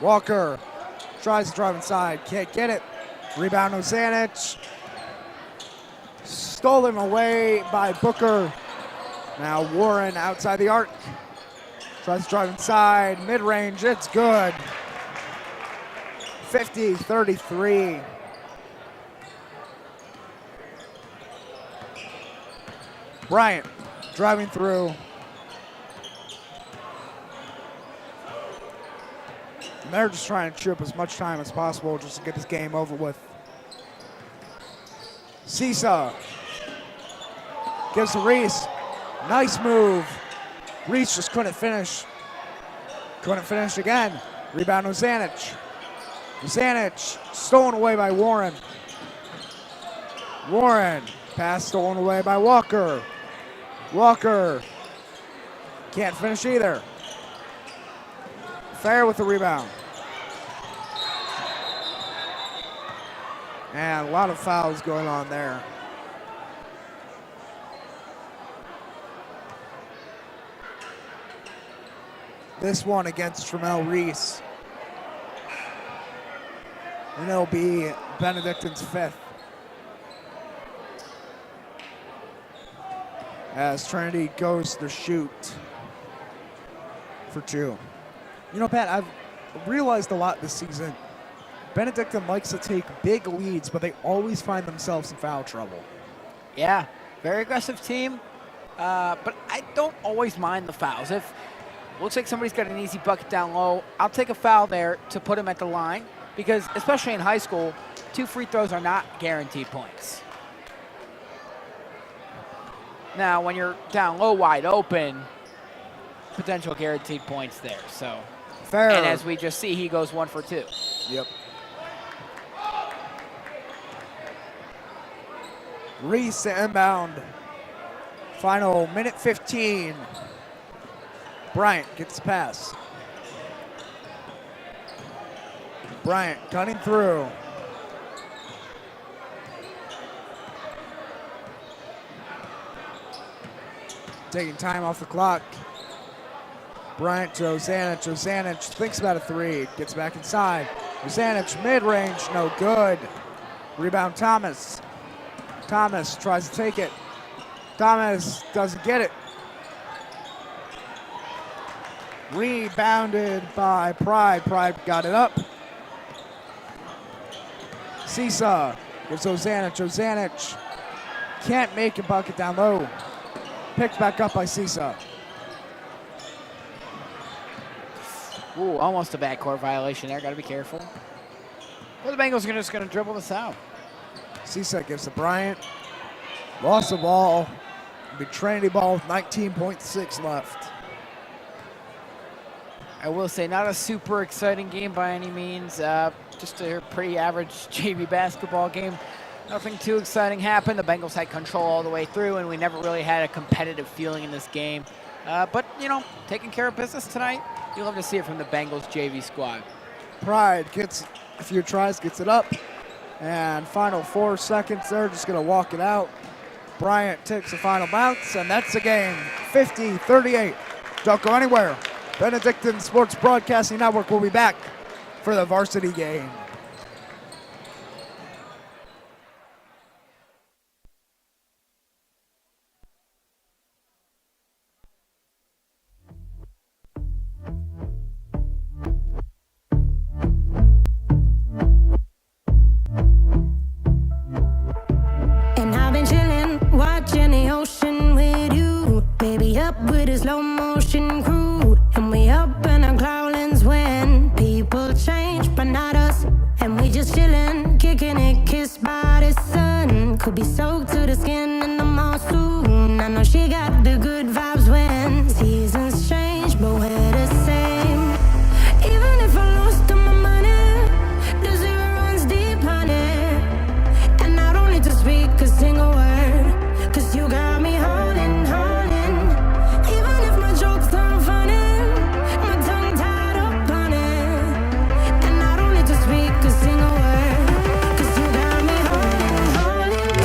Walker tries to drive inside, can't get it. Rebound to Zanich. Stolen away by Booker. Now Warren outside the arc. Tries to drive inside, mid-range, it's good. 50-33. Bryant driving through. And they're just trying to chew up as much time as possible just to get this game over with. Sisa gives to Reese. Nice move. Reese just couldn't finish. Couldn't finish again. Rebound to Zanich. Zanich stolen away by Warren. Warren. Pass stolen away by Walker. Walker can't finish either. Fair with the rebound. And a lot of fouls going on there. This one against Tramel Reese. And it'll be Benedictine's 5th. As Trinity goes to shoot for 2. You know, Pat, I've realized a lot this season. Benedictine likes to take big leads, but they always find themselves in foul trouble. Yeah, very aggressive team, but I don't always mind the fouls. If it looks like somebody's got an easy bucket down low, I'll take a foul there to put him at the line, because especially in high school, 2 free throws are not guaranteed points. Now, when you're down low, wide open, potential guaranteed points there. So, fair. And as we just see, he goes 1 for 2. Yep. Reese inbound. Final minute 15. Bryant gets the pass. Bryant cutting through. Taking time off the clock. Bryant to Ozanic. Ozanic thinks about a 3. Gets back inside. Ozanic mid-range, no good. Rebound Thomas. Thomas tries to take it. Thomas doesn't get it. Rebounded by Pride. Pride got it up. Seesaw gives Ozanic. Ozanic can't make a bucket down low. Picked back up by Seesaw. Ooh, almost a backcourt violation there. Got to be careful. Well, the Bengals are just going to dribble this out. Seesaw gives to Bryant. Lost the ball. It'll be Trinity ball with 19.6 left. I will say, not a super exciting game by any means. Just a pretty average JV basketball game. Nothing too exciting happened. The Bengals had control all the way through, and we never really had a competitive feeling in this game. But, you know, taking care of business tonight, you'll love to see it from the Bengals JV squad. Pride gets a few tries, gets it up. And final 4 seconds, they're just going to walk it out. Bryant takes the final bounce, and that's the game. 50-38. Don't go anywhere. Benedictine Sports Broadcasting Network will be back for the varsity game. Watching the ocean with you, baby, up with a slow motion crew, and we up in our cloudlands when people change, but not us, and we just chillin', kicking it, kissed by the sun, could be soaked to the skin in the monsoon. I know she got the good vibes when seasons change, but we're the same. Even if I lost all my money, the zero runs deep, honey, and I don't need to speak a single word. You got me holding, holding. Even if my jokes aren't funny, my tongue tied up on it, and I don't need to speak a single word, 'cause you got me holding, holding.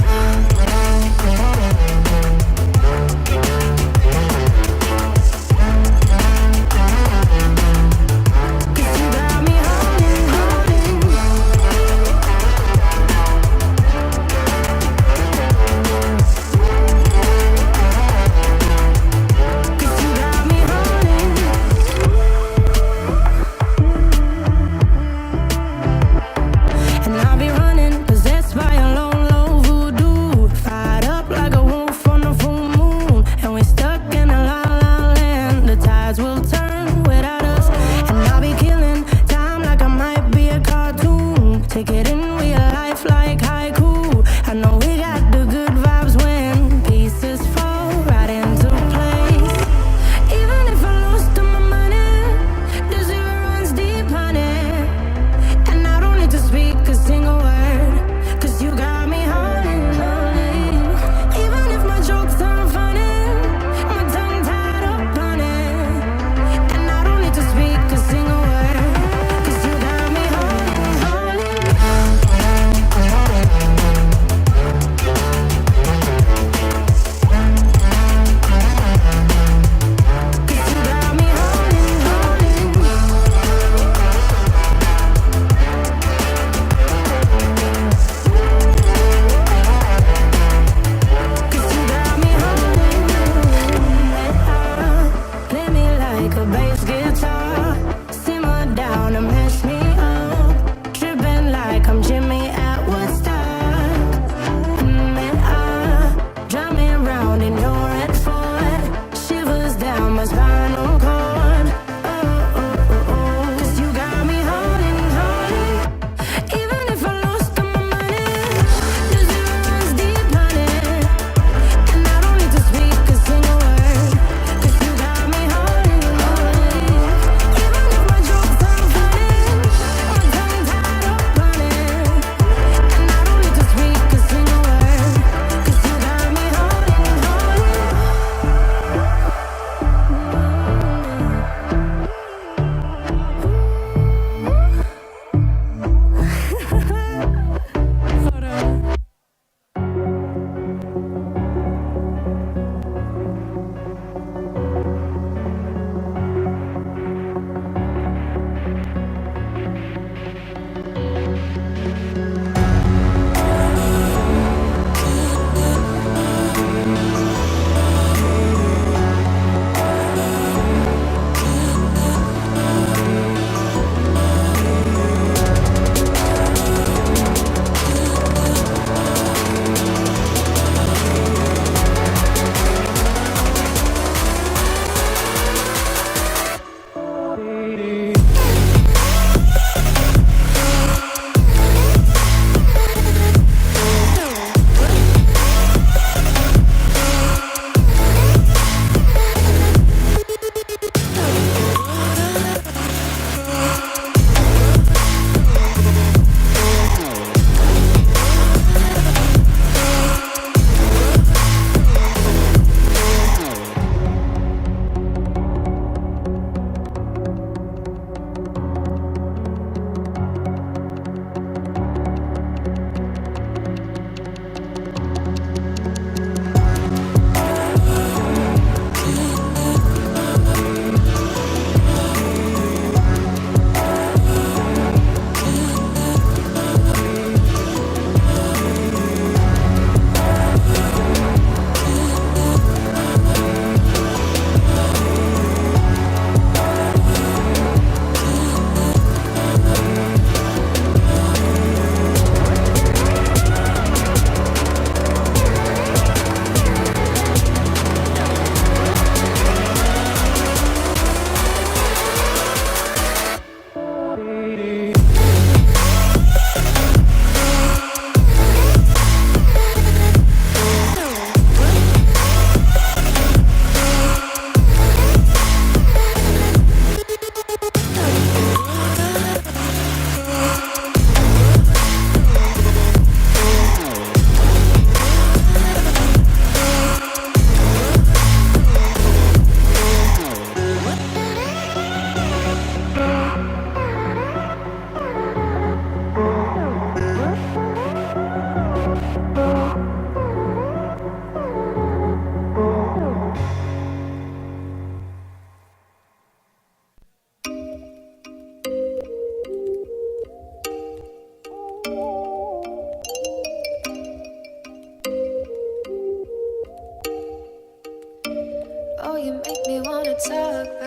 really wanna talk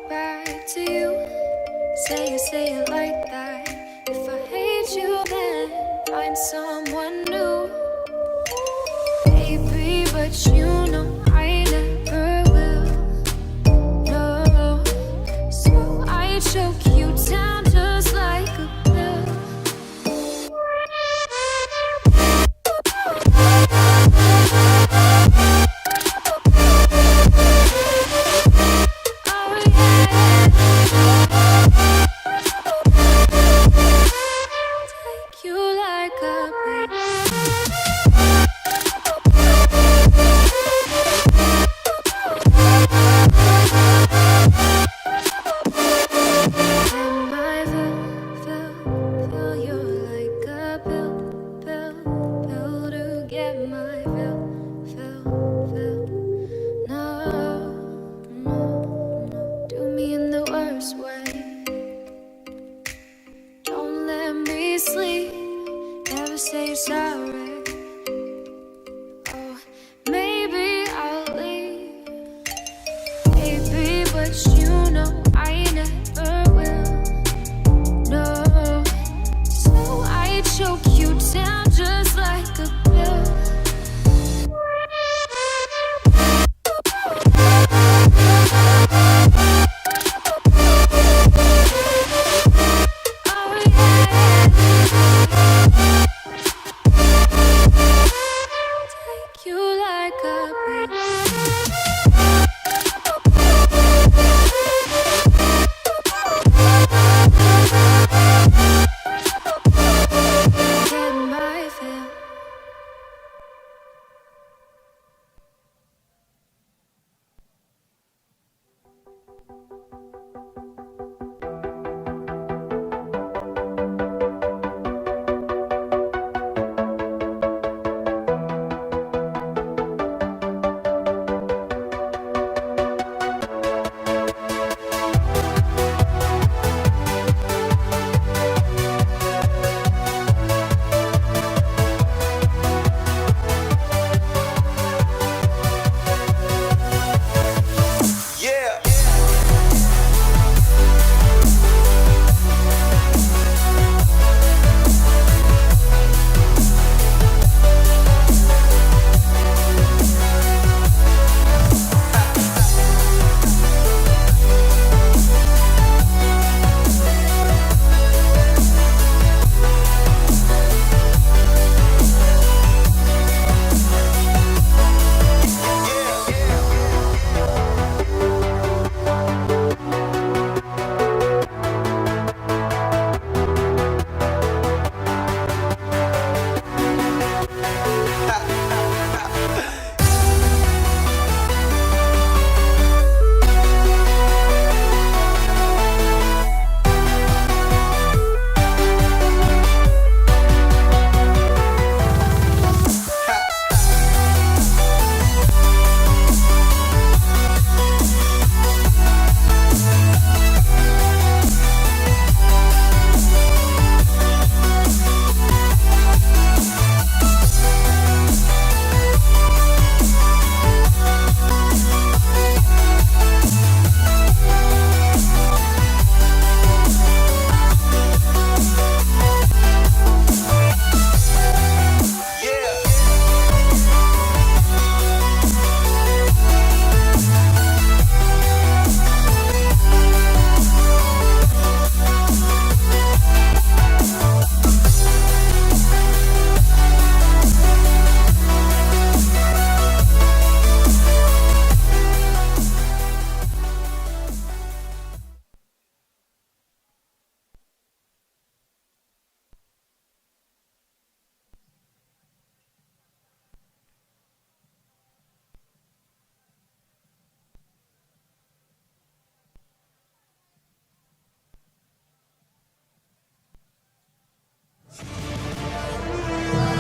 back to you. Say it like that. If I hate you, then find someone new. Baby, but you know I never will. No, so I choke you down just like a pill.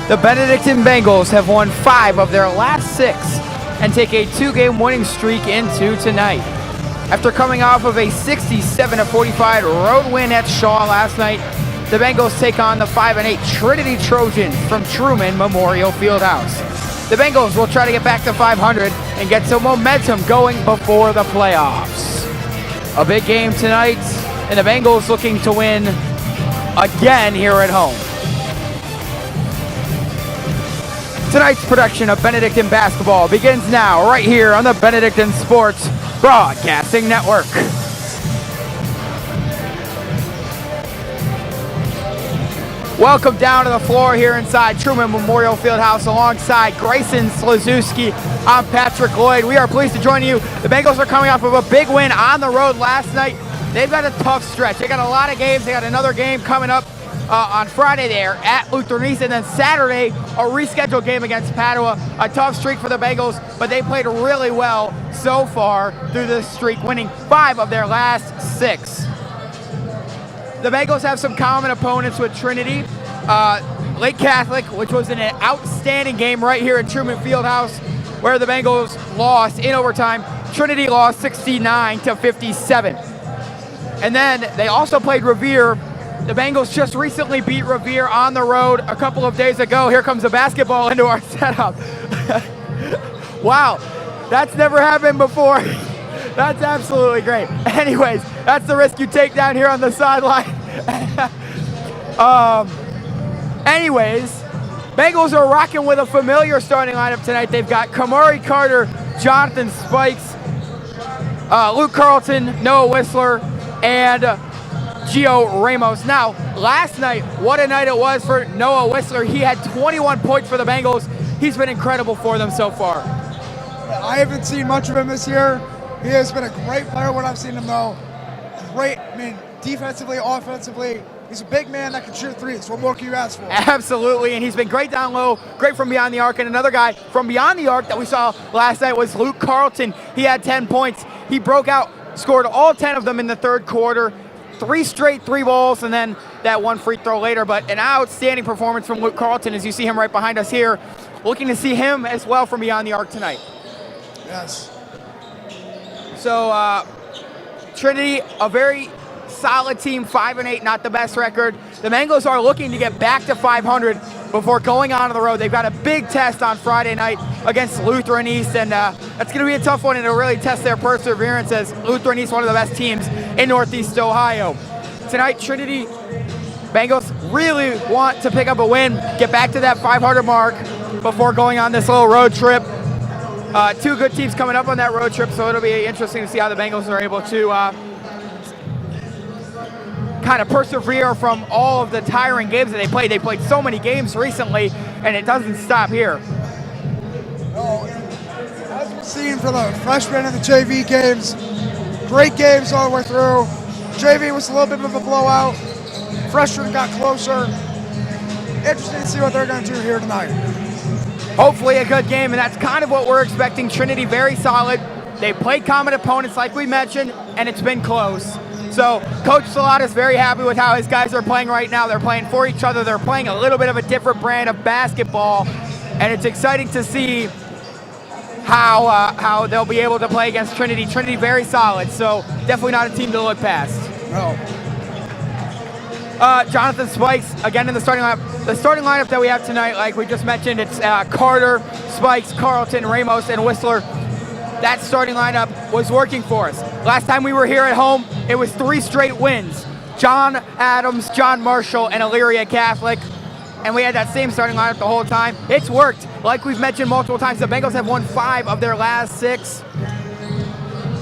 The Benedictine Bengals have won 5 of their last 6 and take a 2-game winning streak into tonight. After coming off of a 67-45 road win at Shaw last night, the Bengals take on the 5-8 Trinity Trojans from Truman Memorial Fieldhouse. the Bengals will try to get back to 500 and get some momentum going before the playoffs. A big game tonight, and the Bengals looking to win again here at home. Tonight's production of Benedictine Basketball begins now, right here on the Benedictine Sports Broadcasting Network. Welcome down to the floor here inside Truman Memorial Fieldhouse alongside Grayson Slazewski. I'm Patrick Lloyd. We are pleased to join you. The Bengals are coming off of a big win on the road last night. They've got a tough stretch. They got a lot of games. They got another game coming up on Friday there at Lutheran East, and then Saturday, a rescheduled game against Padua. A tough streak for the Bengals, but they played really well so far through this streak, winning 5 of their last 6. The Bengals have some common opponents with Trinity, Lake Catholic, which was an outstanding game right here at Truman Fieldhouse, where the Bengals lost in overtime. Trinity lost 69-57. And then they also played Revere. The Bengals just recently beat Revere on the road a couple of days ago. Here comes the basketball into our setup. Wow, that's never happened before. That's absolutely great. Anyways, that's the risk you take down here on the sideline. Anyways, Bengals are rocking with a familiar starting lineup tonight. They've got Kamari Carter, Jonathan Spikes, Luke Carlton, Noah Whistler, and Gio Ramos. Now, last night, what a night it was for Noah Whistler. He had 21 points for the Bengals. He's been incredible for them so far. I haven't seen much of him this year. He has been a great player when I've seen him, though. Great, defensively, offensively. He's a big man that can shoot threes. What more can you ask for? Absolutely, and he's been great down low, great from beyond the arc. And another guy from beyond the arc that we saw last night was Luke Carlton. He had 10 points. He broke out, scored all 10 of them in the third quarter. 3 straight 3-balls, and then that 1 free throw later. But an outstanding performance from Luke Carlton, as you see him right behind us here. Looking to see him as well from beyond the arc tonight. Yes. So Trinity, a very solid team, 5-8, not the best record. The Bengals are looking to get back to 500 before going on the road. They've got a big test on Friday night against Lutheran East, and that's going to be a tough one, and it'll really test their perseverance, as Lutheran East, one of the best teams in Northeast Ohio. Tonight, Trinity Bengals really want to pick up a win, get back to that 500 mark before going on this little road trip. 2 good teams coming up on that road trip, so it'll be interesting to see how the Bengals are able to kind of persevere from all of the tiring games that they played. They played so many games recently, and it doesn't stop here. As we've seen for the freshmen and the JV games, great games all the way through. JV was a little bit of a blowout. Freshmen got closer. Interesting to see what they're going to do here tonight. Hopefully a good game, and that's kind of what we're expecting. Trinity very solid. They played common opponents like we mentioned, and it's been close. So Coach Salada's very happy with how his guys are playing right now. They're playing for each other. They're playing a little bit of a different brand of basketball, and it's exciting to see how they'll be able to play against Trinity. Trinity very solid, so definitely not a team to look past. No. Jonathan Spikes, again in the starting lineup. The starting lineup that we have tonight, like we just mentioned, it's Carter, Spikes, Carlton, Ramos, and Whistler. That starting lineup was working for us. Last time we were here at home, it was 3 straight wins. John Adams, John Marshall, and Elyria Catholic. And we had that same starting lineup the whole time. It's worked. Like we've mentioned multiple times, the Bengals have won 5 of their last 6.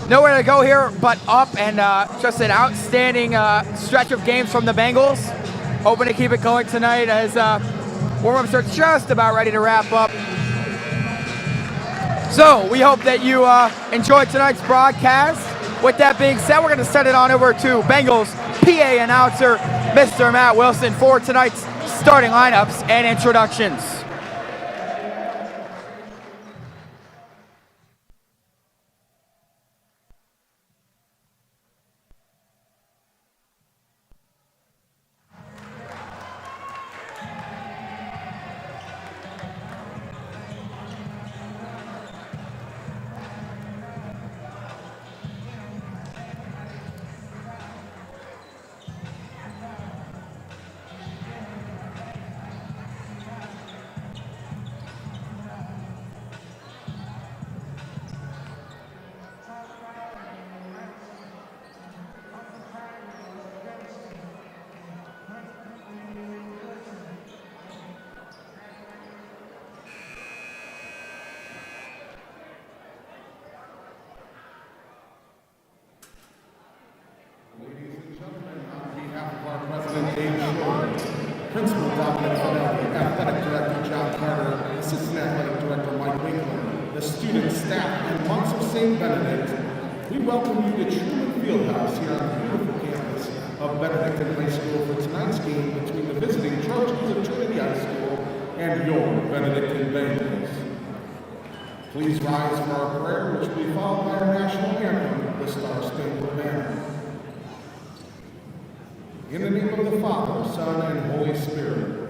Nowhere to go here but up, and just an outstanding stretch of games from the Bengals. Hoping to keep it going tonight as warm-ups are just about ready to wrap up. So we hope that you enjoyed tonight's broadcast. With that being said, we're going to send it on over to Bengals PA announcer, Mr. Matt Wilson, for tonight's starting lineups and introductions. students, staff, and monks of St. Benedict, we welcome you to Truman Fieldhouse here on the beautiful campus of Benedictine High School for tonight's game between the visiting Trojans of Trinity High School and your Benedictine Bengals. Please rise for our prayer, which will be followed by our national anthem, the Star-Spangled Banner. In the name of the Father, Son, and Holy Spirit.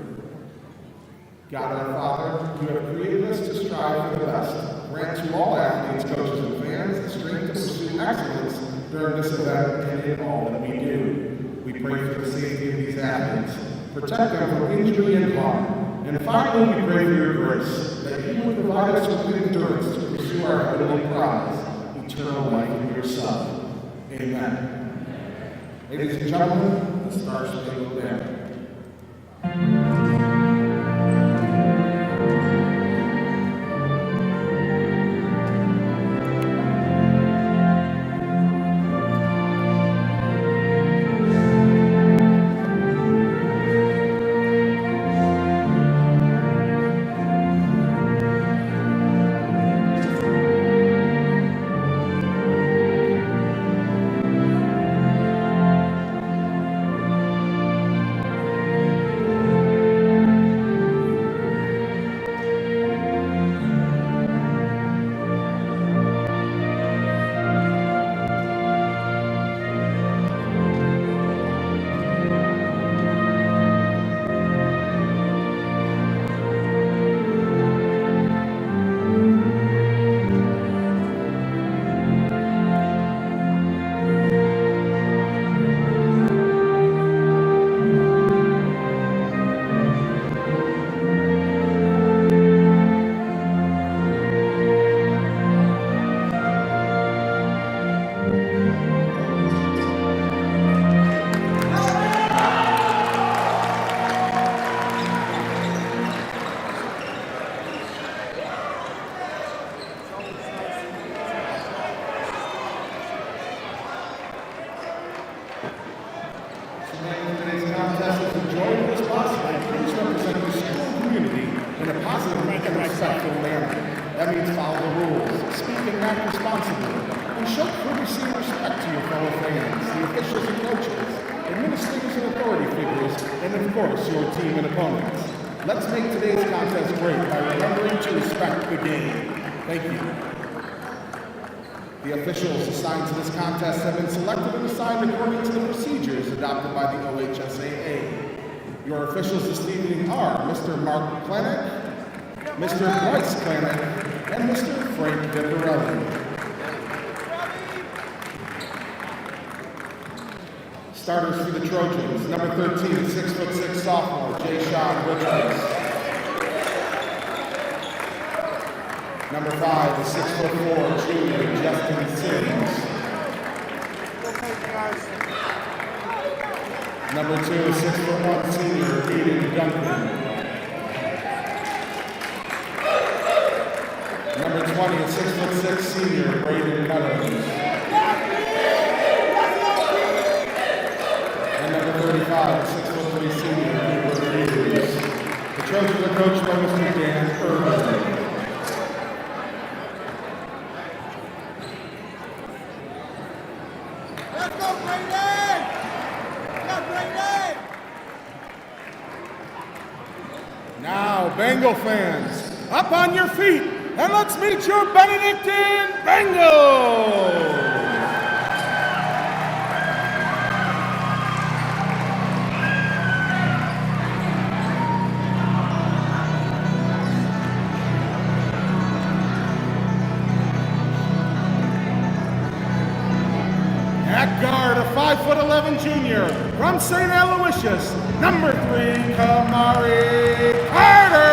God our Father, you have created us to strive for the best. Grant to all athletes, coaches, and fans the strength to pursue excellence during this event and in all that we do. We pray for the safety of these athletes, protect them from injury and harm, and finally we pray for your grace, that you will provide us with endurance to pursue our heavenly prize, eternal life in your Son. Amen. Ladies and gentlemen, the Star-Spangled Banner. The officials assigned to this contest have been selected and assigned according to the procedures adopted by the OHSAA. Your officials this evening are Mr. Mark Klanick, Mr. Bryce Klanick, and Mr. Frank Vivarelli. Starters for the Trojans, number 13, 6'6" sophomore, Jay Sean Richards. Number 5, the 6'4" junior, Justin Sims. Number 2, 6'1" senior, Eden Duncan. Number 20, 6'6" senior, Braden Meadows. And number 35, 6'3" senior, Cooper Reeves. The Trojans are coached by Mr. Dan Irvin. Bengal fans, up on your feet, and let's meet your Benedictine Bengals! At guard, a 5'11" junior from St. Aloysius, number 3, Kamari Carter.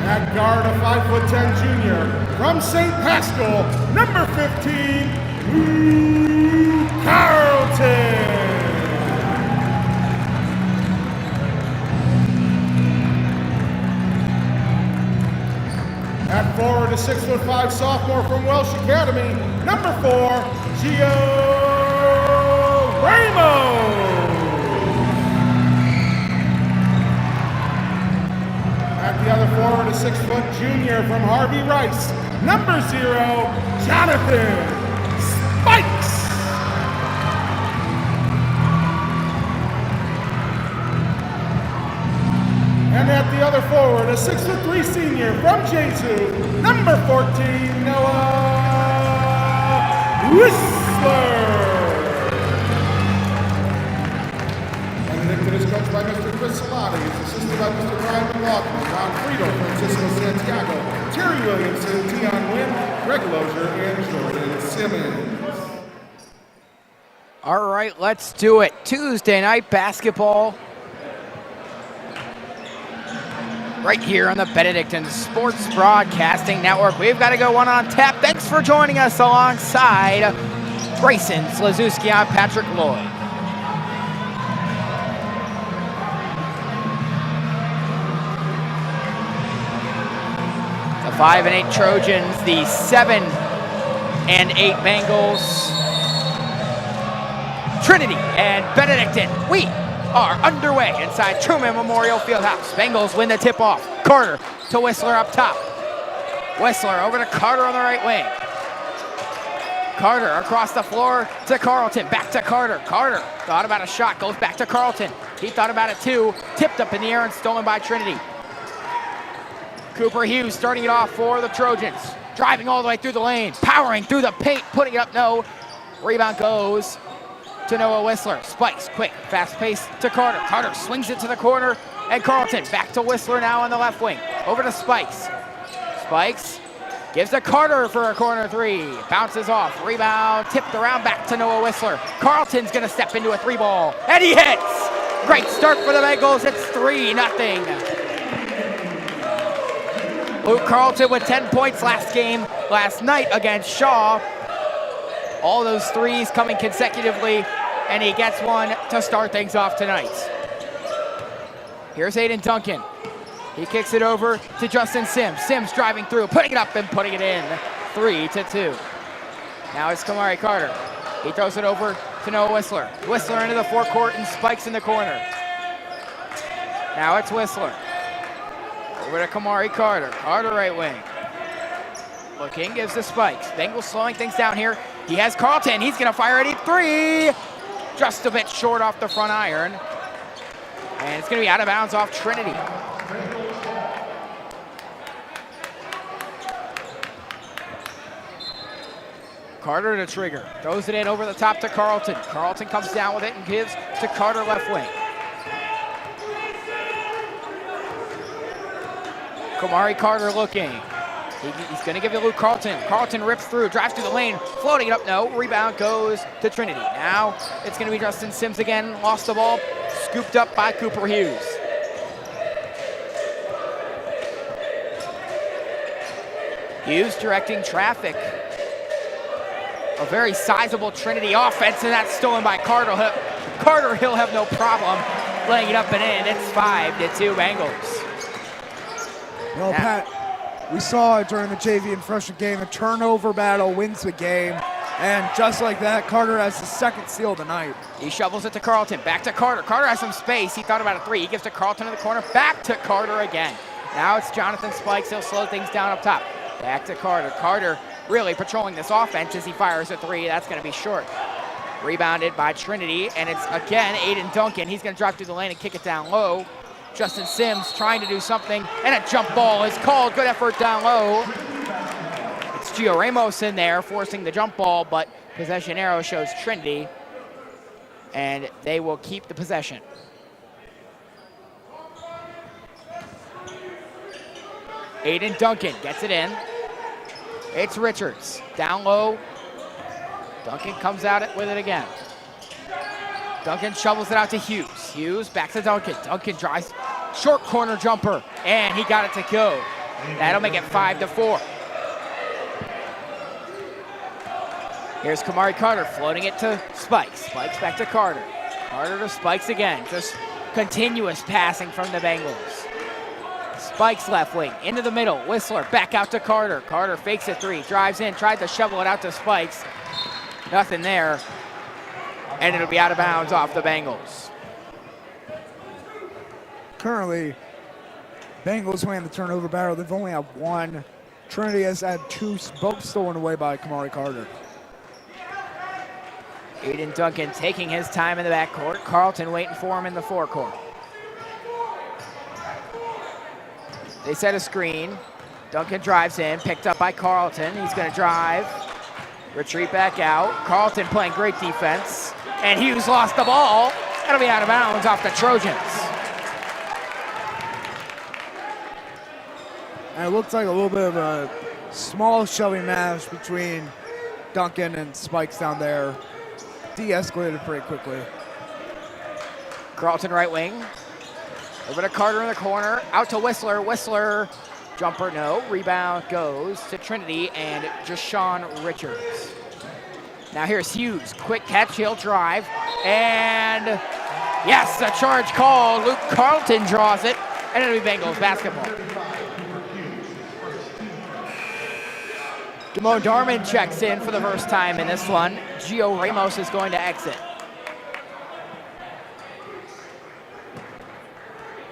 At guard, a 5'10" junior from St. Paschal, number 15, Lou Carlton. At forward, a 6'5" sophomore from Welsh Academy, number 4, Gio Ramos. 6-foot junior from Harvey Rice, number 0, Jonathan Spikes. And at the other forward, a 6'3" senior from Jesu, number 14, Noah Whistler. Benedictine is coached by Mr. Chris Salati. He's assisted by Mr. Brian McLaughlin, Ron Friedel, Francisco Santiago, Terry Williamson, Tion Wynn, Greg Lozier, and Jordan Simmons. All right, let's do it. Tuesday night basketball. Right here on the Benedictine Sports Broadcasting Network. We've got to go one on tap. Thanks for joining us alongside Grayson Slazewski. I'm Patrick Lloyd. The 5-8 Trojans, the 7-8 Bengals. Trinity and Benedictine. We are underway inside Truman Memorial Fieldhouse. Bengals win the tip-off. Carter to Whistler up top. Whistler over to Carter on the right wing. Carter across the floor to Carlton. Back to Carter. Carter thought about a shot. Goes back to Carlton. He thought about it too. Tipped up in the air and stolen by Trinity. Cooper Hughes starting it off for the Trojans. Driving all the way through the lane. Powering through the paint. Putting it up. No. Rebound goes to Noah Whistler. Spikes, quick, fast pace to Carter. Carter swings it to the corner, and Carlton back to Whistler now on the left wing. Over to Spikes. Spikes gives to Carter for a corner three. Bounces off, rebound, tipped around back to Noah Whistler. Carlton's gonna step into a 3-ball, and he hits! Great start for the Bengals, it's 3-0. Luke Carlton with 10 points last night against Shaw. All those threes coming consecutively, and he gets one to start things off tonight. Here's Aiden Duncan. He kicks it over to Justin Sims. Sims driving through, putting it up and putting it in. 3-2. Now it's Kamari Carter. He throws it over to Noah Whistler. Whistler into the forecourt and Spikes in the corner. Now it's Whistler. Over to Kamari Carter. Carter right wing. Looking, gives the Spikes. Bengals slowing things down here. He has Carlton. He's going to fire a deep 3. Just a bit short off the front iron. And it's going to be out of bounds off Trinity. Carter to trigger. Throws it in over the top to Carlton. Carlton comes down with it and gives to Carter left wing. Kamari Carter looking. He's going to give it to Luke Carlton. Carlton rips through, drives through the lane, floating it up, no. Rebound goes to Trinity. Now it's going to be Justin Sims again. Lost the ball, scooped up by Cooper Hughes. Hughes directing traffic. A very sizable Trinity offense, and that's stolen by Carter. Carter, he'll have no problem laying it up and in. It's 5-2 Bengals. Well, Pat, we saw it during the JV and freshman game. A turnover battle wins the game. And just like that, Carter has the second steal of the night. He shovels it to Carlton. Back to Carter. Carter has some space. He thought about a 3. He gives to Carlton in the corner. Back to Carter again. Now it's Jonathan Spikes. He'll slow things down up top. Back to Carter. Carter really patrolling this offense as he fires a 3. That's going to be short. Rebounded by Trinity. And it's, again, Aiden Duncan. He's going to drive through the lane and kick it down low. Justin Sims trying to do something, and a jump ball is called. Good effort down low. It's Gio Ramos in there forcing the jump ball, but possession arrow shows Trinity, and they will keep the possession. Aiden Duncan gets it in. It's Richards down low. Duncan comes out with it again. Duncan shovels it out to Hughes. Hughes back to Duncan. Duncan drives, short corner jumper, and he got it to go. That'll make it 5-4. Here's Kamari Carter floating it to Spikes. Spikes back to Carter. Carter to Spikes again. Just continuous passing from the Bengals. Spikes left wing, into the middle. Whistler back out to Carter. Carter fakes a 3, drives in, tried to shovel it out to Spikes. Nothing there. And it'll be out of bounds off the Bengals. Currently, Bengals win the turnover battle. They've only had one. Trinity has had two, both stolen away by Kamari Carter. Aiden Duncan taking his time in the backcourt. Carlton waiting for him in the forecourt. They set a screen. Duncan drives in, picked up by Carlton. He's going to drive, retreat back out. Carlton playing great defense. And Hughes lost the ball. That'll be out of bounds off the Trojans. And it looks like a little bit of a small shoving match between Duncan and Spikes down there. De-escalated pretty quickly. Carlton right wing. Over to Carter in the corner. Out to Whistler. Whistler, jumper no. Rebound goes to Trinity and Jashawn Richards. Now here's Hughes. Quick catch, he'll drive. And yes, a charge called. Luke Carlton draws it. And it'll be Bengals basketball. Damone Darman checks in for the first time in this one. Gio Ramos is going to exit.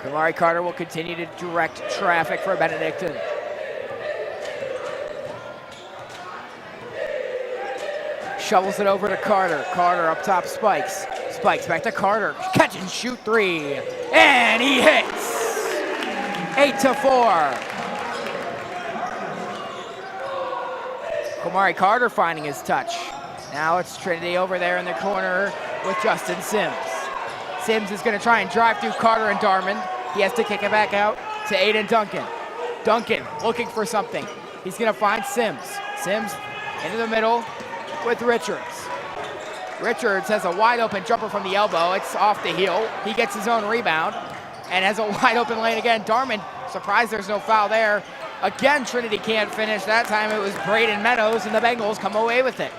Kamari Carter will continue to direct traffic for Benedictine. Shovels it over to Carter. Carter up top, Spikes. Spikes back to Carter. Catch and shoot three. And he hits. 8-4. Kamari Carter finding his touch. Now it's Trinity over there in the corner with Justin Sims. Sims is going to try and drive through Carter and Darman. He has to kick it back out to Aiden Duncan. Duncan looking for something. He's going to find Sims. Sims into the middle with Richards. Richards has a wide open jumper from the elbow. It's off the heel. He gets his own rebound and has a wide open lane again. Darman, surprised there's no foul there. Again, Trinity can't finish. That time it was Braden Meadows, and the Bengals come away with it.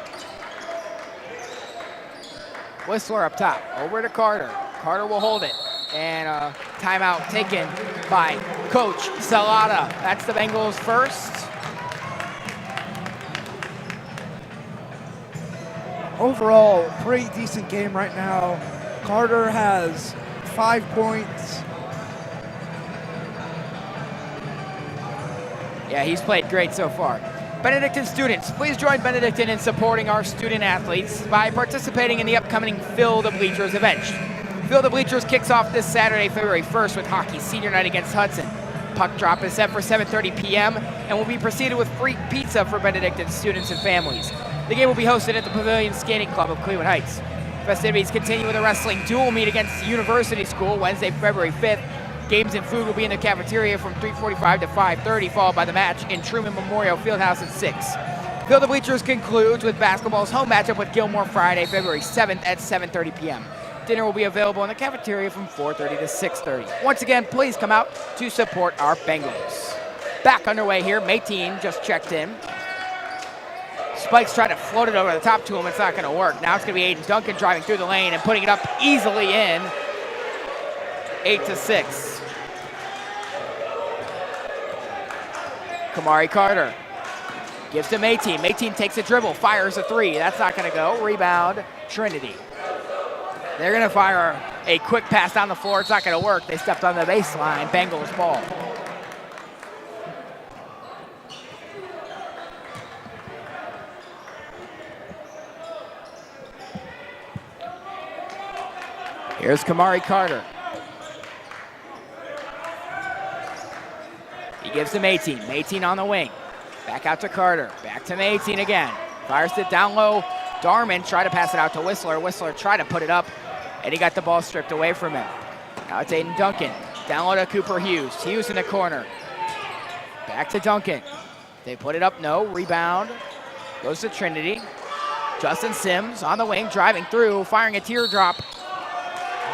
Whistler up top, over to Carter. Carter will hold it. And a timeout taken by Coach Salata. That's the Bengals first. Overall, pretty decent game right now. Carter has 5 points. Yeah, he's played great so far. Benedictine students, please join Benedictine in supporting our student athletes by participating in the upcoming Fill the Bleachers event. Fill the Bleachers kicks off this Saturday, February 1st with hockey senior night against Hudson. Puck drop is set for 7:30 p.m. and will be preceded with free pizza for Benedictine students and families. The game will be hosted at the Pavilion Skating Club of Cleveland Heights. Festivities continue with a wrestling dual meet against University School Wednesday, February 5th. Games and food will be in the cafeteria from 3:45 to 5:30, followed by the match in Truman Memorial Fieldhouse at 6. Fill the Bleachers concludes with basketball's home matchup with Gilmore Friday, February 7th at 7:30 p.m. Dinner will be available in the cafeteria from 4:30 to 6:30. Once again, please come out to support our Bengals. Back underway here, Mayteen just checked in. Spikes tried to float it over the top to him. It's not going to work. Now it's going to be Aiden Duncan driving through the lane and putting it up easily in. 8-6. Kamari Carter gives to Mayteen. Mayteen takes a dribble, fires a three. That's not going to go. Rebound, Trinity. They're going to fire a quick pass down the floor. It's not going to work. They stepped on the baseline. Bengals ball. Here's Kamari Carter. He gives to Mayteen. Mayteen on the wing. Back out to Carter. Back to Mayteen again. Fires it down low. Darman tried to pass it out to Whistler. Whistler tried to put it up, and he got the ball stripped away from him. Now it's Aiden Duncan. Down low to Cooper Hughes. Hughes in the corner. Back to Duncan. They put it up, no. Rebound. Goes to Trinity. Justin Sims on the wing, driving through, firing a teardrop.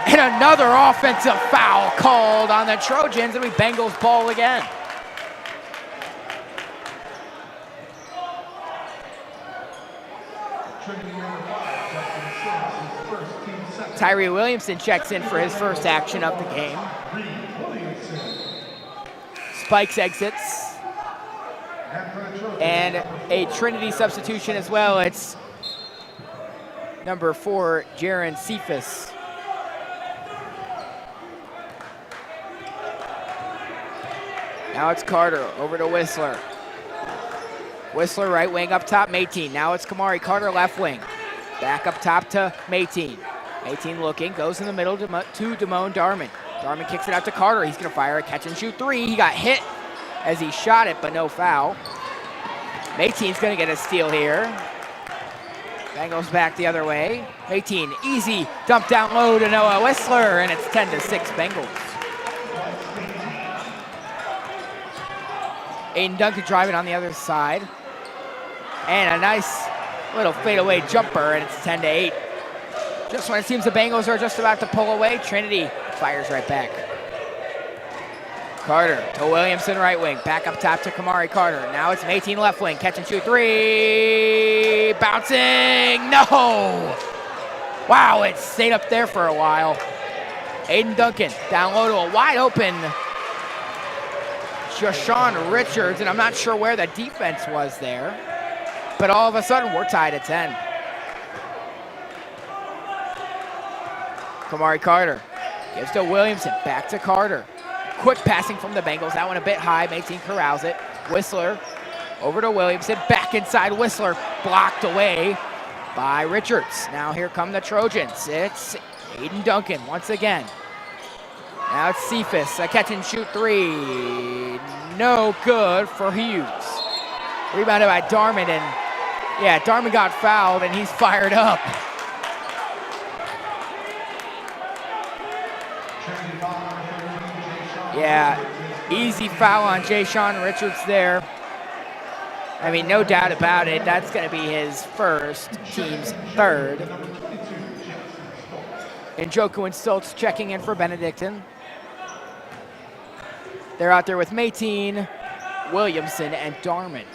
And another offensive foul called on the Trojans, and we Bengals ball again. Tyree Williamson checks in for his first action of the game. Spikes exits. And a Trinity substitution as well. It's number 4, Jaron Cephas. Now it's Carter over to Whistler. Whistler right wing up top, Mayteen. Now it's Kamari Carter left wing. Back up top to Mayteen. Mayteen looking, goes in the middle to Damone Darman. Darman kicks it out to Carter. He's going to fire a catch and shoot three. He got hit as he shot it, but no foul. Mayteen's going to get a steal here. Bengals back the other way. Mayteen, easy dump down low to Noah Whistler, and it's 10-6 Bengals. Aiden Duncan driving on the other side. And a nice little fadeaway jumper, and it's 10-8. Just when it seems the Bengals are just about to pull away, Trinity fires right back. Carter to Williamson right wing. Back up top to Kamari Carter. Now it's Mayteen left wing. Catch and shoot three. Bouncing. No! Wow, it stayed up there for a while. Aiden Duncan down low to a wide open Jashawn Richards, and I'm not sure where the defense was there. But all of a sudden, we're tied at 10. Kamari Carter gives to Williamson. Back to Carter. Quick passing from the Bengals. That one a bit high. Mayteen corrals it. Whistler over to Williamson. Back inside Whistler. Blocked away by Richards. Now here come the Trojans. It's Aiden Duncan once again. Now it's Cephas. A catch and shoot three. No good for Hughes. Rebounded by Darman, and yeah, Darman got fouled and he's fired up. Yeah, easy foul on Jashawn Richards there. I mean, no doubt about it. That's going to be his first, team's third. And Njoku and Stoltz checking in for Benedictine. They're out there with Mayteen, Williamson, and Darman.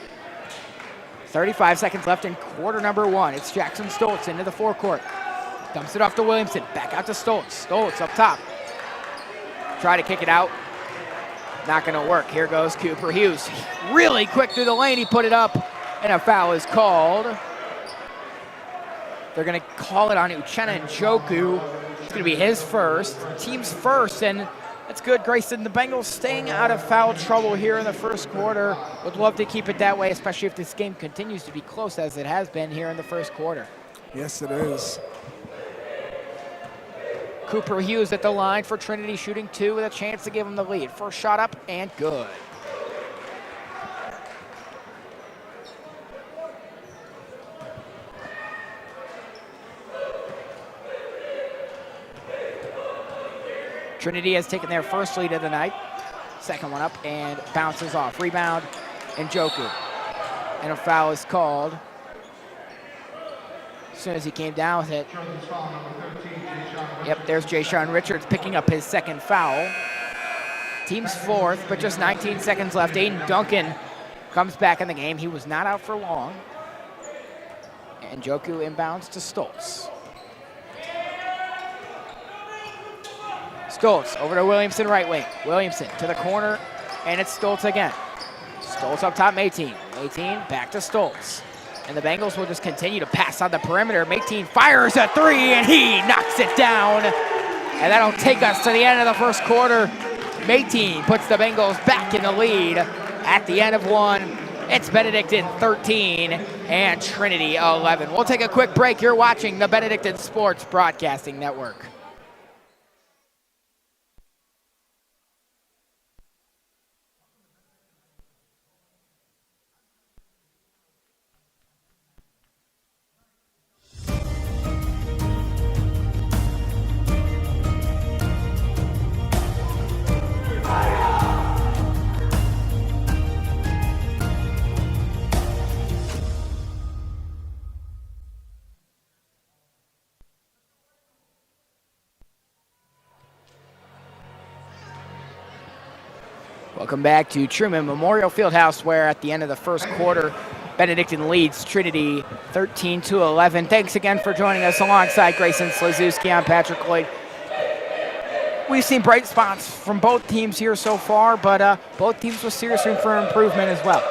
35 seconds left in quarter number one. It's Jackson Stoltz into the forecourt. Dumps it off to Williamson. Back out to Stoltz. Stoltz up top. Try to kick it out. Not going to work. Here goes Cooper Hughes. Really quick through the lane. He put it up, and a foul is called. They're going to call it on Uchenna Njoku. It's going to be his first, team's first, and that's good, Grayson. The Bengals staying out of foul trouble here in the first quarter. Would love to keep it that way, especially if this game continues to be close as it has been here in the first quarter. Yes, it is. Cooper Hughes at the line for Trinity, shooting two with a chance to give him the lead. First shot up and good. Trinity has taken their first lead of the night. Second one up and bounces off. Rebound, Njoku. And a foul is called. As soon as he came down with it. Yep, there's Jashawn Richards picking up his second foul. Team's fourth, but just 19 seconds left. Aiden Duncan comes back in the game. He was not out for long. And Njoku inbounds to Stoltz. Stoltz over to Williamson right wing. Williamson to the corner, and it's Stoltz again. Stoltz up top, Mayteen. Mayteen back to Stoltz. And the Bengals will just continue to pass on the perimeter. Mayteen fires a three, and he knocks it down. And that'll take us to the end of the first quarter. Mayteen puts the Bengals back in the lead at the end of one. It's Benedictine 13 and Trinity 11. We'll take a quick break. You're watching the Benedictine Sports Broadcasting Network. Welcome back to Truman Memorial Fieldhouse, where at the end of the first quarter, Benedictine leads Trinity 13-11. Thanks again for joining us alongside Grayson Slazewski. I'm Patrick Lloyd. We've seen bright spots from both teams here so far, but both teams with serious room for improvement as well.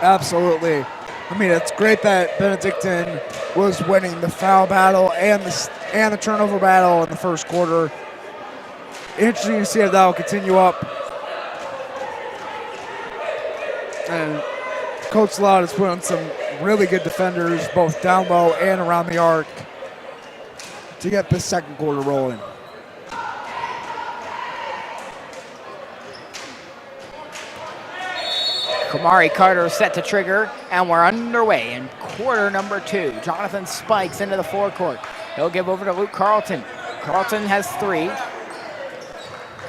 Absolutely. I mean, it's great that Benedictine was winning the foul battle and the turnover battle in the first quarter. Interesting to see if that will continue up And Coach Loud has put on some really good defenders, both down low and around the arc, to get this second quarter rolling. Kamari Carter set to trigger, and we're underway in quarter number 2. Jonathan Spikes into the forecourt. He'll give over to Luke Carlton. Carlton has 3.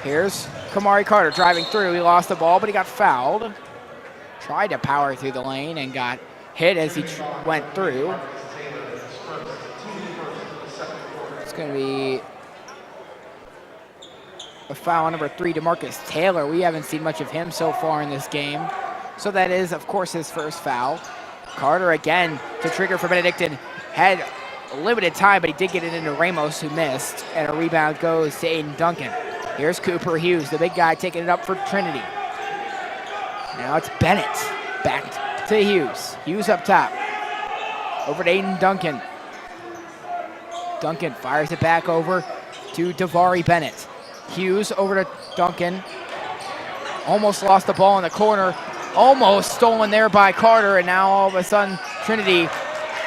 Here's Kamari Carter driving through. He lost the ball, but he got fouled. Tried to power through the lane and got hit as he went through. It's going to be a foul on number 3, DeMarcus Taylor. We haven't seen much of him so far in this game. So that is, of course, his first foul. Carter again to trigger for Benedictine. Had limited time, but he did get it into Ramos, who missed. And a rebound goes to Aiden Duncan. Here's Cooper Hughes, the big guy, taking it up for Trinity. Now it's Bennett. Back to Hughes. Hughes up top. Over to Aiden Duncan. Duncan fires it back over to Davari Bennett. Hughes over to Duncan. Almost lost the ball in the corner. Almost stolen there by Carter, and now all of a sudden Trinity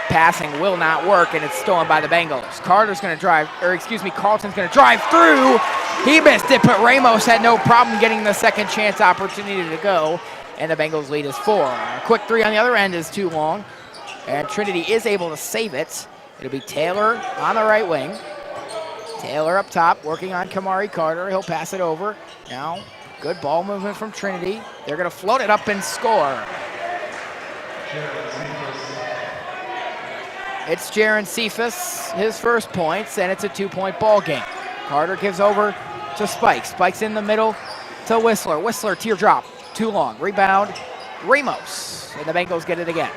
passing will not work, and it's stolen by the Bengals. Carter's going to drive, or excuse me, Carlton's going to drive through. He missed it, but Ramos had no problem getting the second chance opportunity to go, and the Bengals lead is 4. A quick 3 on the other end is too long, and Trinity is able to save it. It'll be Taylor on the right wing. Taylor up top, working on Kamari Carter. He'll pass it over. Now, good ball movement from Trinity. They're going to float it up and score. It's Jaron Cephas, his first points, and it's a 2-point ball game. Carter gives over to Spikes. Spikes in the middle to Whistler. Whistler, teardrop, too long. Rebound, Ramos, and the Bengals get it again.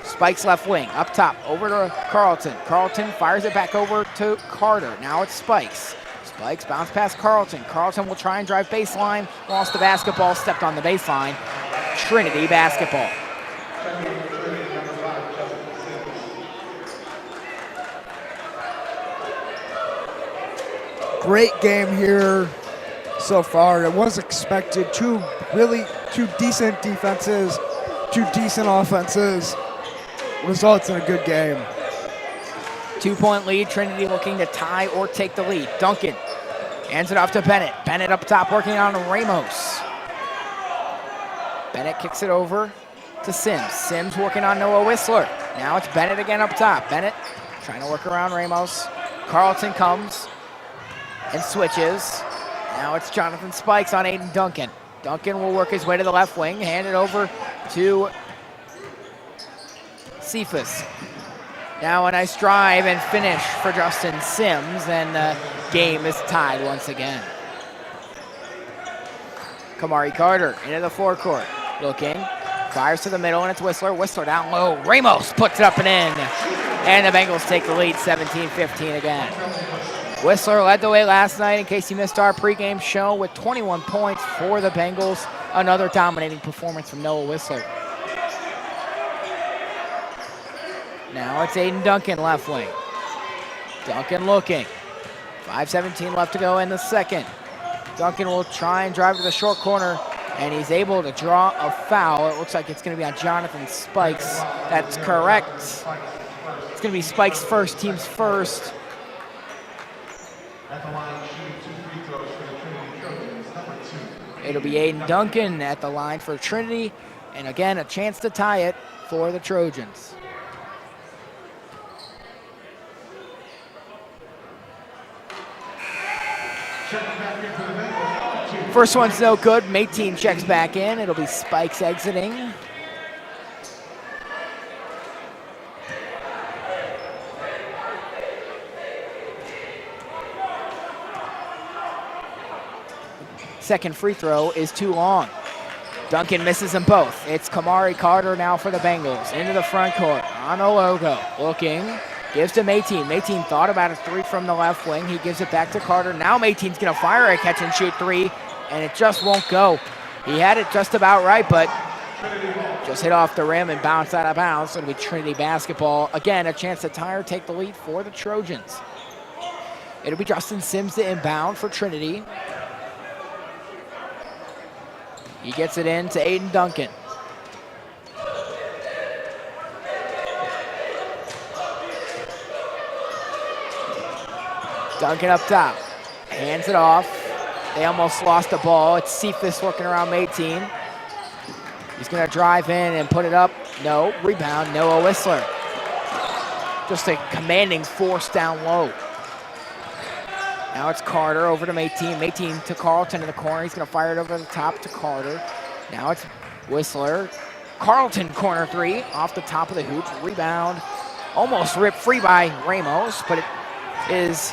Spikes left wing, up top, over to Carlton. Carlton fires it back over to Carter. Now it's Spikes. Spikes bounce past Carlton. Carlton will try and drive baseline. Lost the basketball, stepped on the baseline. Trinity basketball. Great game here so far. It was expected. Two decent defenses, 2 decent offenses. Results in a good game. 2-point lead. Trinity looking to tie or take the lead. Duncan hands it off to Bennett. Bennett up top working on Ramos. Bennett kicks it over to Sims. Sims working on Noah Whistler. Now it's Bennett again up top. Bennett trying to work around Ramos. Carlton comes and switches. Now it's Jonathan Spikes on Aiden Duncan. Duncan will work his way to the left wing. Hand it over to Cephas. Now a nice drive and finish for Justin Sims, and the game is tied once again. Kamari Carter into the forecourt. Looking, fires to the middle, and it's Whistler. Whistler down low. Ramos puts it up and in. And the Bengals take the lead 17-15 again. Whistler led the way last night, in case you missed our pregame show, with 21 points for the Bengals. Another dominating performance from Noah Whistler. Now it's Aiden Duncan left wing. Duncan looking. 5:17 left to go in the second. Duncan will try and drive to the short corner, and he's able to draw a foul. It looks like it's going to be on Jonathan Spikes. That's correct. It's going to be Spikes' first, team's first. It'll be Aiden Duncan at the line for Trinity, and again, a chance to tie it for the Trojans. First one's no good. Mayteen checks back in. It'll be Spikes exiting. Second free throw is too long. Duncan misses them both. It's Kamari Carter now for the Bengals. Into the front court on the logo. Looking. Gives to Mayteen. Mayteen thought about a 3 from the left wing. He gives it back to Carter. Now Mayteen's going to fire a catch and shoot 3, and it just won't go. He had it just about right, but just hit off the rim and bounced out of bounds. It'll be Trinity basketball. Again, a chance to tie or take the lead for the Trojans. It'll be Justin Sims to inbound for Trinity. He gets it in to Aiden Duncan. Duncan up top, hands it off. They almost lost the ball. It's Cephas working around Mayteen. He's gonna drive in and put it up. No, rebound, Noah Whistler. Just a commanding force down low. Now it's Carter over to Mayteen. Mayteen to Carlton in the corner. He's gonna fire it over the top to Carter. Now it's Whistler. Carlton corner three off the top of the hoop. Rebound, almost ripped free by Ramos, but it is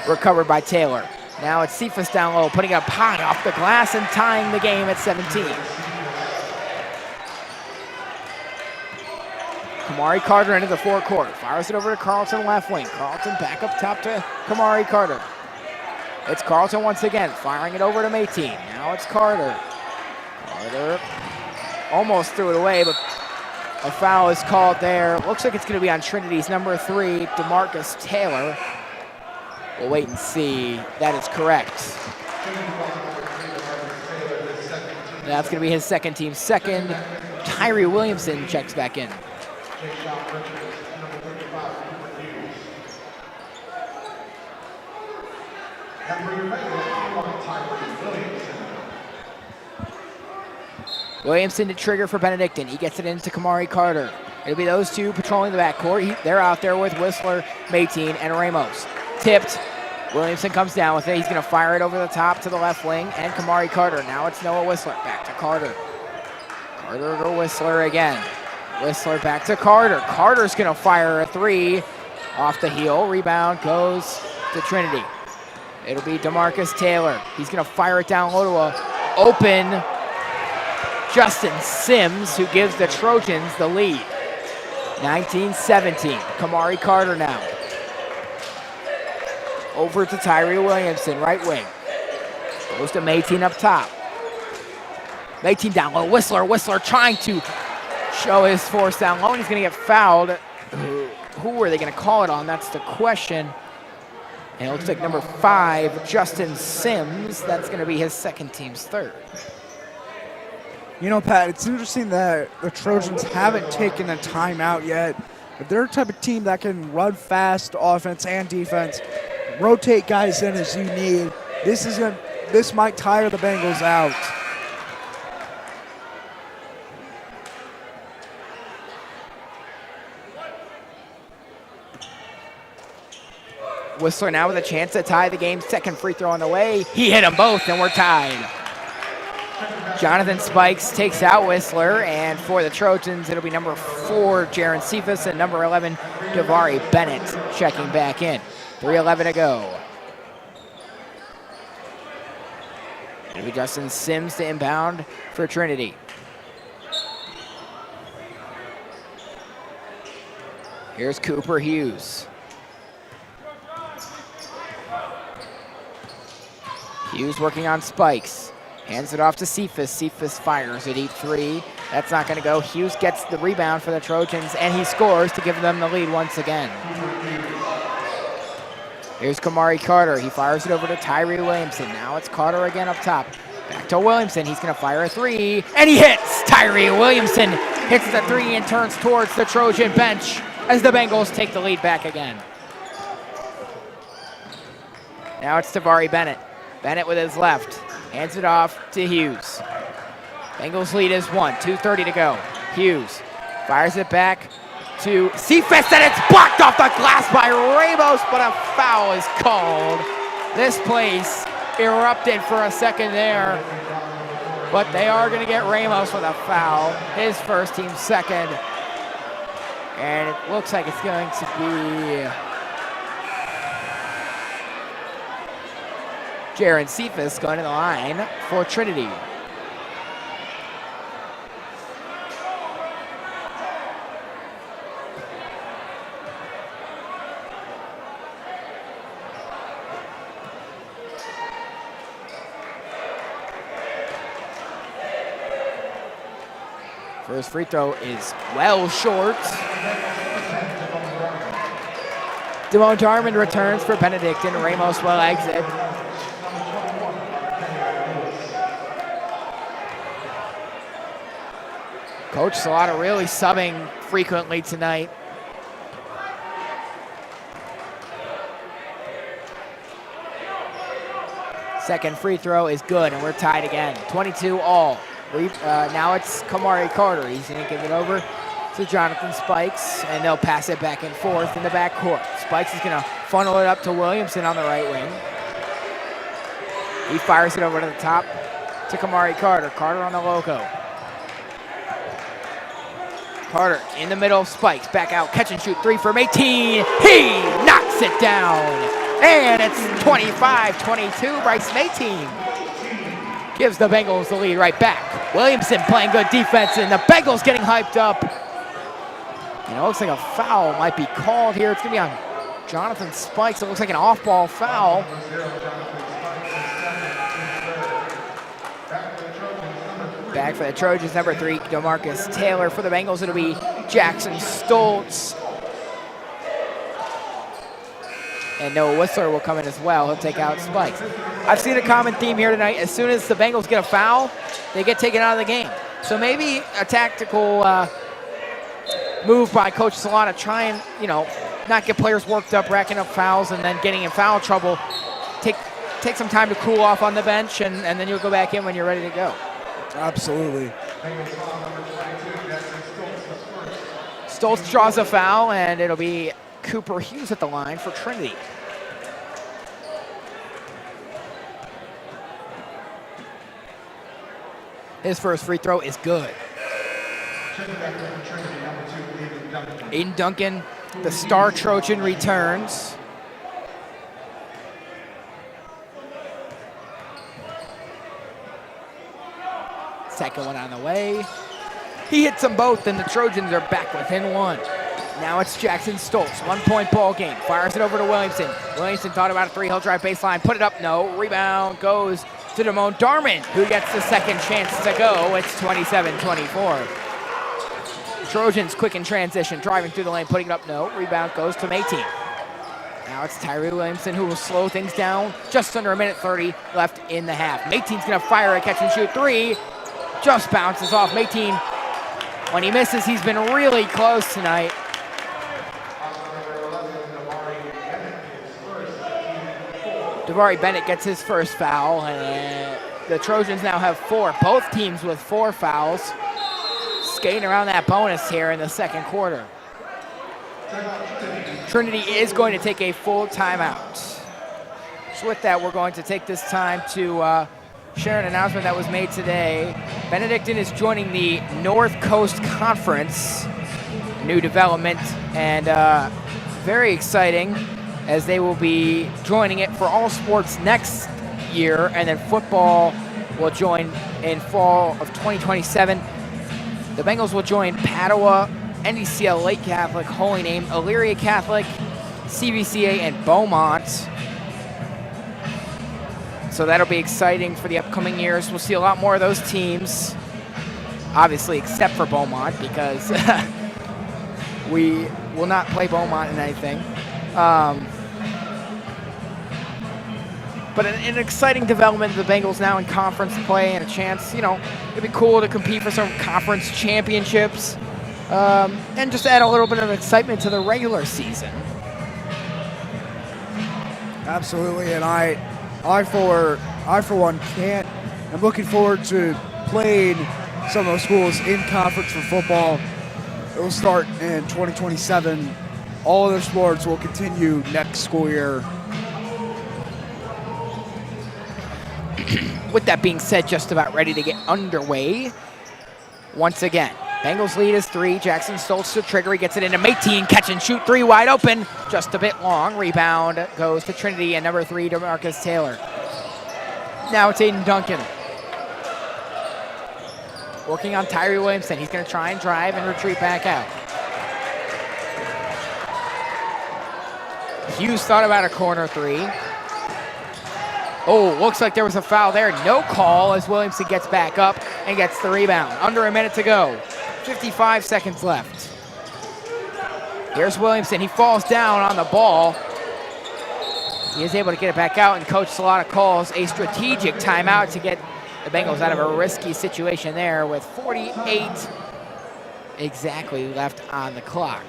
recovered by Taylor. Now it's Cephas down low, putting up high off the glass and tying the game at 17. Kamari Carter into the forecourt, fires it over to Carlton left wing. Carlton back up top to Kamari Carter. It's Carlton once again, firing it over to Mayteen. Now it's Carter. Carter almost threw it away, but a foul is called there. Looks like it's gonna be on Trinity's number 3, DeMarcus Taylor. We'll wait and see. That is correct. That's going to be his second team's second. Tyree Williamson checks back in. Williamson to trigger for Benedictine. He gets it into Kamari Carter. It'll be those two patrolling the backcourt. They're out there with Whistler, Mayteen, and Ramos. Tipped. Williamson comes down with it. He's going to fire it over the top to the left wing, and Kamari Carter. Now it's Noah Whistler. Back to Carter. Carter to Whistler again. Whistler back to Carter. Carter's going to fire a three off the heel. Rebound goes to Trinity. It'll be DeMarcus Taylor. He's going to fire it down low to a open Justin Sims, who gives the Trojans the lead. 19-17. Kamari Carter now. Over to Tyree Williamson, right wing. Goes to Mayteen up top. Mayteen down low. Whistler trying to show his force down low, and he's going to get fouled. Who are they going to call it on? That's the question. And it looks like number 5, Justin Sims. That's going to be his second team's third. You know, Pat, it's interesting that the Trojans haven't taken a timeout yet. If they're a type of team that can run fast offense and defense, rotate guys in as you need, this might tire the Bengals out. Whistler now with a chance to tie the game. Second free throw on the way. He hit them both, and we're tied. Jonathan Spikes takes out Whistler, and for the Trojans, it'll be number 4, Jaron Cephas, and number 11, Davari Bennett checking back in. 3:11 to go. It'll be Justin Sims to inbound for Trinity. Here's Cooper Hughes. Hughes working on Spikes. Hands it off to Cephas. Cephas fires a deep three. That's not going to go. Hughes gets the rebound for the Trojans, and he scores to give them the lead once again. Here's Kamari Carter. He fires it over to Tyree Williamson. Now it's Carter again up top. Back to Williamson. He's going to fire a three, and he hits! Tyree Williamson hits the three and turns towards the Trojan bench as the Bengals take the lead back again. Now it's Davari Bennett. Bennett with his left. Hands it off to Hughes. Bengals lead is 1. 2:30 to go. Hughes fires it back to Cephas, and it's blocked off the glass by Ramos, but a foul is called. This place erupted for a second there, but they are going to get Ramos with a foul. His first, team's second. And it looks like it's going to be Jaron Cephas going to the line for Trinity. First free throw is well short. Damone Darman returns for Benedictine. Ramos will exit. Coach Salata really subbing frequently tonight. Second free throw is good, and we're tied again. 22 all. Now it's Kamari Carter. He's going to give it over to Jonathan Spikes, and they'll pass it back and forth in the backcourt. Spikes is going to funnel it up to Williamson on the right wing. He fires it over to the top to Kamari Carter. Carter on the logo. Carter in the middle of Spikes. Back out, catch and shoot three from 18. He knocks it down. And it's 25-22. Bryce Mayteen gives the Bengals the lead right back. Williamson playing good defense, and the Bengals getting hyped up. And it looks like a foul might be called here. It's going to be on Jonathan Spikes. It looks like an off-ball foul. Back for the Trojans, number 3, DeMarcus Taylor. For the Bengals, it'll be Jackson Stoltz. And Noah Whistler will come in as well. He'll take out Spikes. I've seen a common theme here tonight. As soon as the Bengals get a foul, they get taken out of the game. So maybe a tactical move by Coach Salata, try and, not get players worked up, racking up fouls, and then getting in foul trouble. Take some time to cool off on the bench, and then you'll go back in when you're ready to go. Absolutely. Stoltz draws a foul, and it'll be Cooper Hughes at the line for Trinity. His first free throw is good. Aiden Duncan, the star Trojan, returns. Second one on the way. He hits them both, and the Trojans are back within one. Now it's Jackson Stoltz, 1-point ball game. Fires it over to Williamson. Williamson thought about a three. He'll drive baseline, put it up. No. Rebound goes to Damone Darman, who gets the second chance to go. It's 27-24. Trojans quick in transition, driving through the lane, putting it up. No. Rebound goes to Mayteen. Now it's Tyree Williamson, who will slow things down. Just under a minute 30 left in the half. Mayteen's going to fire a catch and shoot three. Just bounces off. Mayteen, when he misses, he's been really close tonight. Davari Bennett gets his first foul, and the Trojans now have 4. Both teams with 4 fouls. Skating around that bonus here in the second quarter. Trinity is going to take a full timeout. So with that, we're going to take this time to share an announcement that was made today. Benedictine is joining the North Coast Conference, new development, and very exciting, as they will be joining it for all sports next year, and then football will join in fall of 2027. The Bengals will join Padua, NDCL, Lake Catholic, Holy Name, Elyria Catholic, CBCA, and Beaumont. So that'll be exciting for the upcoming years. We'll see a lot more of those teams, obviously, except for Beaumont, because we will not play Beaumont in anything. But an exciting development of the Bengals now in conference play, and a chance, it'd be cool to compete for some conference championships, and just add a little bit of excitement to the regular season. Absolutely, and I for one can't. I'm looking forward to playing some of those schools in conference for football. It will start in 2027. All other sports will continue next school year. With that being said, just about ready to get underway. Once again, Bengals lead is 3. Jackson Stoltz to trigger. He gets it into Mayteen. Catch and shoot 3 wide open. Just a bit long. Rebound goes to Trinity, and number 3, DeMarcus Taylor. Now it's Aiden Duncan. Working on Tyree Williamson. He's going to try and drive and retreat back out. Hughes thought about a corner 3. Oh, looks like there was a foul there. No call as Williamson gets back up and gets the rebound. Under a minute to go. 55 seconds left. Here's Williamson. He falls down on the ball. He is able to get it back out, and Coach Salata calls a strategic timeout to get the Bengals out of a risky situation there with 48 exactly left on the clock.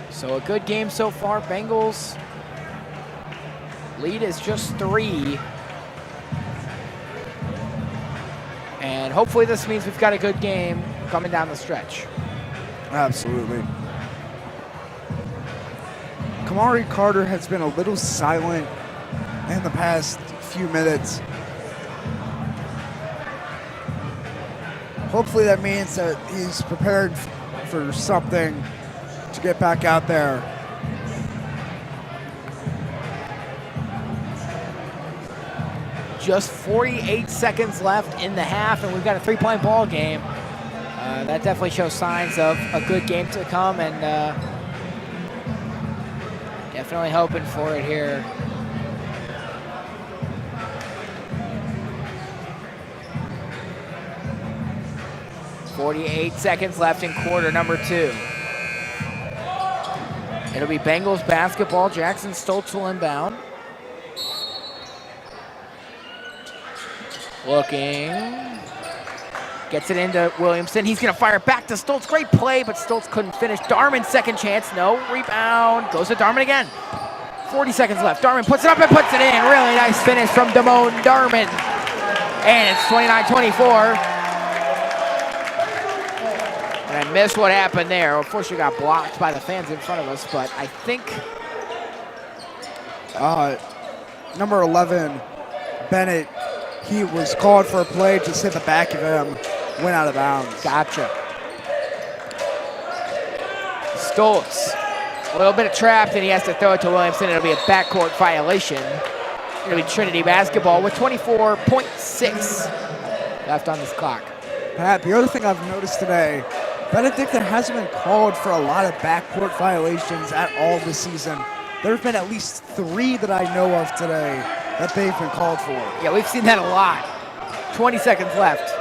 So a good game so far. Bengals lead is just 3. And hopefully this means we've got a good game coming down the stretch. Absolutely. Kamari Carter has been a little silent in the past few minutes. Hopefully that means that he's prepared for something to get back out there. Just 48 seconds left in the half, and we've got a 3-point ball game. That definitely shows signs of a good game to come, and definitely hoping for it here. .48 seconds left in quarter number 2. It'll be Bengals basketball. Jackson Stoltz will inbound. Looking. Gets it into Williamson. He's going to fire back to Stoltz. Great play, but Stoltz couldn't finish. Darman, second chance. No. Rebound. Goes to Darman again. 40 seconds left. Darman puts it up and puts it in. Really nice finish from Damone Darman. And it's 29-24. And I missed what happened there. Unfortunately, got blocked by the fans in front of us, but I think number 11, Bennett, he was called for a play, just hit the back of him, went out of bounds. Gotcha. Stoltz, a little bit of trapped, and he has to throw it to Williamson. It'll be a backcourt violation. It'll be Trinity basketball with 24.6 left on this clock. Pat, the other thing I've noticed today, Benedictine hasn't been called for a lot of backcourt violations at all this season. There have been at least 3 that I know of today that they've been called for. Yeah, we've seen that a lot. 20 seconds left.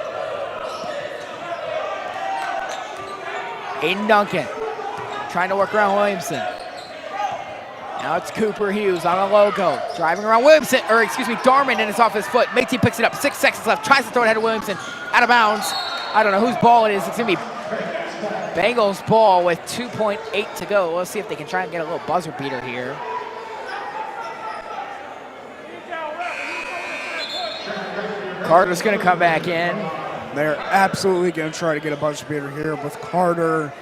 Aiden Duncan trying to work around Williamson. Now it's Cooper Hughes on a logo, driving around Williamson, or excuse me, Darman, and it's off his foot. Métis picks it up, 6 seconds left, tries to throw it ahead of Williamson, out of bounds. I don't know whose ball it is. It's gonna be Bengals ball with 2.8 to go. Let's see if they can try and get a little buzzer beater here. Carter's gonna come back in. They're absolutely gonna try to get a buzzer beater here with Carter.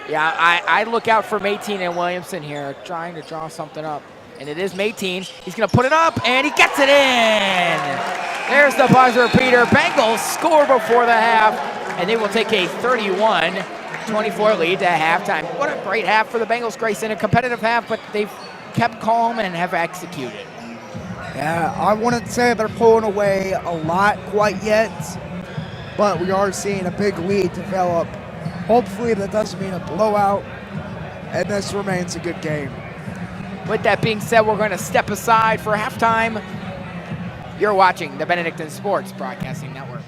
Yeah, I look out for Métis and Williamson here, trying to draw something up. And it is Métis. He's gonna put it up, and he gets it in! There's the buzzer beater. Bengals score before the half, and they will take a 31-24 lead to halftime. What a great half for the Bengals, Grayson. A competitive half, but they've kept calm and have executed. Yeah, I wouldn't say they're pulling away a lot quite yet, but we are seeing a big lead develop. Hopefully that doesn't mean a blowout, and this remains a good game. With that being said, we're going to step aside for halftime. You're watching the Benedictine Sports Broadcasting Network.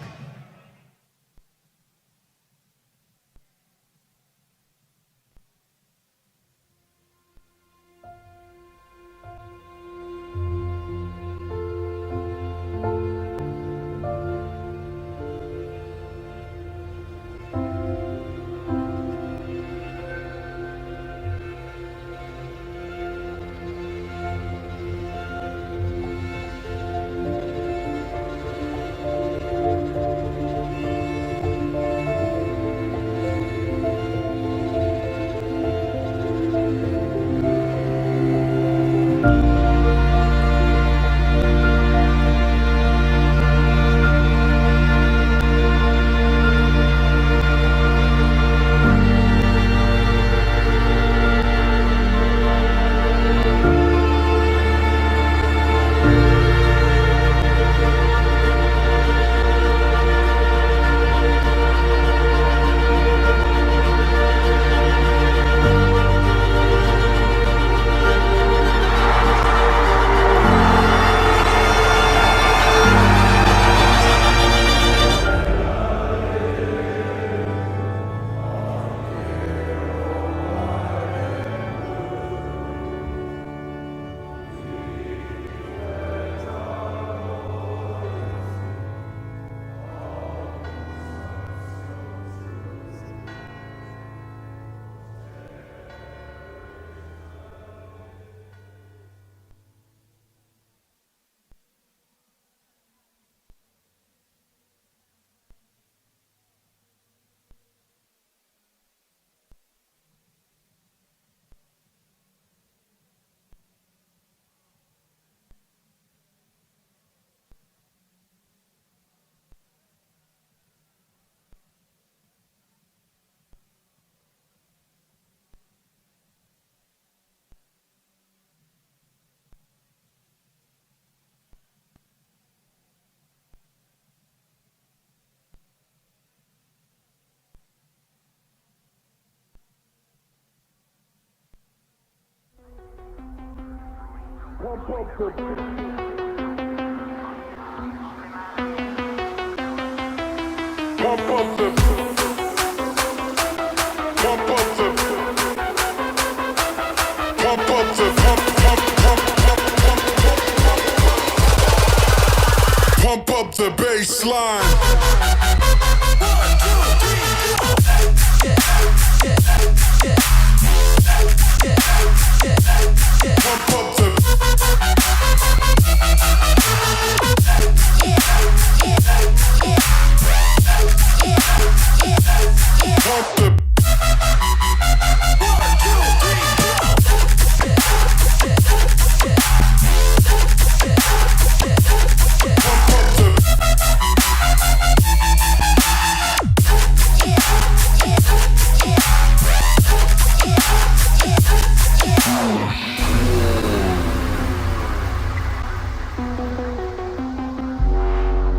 Pump up the baseline.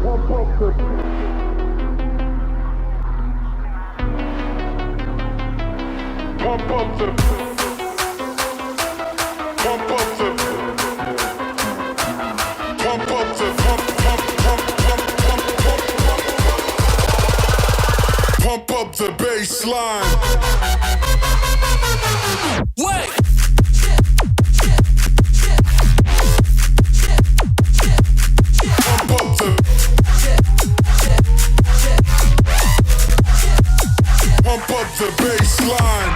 Pump up the pump the pump up the pump up the pump up the pump up the baseline. Wait. Pump up the pump up the baseline.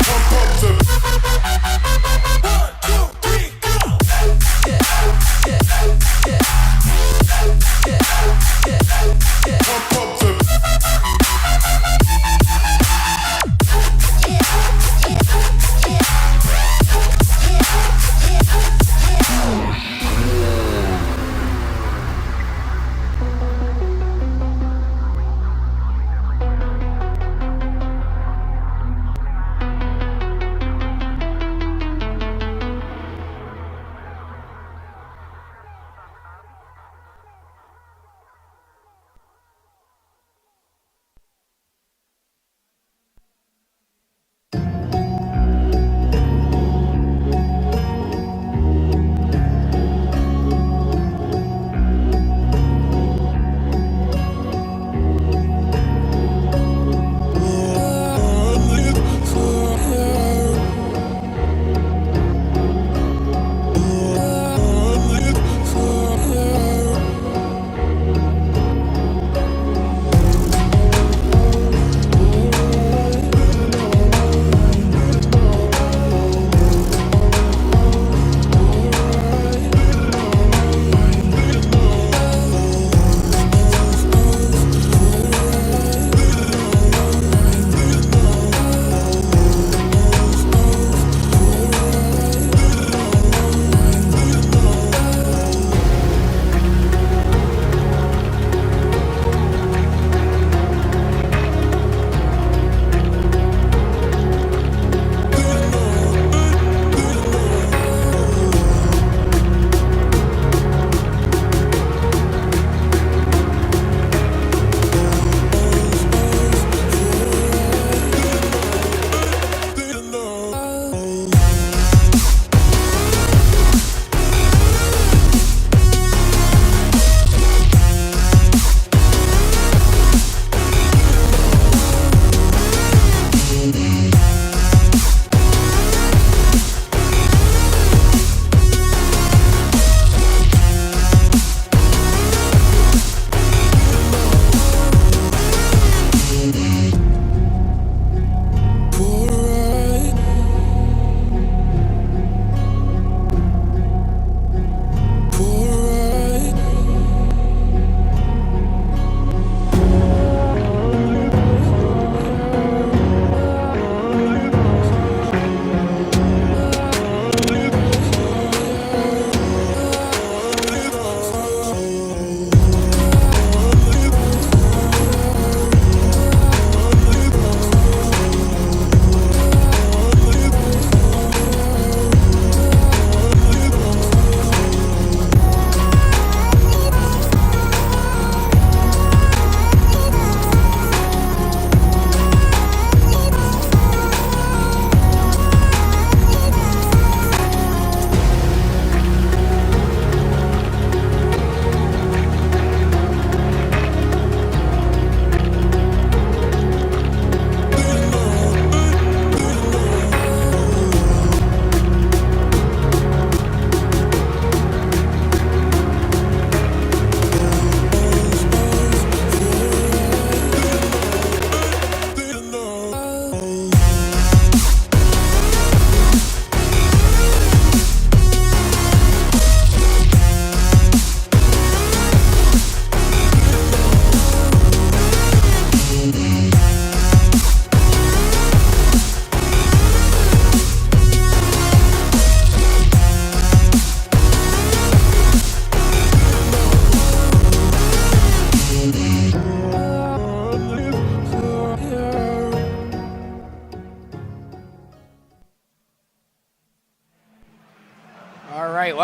Pump up the 1, 2,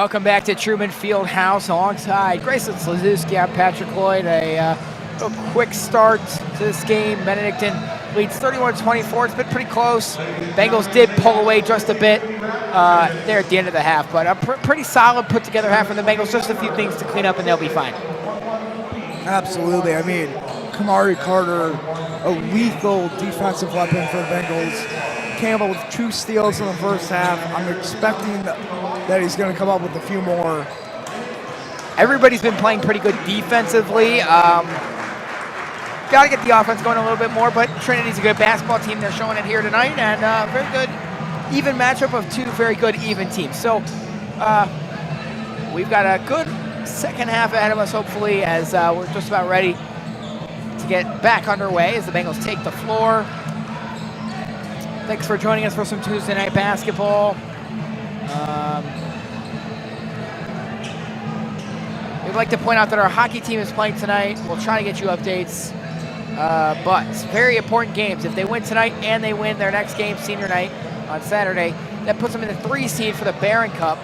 Welcome back to Truman Fieldhouse alongside Grayson Slazewski. I'm Patrick Lloyd. A quick start to this game. Benedictine leads 31-24. It's been pretty close. Bengals did pull away just a bit there at the end of the half, but a pretty solid put together half from the Bengals. Just a few things to clean up and they'll be fine. Absolutely. I mean, Kamari Carter, a lethal defensive weapon for the Bengals. Came up with 2 steals in the first half. I'm expecting that he's going to come up with a few more. Everybody's been playing pretty good defensively. Got to get the offense going a little bit more, but Trinity's a good basketball team. They're showing it here tonight, and very good even matchup of 2 very good even teams. So we've got a good second half ahead of us, hopefully, as we're just about ready to get back underway as the Bengals take the floor. Thanks for joining us for some Tuesday night basketball. We'd like to point out that our hockey team is playing tonight. We'll try to get you updates, but it's very important games. If they win tonight and they win their next game, senior night, on Saturday, that puts them in the 3 seed for the Barron Cup,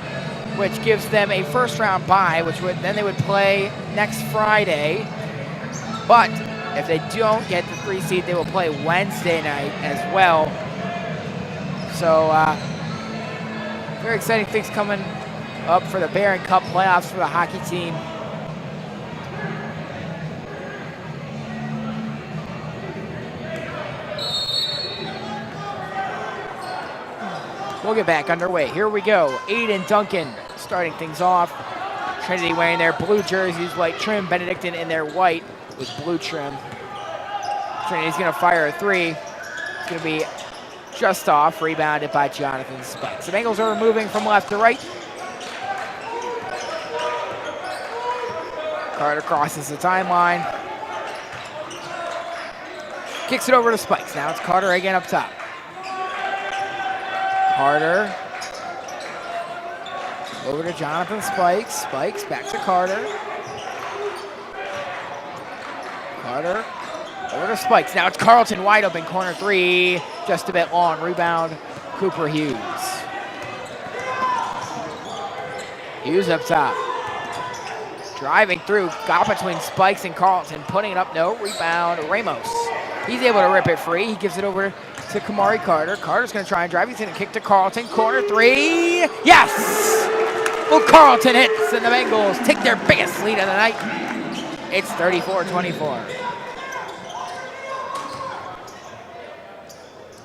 which gives them a first-round bye, then they would play next Friday. But if they don't get the 3 seed, they will play Wednesday night as well. So, very exciting things coming up for the Barron Cup playoffs for the hockey team. We'll get back underway. Here we go. Aiden Duncan starting things off. Trinity wearing their blue jerseys, white trim. Benedictine in their white with blue trim. Trinity's going to fire a 3. It's going to be just off, rebounded by Jonathan Spikes. The Bengals are moving from left to right. Carter crosses the timeline. Kicks it over to Spikes. Now it's Carter again up top. Carter over to Jonathan Spikes. Spikes back to Carter. Carter over to Spikes. Now it's Carlton wide open, corner 3, just a bit long. Rebound, Cooper Hughes. Hughes up top. Driving through, got between Spikes and Carlton, putting it up, no, rebound, Ramos. He's able to rip it free. He gives it over to Kamari Carter. Carter's gonna try and drive. He's gonna kick to Carlton, corner 3, yes! Well, Carlton hits, and the Bengals take their biggest lead of the night. It's 34-24.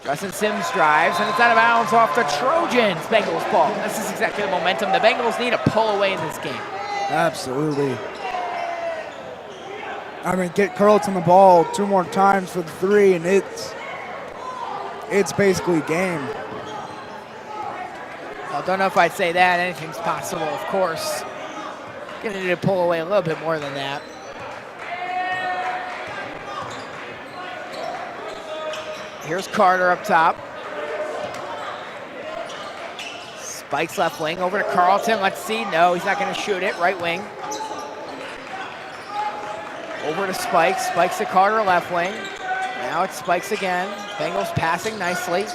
Justin Sims drives, and it's out of bounds off the Trojans. Bengals ball. This is exactly the momentum the Bengals need to pull away in this game. Absolutely. I mean, get Carlton the ball 2 more times for the 3, and it's basically game. Well, don't know if I'd say that. Anything's possible, of course. Gonna need to pull away a little bit more than that. Here's Carter up top. Spikes left wing over to Carlton. Let's see. No, he's not going to shoot it. Right wing. Over to Spikes. Spikes to Carter, left wing. Now it's Spikes again. Bengals passing nicely.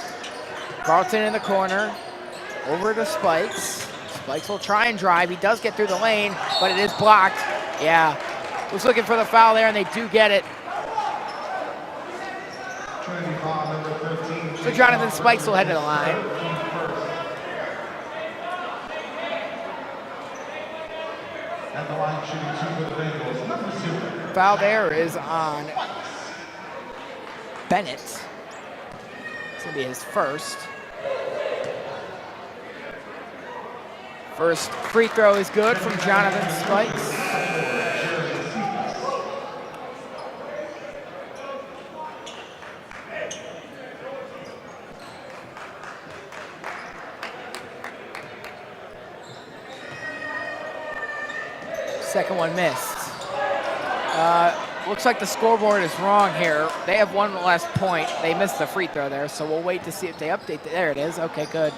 Carlton in the corner. Over to Spikes. Spikes will try and drive. He does get through the lane, but it is blocked. Yeah. Was looking for the foul there, and they do get it. So Jonathan Spikes will head to the line. Foul there is on Bennett. It's going to be his first. First free throw is good from Jonathan Spikes. Second one missed. Looks like the scoreboard is wrong here. They have 1 less point. They missed the free throw there, so we'll wait to see if they update. There it is. Okay, good.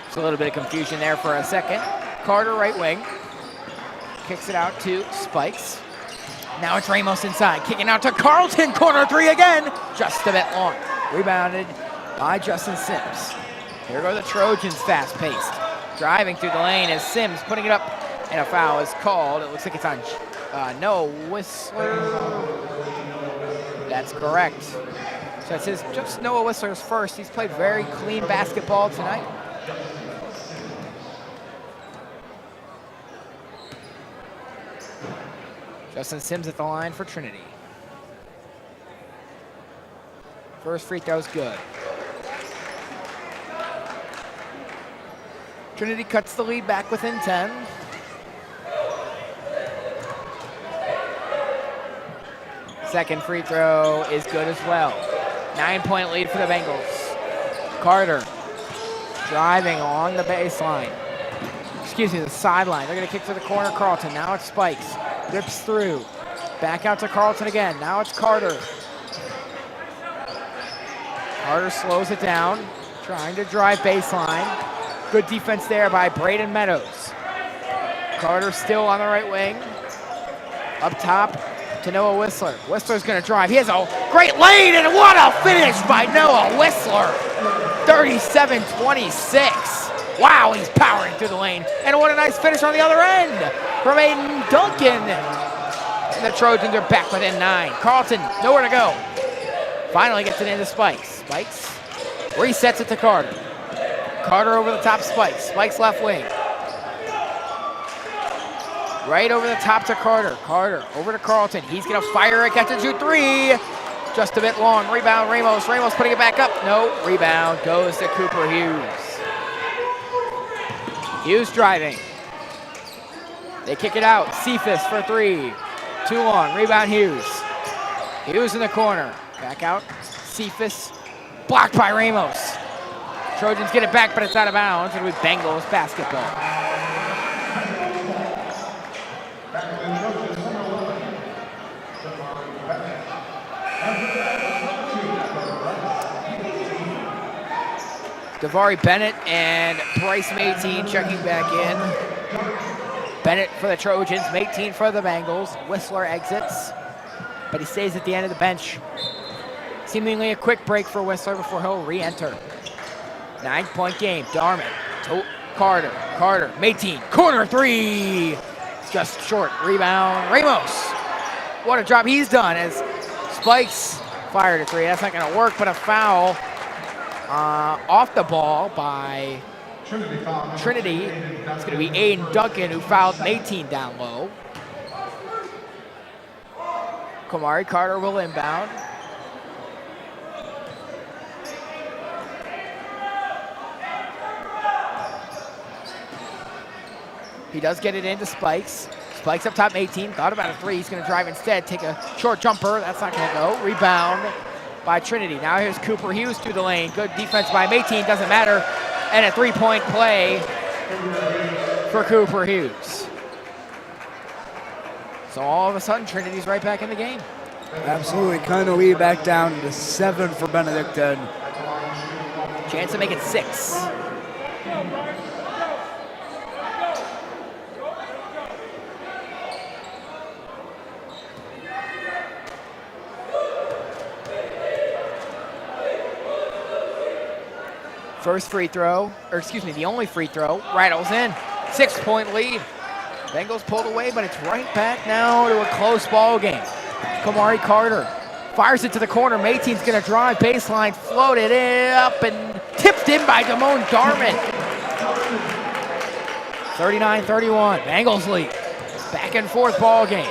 Just a little bit of confusion there for a second. Carter, right wing. Kicks it out to Spikes. Now it's Ramos inside. Kicking out to Carlton. Corner 3 again. Just a bit long. Rebounded by Justin Sims. Here go the Trojans, fast-paced. Driving through the lane is Sims, putting it up, and a foul is called. It looks like it's on Noah Whistler. That's correct. So it says just Noah Whistler's first. He's played very clean basketball tonight. Justin Sims at the line for Trinity. First free throw's good. Trinity cuts the lead back within 10. Second free throw is good as well. 9-point lead for the Bengals. Carter driving on the baseline. Excuse me, the sideline. They're going to kick to the corner. Carlton. Now it's Spikes. Rips through. Back out to Carlton again. Now it's Carter. Carter slows it down. Trying to drive baseline. Good defense there by Braden Meadows. Carter still on the right wing. Up top to Noah Whistler. Whistler's going to drive. He has a great lane, and what a finish by Noah Whistler. 37-26. Wow, he's powering through the lane. And what a nice finish on the other end from Aiden Duncan. And the Trojans are back within 9. Carlton, nowhere to go. Finally gets it into Spikes. Spikes resets it to Carter. Carter over the top, Spikes. Spikes left wing. Right over the top to Carter. Carter over to Carlton. He's going to fire it, catch a 2-3. Just a bit long. Rebound, Ramos. Ramos putting it back up. No, rebound goes to Cooper Hughes. Hughes driving. They kick it out. Cephas for 3. Too long. Rebound, Hughes. Hughes in the corner. Back out. Cephas. Blocked by Ramos. Trojans get it back, but it's out of bounds. It'll be Bengals basketball. Davari Bennett and Bryce Mayteen checking back in. Bennett for the Trojans, Mayteen for the Bengals. Whistler exits, but he stays at the end of the bench. Seemingly a quick break for Whistler before he'll re-enter. 9-point game. Darman to Carter. Carter, Mayteen, corner 3. Just short. Rebound, Ramos. What a drop he's done as Spikes fired a 3. That's not going to work, but a foul off the ball by Trinity. It's going to be Aiden Duncan who fouled Mayteen down low. Kamari Carter will inbound. He does get it into Spikes. Spikes up top, 18. Thought about a 3. He's going to drive instead. Take a short jumper. That's not going to go. Rebound by Trinity. Now here's Cooper Hughes through the lane. Good defense by Mayteen. Doesn't matter. And a 3-point play for Cooper Hughes. So all of a sudden, Trinity's right back in the game. Absolutely. Cutting the lead back down to 7 for Benedictine. Chance to make it 6. First free throw, or excuse me, the only free throw, rattles in. 6-point lead. Bengals pulled away, but it's right back now to a close ball game. Kamari Carter fires it to the corner. Mayteen's going to drive baseline, floated it up, and tipped in by Damone Darman. 39-31, Bengals lead. Back and forth ball game.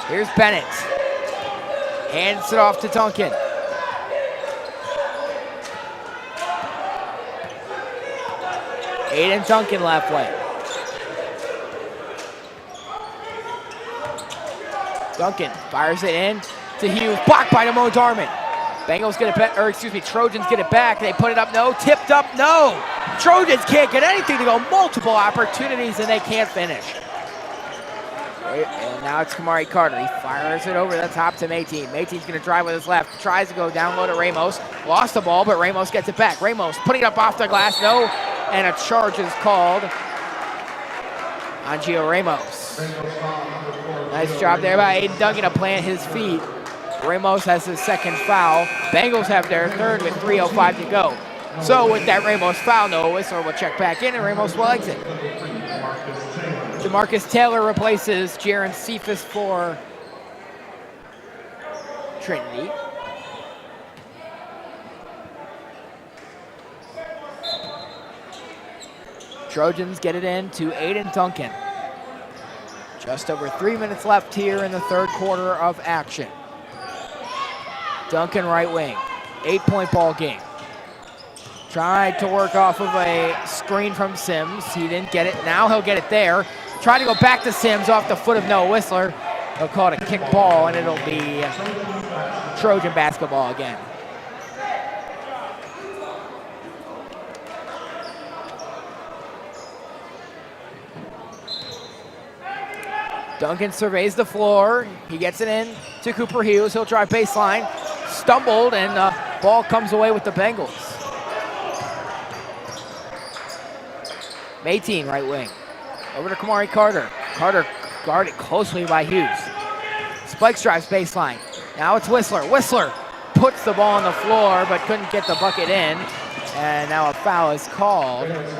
Here's Bennett. Hands it off to Duncan. Aiden Duncan left way. Duncan fires it in to Hughes. Blocked by Damone Darman. Bengals get it back, or excuse me, Trojans get it back. They put it up, no. Tipped up, no. Trojans can't get anything to go. Multiple opportunities, and they can't finish. And now it's Kamari Carter. He fires it over the top to Mayteen. Mayteen's going to drive with his left. Tries to go down low to Ramos. Lost the ball, but Ramos gets it back. Ramos putting it up off the glass, no. And a charge is called on Gio Ramos. Nice job there by Aiden Duncan to plant his feet. Ramos has his second foul. Bengals have their third with 3:05 to go. So with that Ramos foul, Noah Whistler will check back in and Ramos will exit. DeMarcus Taylor replaces Jaron Cephas for Trinity. Trojans get it in to Aiden Duncan. Just over 3 minutes left here in the third quarter of action. Duncan right wing, 8-point ball game. Tried to work off of a screen from Sims. He didn't get it. Now he'll get it there. Tried to go back to Sims off the foot of Noah Whistler. He'll call it a kick ball, and it'll be Trojan basketball again. Duncan surveys the floor. He gets it in to Cooper Hughes. He'll drive baseline. Stumbled, and the ball comes away with the Bengals. Mayteen right wing. Over to Kamari Carter. Carter guarded closely by Hughes. Spikes drives baseline. Now it's Whistler. Whistler puts the ball on the floor, but couldn't get the bucket in. And now a foul is called. It's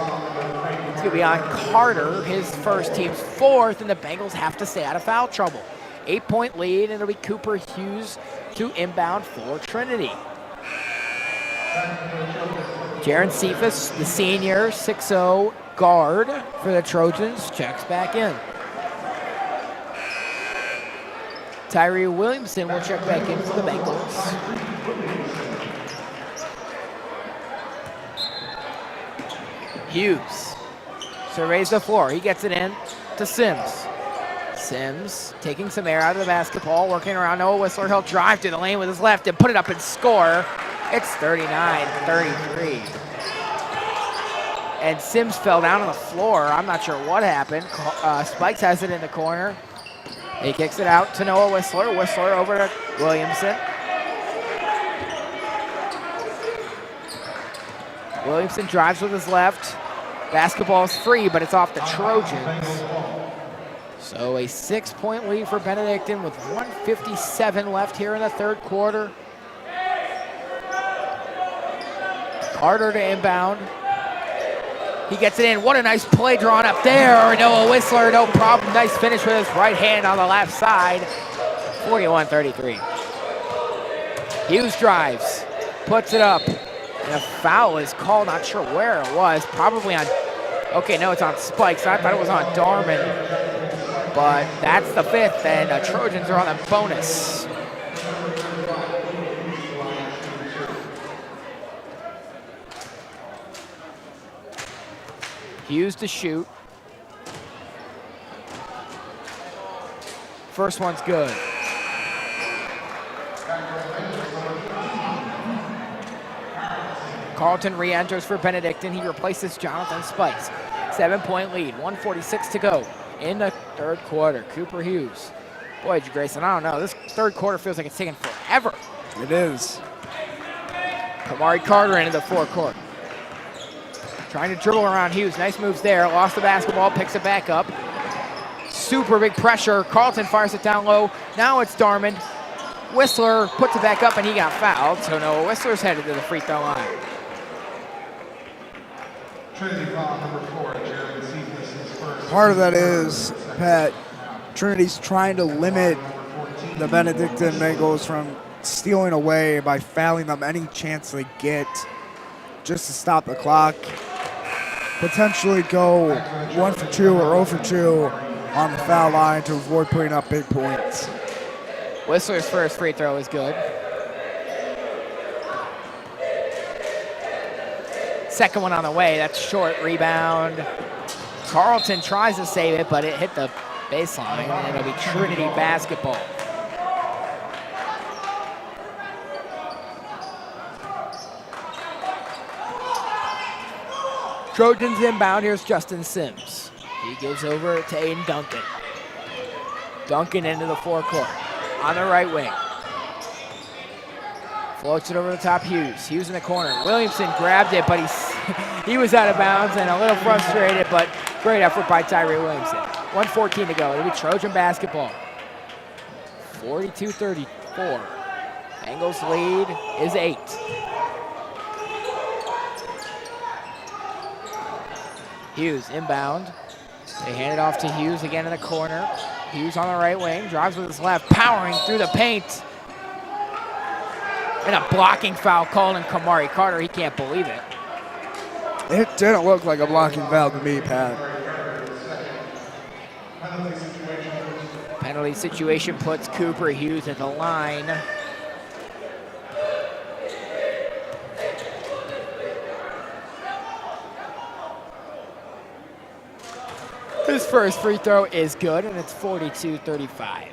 going to be on Carter, his first, team's fourth, and the Bengals have to stay out of foul trouble. 8-point lead, and it'll be Cooper Hughes to inbound for Trinity. Jaron Cephas, the senior, 6'0" guard for the Trojans, checks back in. Tyree Williamson will check back in for the Bengals. Hughes surveys the floor. He gets it in to Sims. Sims taking some air out of the basketball, working around Noah Whistler. He'll drive to the lane with his left and put it up and score. It's 39-33. And Sims fell down on the floor. I'm not sure what happened. Spikes has it in the corner. He kicks it out to Noah Whistler. Whistler over to Williamson. Williamson drives with his left. Basketball is free, but it's off the Trojans. So a 6-point lead for Benedictine with 1:57 left here in the third quarter. Carter to inbound. He gets it in. What a nice play drawn up there. Noah Whistler, no problem. Nice finish with his right hand on the left side. 41-33. Hughes drives, puts it up. And a foul is called, not sure where it was. Probably on, okay, no, it's on Spikes. I thought it was on Darman. But that's the fifth, and the Trojans are on a bonus. Hughes to shoot. First one's good. Carlton re-enters for Benedictine. He replaces Jonathan Spikes. 7-point lead, 1:46 to go in the third quarter. Cooper Hughes. Boy, Grayson, I don't know. This third quarter feels like it's taking forever. It is. Kamari Carter into the forecourt. Trying to dribble around Hughes. Nice moves there. Lost the basketball, picks it back up. Super big pressure. Carlton fires it down low. Now it's Darman. Whistler puts it back up, and he got fouled. So Noah Whistler's headed to the free throw line. Trinity foul number 4, Jaron Cephas' first. Part of that is, Pat, Trinity's trying to limit the Benedictine Bengals from stealing away by fouling them any chance they get, just to stop the clock. Potentially go 1 for 2 or 0 for 2 on the foul line to avoid putting up big points. Whistler's first free throw is good. Second one on the way, that's short. Rebound. Carlton tries to save it, but it hit the baseline, and it'll be Trinity basketball. Trojans inbound. Here's Justin Sims. He gives over to Aiden Duncan. Duncan into the forecourt on the right wing. Floats it over the top, Hughes. Hughes in the corner. Williamson grabbed it, but he was out of bounds and a little frustrated, but great effort by Tyree Williamson. 1:14 to go. It'll be Trojan basketball. 42-34. Bengals lead is 8. Hughes inbound. They hand it off to Hughes again in the corner. Hughes on the right wing, drives with his left, powering through the paint. And a blocking foul called on Kamari Carter. He can't believe it. It didn't look like a blocking foul to me, Pat. Penalty situation puts Cooper Hughes at the line. His first free throw is good, and it's 42-35.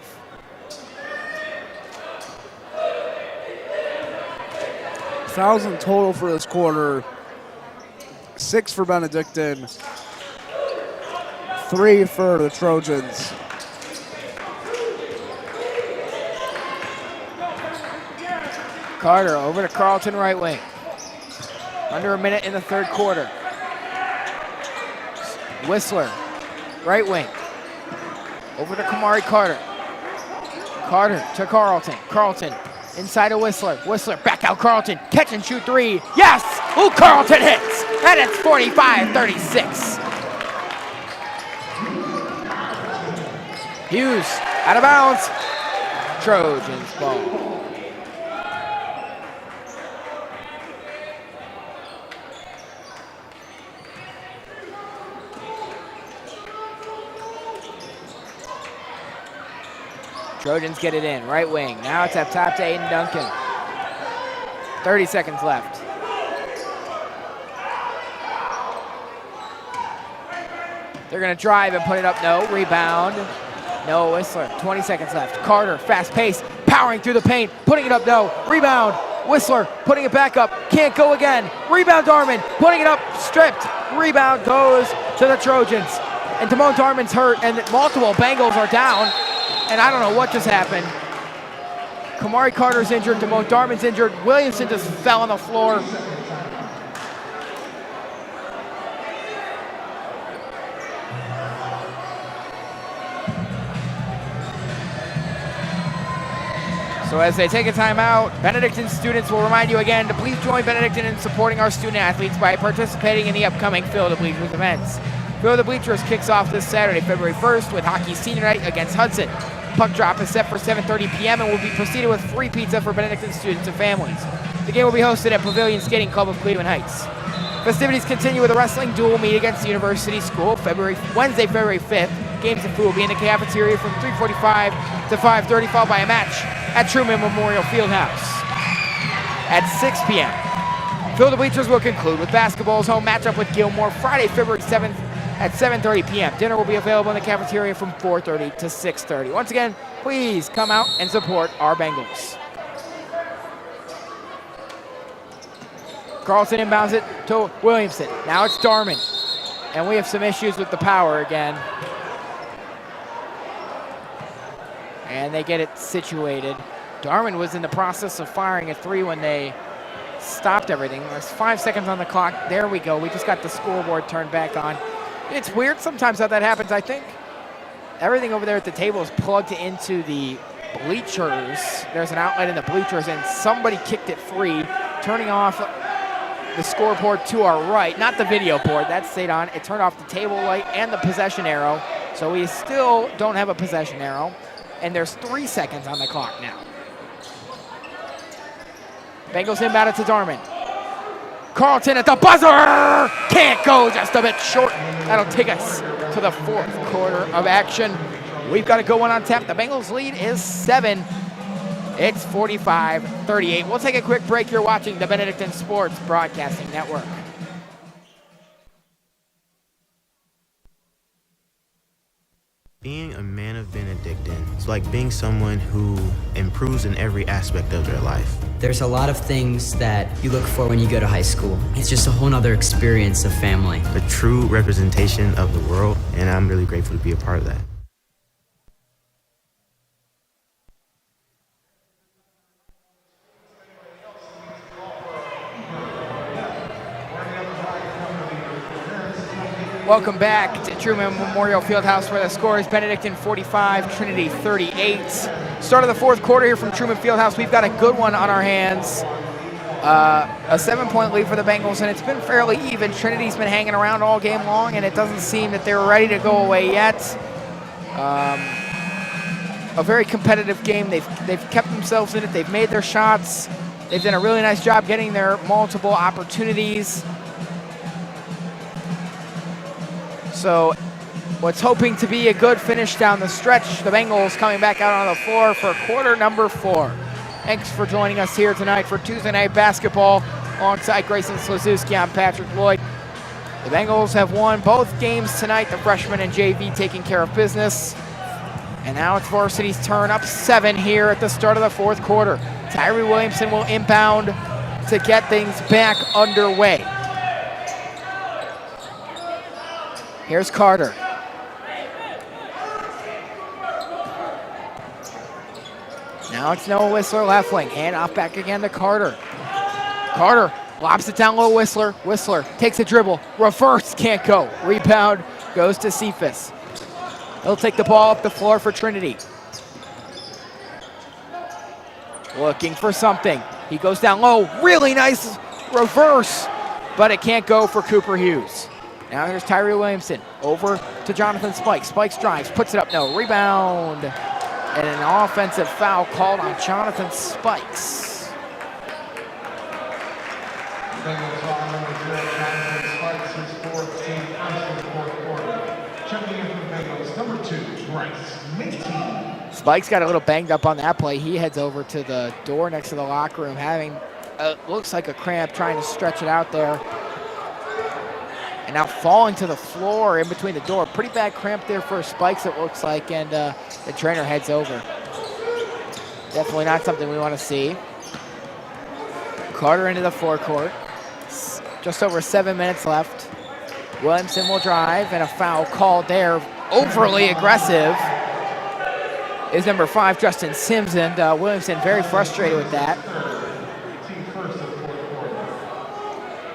Fouls in total for this quarter. 6 for Benedictine. 3 for the Trojans. Carter over to Carlton right wing. Under a minute in the third quarter. Whistler, right wing. Over to Kamari Carter. Carter to Carlton. Carlton inside of Whistler. Whistler back out Carlton. Catch and shoot three. Yes! Ooh, Carlton hits! And it's 45-36. Hughes out of bounds. Trojans ball. Trojans get it in, right wing. Now it's up top to Aiden Duncan. 30 seconds left. They're gonna drive and put it up, no, rebound. No, Whistler, 20 seconds left. Carter, fast pace, powering through the paint, putting it up, no, rebound. Whistler, putting it back up, can't go again. Rebound Darman, putting it up, stripped. Rebound goes to the Trojans. And Damone Darman's hurt, and multiple Bengals are down. And I don't know what just happened. Kamari Carter's injured, Damone Darman's injured. Williamson just fell on the floor. So as they take a timeout, Benedictine students will remind you again to please join Benedictine in supporting our student athletes by participating in the upcoming Fill the Bleachers events. Fill the Bleachers kicks off this Saturday, February 1st with hockey senior night against Hudson. Puck drop is set for 7:30 p.m. and will be preceded with free pizza for Benedictine students and families. The game will be hosted at Pavilion Skating Club of Cleveland Heights. Festivities continue with a wrestling duel meet against the University School Wednesday, February 5th. Games and food will be in the cafeteria from 3:45 to 5:30, followed by a match at Truman Memorial Fieldhouse at 6 p.m. Fill the Bleachers will conclude with basketball's home matchup with Gilmore Friday, February 7th at 7:30 p.m. Dinner will be available in the cafeteria from 4:30 to 6:30. Once again, please come out and support our Bengals. Carlson inbounds it to Williamson. Now it's Darman. And we have some issues with the power again. And they get it situated. Darman was in the process of firing a three when they stopped everything. There's 5 seconds on the clock. There we go. We just got the scoreboard turned back on. It's weird sometimes how that happens. I think everything over there at the table is plugged into the bleachers. There's an outlet in the bleachers, and somebody kicked it free, turning off the scoreboard to our right. Not the video board. That stayed on. It turned off the table light and the possession arrow. So we still don't have a possession arrow. And there's 3 seconds on the clock now. Bengals inbound it to Darman. Carlton at the buzzer! Can't go, just a bit short. That'll take us to the fourth quarter of action. We've got a good one on tap. The Bengals lead is 7. It's 45-38. We'll take a quick break. You're watching the Benedictine Sports Broadcasting Network. Being a man of Benedictine is like being someone who improves in every aspect of their life. There's a lot of things that you look for when you go to high school. It's just a whole nother experience of family. A true representation of the world, and I'm really grateful to be a part of that. Welcome back to Truman Memorial Fieldhouse, where the score is Benedictine 45, Trinity 38. Start of the fourth quarter here from Truman Fieldhouse. We've got a good one on our hands. A 7-point lead for the Bengals, and it's been fairly even. Trinity's been hanging around all game long, and it doesn't seem that they're ready to go away yet. A very competitive game. They've kept themselves in it. They've made their shots. They've done a really nice job getting their multiple opportunities. So what's hoping to be a good finish down the stretch. The Bengals coming back out on the floor for quarter number 4. Thanks for joining us here tonight for Tuesday Night Basketball. Alongside Grayson Slazewski, I'm Patrick Lloyd. The Bengals have won both games tonight. The freshmen and JV taking care of business. And now it's Varsity's turn, up 7 here at the start of the 4th quarter. Tyree Williamson will inbound to get things back underway. Here's Carter. Now it's Noah Whistler left wing. Hand off back again to Carter. Carter lobs it down low, Whistler. Whistler takes a dribble. Reverse, can't go. Rebound goes to Cephas. He'll take the ball up the floor for Trinity. Looking for something. He goes down low. Really nice reverse, but it can't go for Cooper Hughes. Now here's Tyree Williamson. Over to Jonathan Spikes. Spikes drives, puts it up, no. Rebound. And an offensive foul called on Jonathan Spikes. Bengals on number 0, Jonathan Spikes, his 4th team first in the 4th quarter. Checking in for the Bengals, number 2, Bryce Mateen. Spikes got a little banged up on that play. He heads over to the door next to the locker room, having looks like a cramp, trying to stretch it out there. And now falling to the floor in between the door. Pretty bad cramp there for Spikes, it looks like, and the trainer heads over. Definitely not something we want to see. Carter into the forecourt. Just over 7 minutes left. Williamson will drive, and a foul called there. Overly aggressive is number 5, Justin Sims, and Williamson very frustrated with that.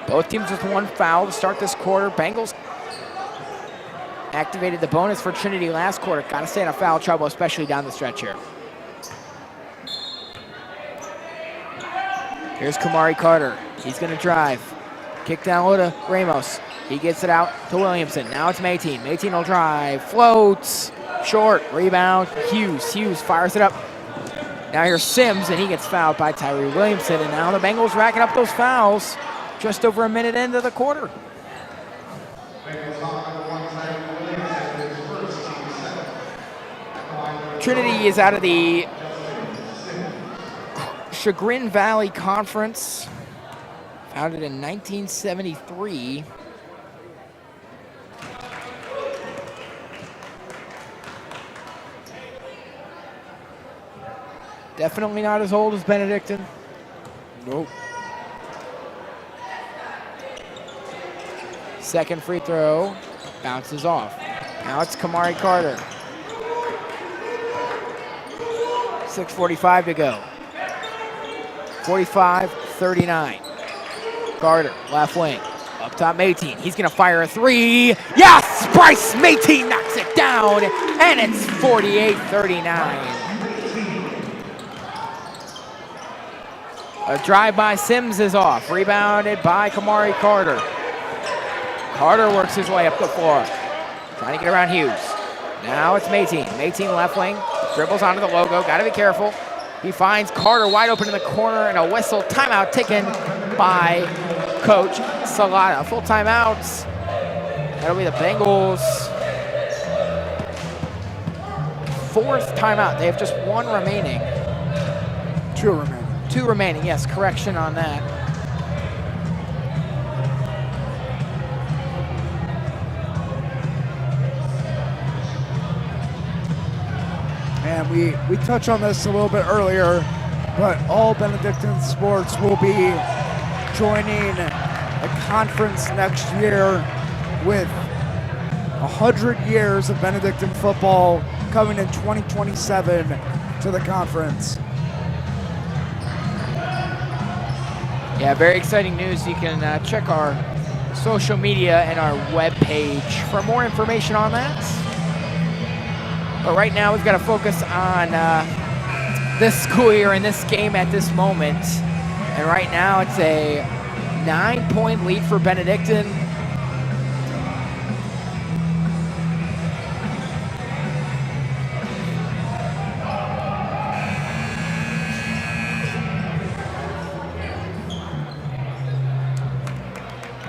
Both teams with 1 foul to start this quarter. Bengals activated the bonus for Trinity last quarter. Got to stay in a foul trouble, especially down the stretch here. Here's Kamari Carter. He's going to drive. Kick down low to Ramos. He gets it out to Williamson. Now it's Mateen. Mateen will drive. Floats. Short. Rebound. Hughes. Hughes fires it up. Now here's Sims, and he gets fouled by Tyree Williamson. And now the Bengals racking up those fouls. Just over a minute into the quarter. Trinity is out of the Chagrin Valley Conference, founded in 1973. Definitely not as old as Benedictine. Nope. Second free throw bounces off. Now it's Kamari Carter. 6:45 to go. 45-39. Carter, left wing. Up top, Mateen. He's going to fire a 3. Yes! Bryce Mateen knocks it down, and it's 48-39. A drive by Sims is off. Rebounded by Kamari Carter. Carter works his way up the floor, trying to get around Hughes. Now it's Mateen. Mateen left wing, dribbles onto the logo, gotta be careful. He finds Carter wide open in the corner, and a whistle. Timeout taken by Coach Salata. Full timeouts. That'll be the Bengals' 4th timeout. They have just 1 remaining. 2 remaining. 2 remaining, yes, correction on that. And we touched on this a little bit earlier, but all Benedictine sports will be joining a conference next year with 100 years of Benedictine football coming in 2027 to the conference. Yeah, very exciting news. You can check our social media and our webpage for more information on that. But right now we've got to focus on this school year and this game at this moment. And right now it's a 9-point lead for Benedictine.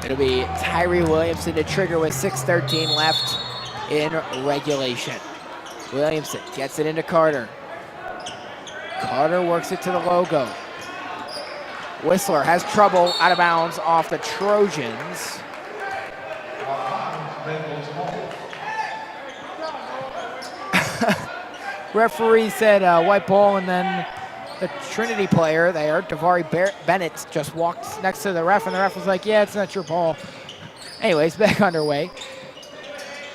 It'll be Tyree Williamson to trigger with 6:13 left in regulation. Williamson gets it into Carter. Carter works it to the logo. Whistler has trouble out of bounds off the Trojans. Referee said white ball, and then the Trinity player there, Davari Bennett, just walked next to the ref, and the ref was like, yeah, it's not your ball. Anyways, back underway.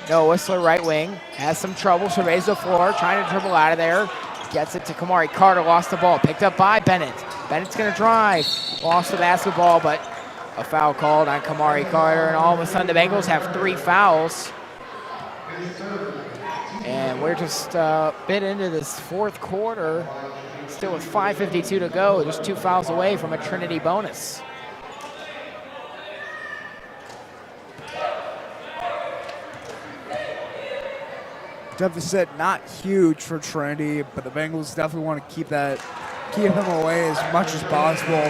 No, Whistler right wing, has some trouble, surveys the floor, trying to dribble out of there. Gets it to Kamari Carter, lost the ball, picked up by Bennett. Bennett's gonna drive, lost the basketball, but a foul called on Kamari Carter, and all of a sudden the Bengals have 3 fouls. And we're just a bit into this fourth quarter, still with 5:52 to go, just 2 fouls away from a Trinity bonus. Deficit not huge for Trinity, but the Bengals definitely want to keep them away as much as possible.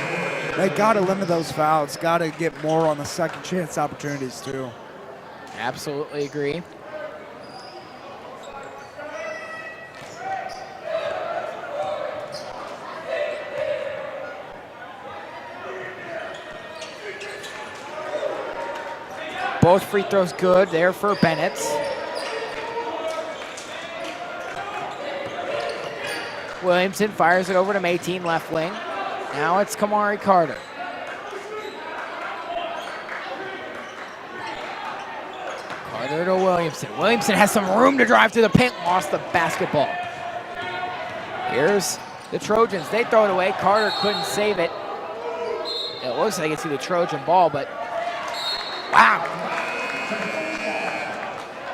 They got to limit those fouls, got to get more on the second chance opportunities too. Absolutely agree. Both free throws good there for Bennett. Williamson fires it over to Mayteen, left wing. Now it's Kamari Carter. Carter to Williamson. Williamson has some room to drive to the paint, lost the basketball. Here's the Trojans. They throw it away. Carter couldn't save it. It looks like it's the Trojan ball, but wow.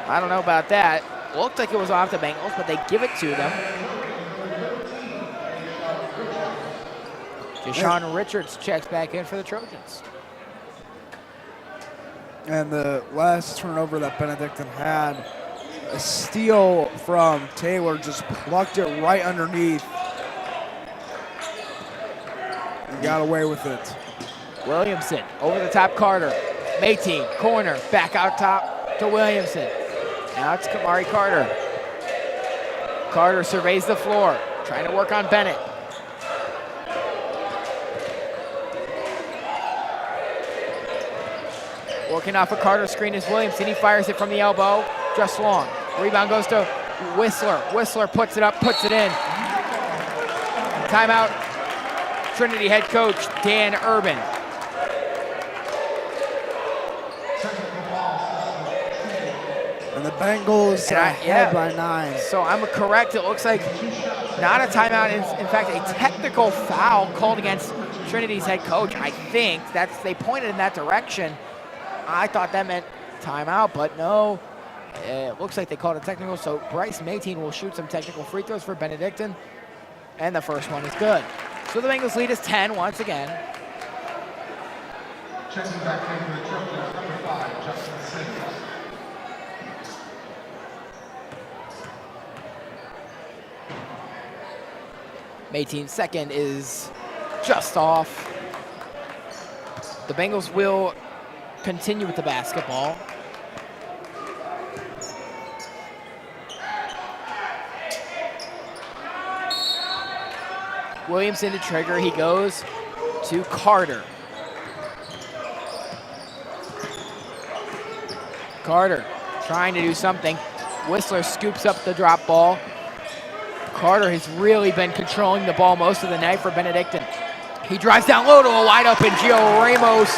I don't know about that. Looked like it was off the Bengals, but they give it to them. Deshaun Richards checks back in for the Trojans. And the last turnover that Benedictine had, a steal from Taylor, just plucked it right underneath and got away with it. Williamson over the top, Carter. Mayteen, corner, back out top to Williamson. Now it's Kamari Carter. Carter surveys the floor, trying to work on Bennett. Working off a Carter screen is Williamson. He fires it from the elbow, just long. Rebound goes to Whistler. Whistler puts it up, puts it in. Timeout, Trinity head coach Dan Urban. And the Bengals ahead by 9. So I'm correct. It looks like not a timeout. In fact, a technical foul called against Trinity's head coach. I think they pointed in that direction. I thought that meant timeout, but no. It looks like they called it technical. So Bryce Mayteen will shoot some technical free throws for Benedictine, and the first one is good. So the Bengals lead is 10 once again. Checking back in for the Trojans, number 5, Justin Simmons. Mayteen's second is just off. The Bengals will continue with the basketball. Williamson to trigger. He goes to Carter. Carter trying to do something. Whistler scoops up the drop ball. Carter has really been controlling the ball most of the night for Benedictine. He drives down low to a wide open Gio Ramos,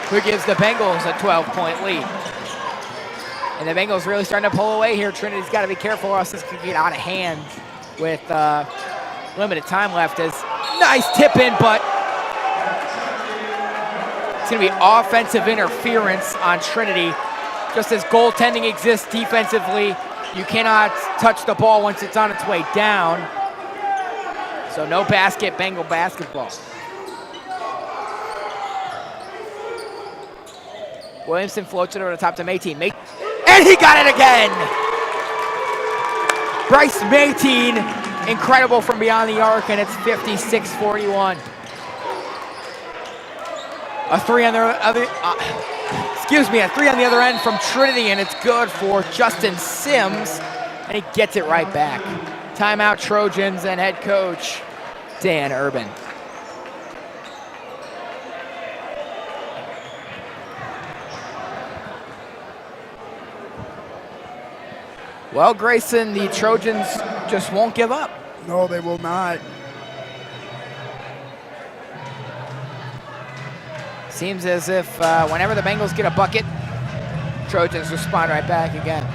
who gives the Bengals a 12-point lead. And the Bengals really starting to pull away here. Trinity's got to be careful or else this could get out of hand with limited time left. As nice tip in, but it's going to be offensive interference on Trinity. Just as goaltending exists defensively, you cannot touch the ball once it's on its way down. So no basket, Bengal basketball. Williamson floats it over the top to Mayteen. And he got it again! Bryce Mayteen, incredible from beyond the arc, and it's 56-41. A three on the other end from Trinity, and it's good for Justin Sims, and he gets it right back. Timeout Trojans and head coach Dan Urban. Well, Grayson, the Trojans just won't give up. No, they will not. Seems as if whenever the Bengals get a bucket, Trojans respond right back again.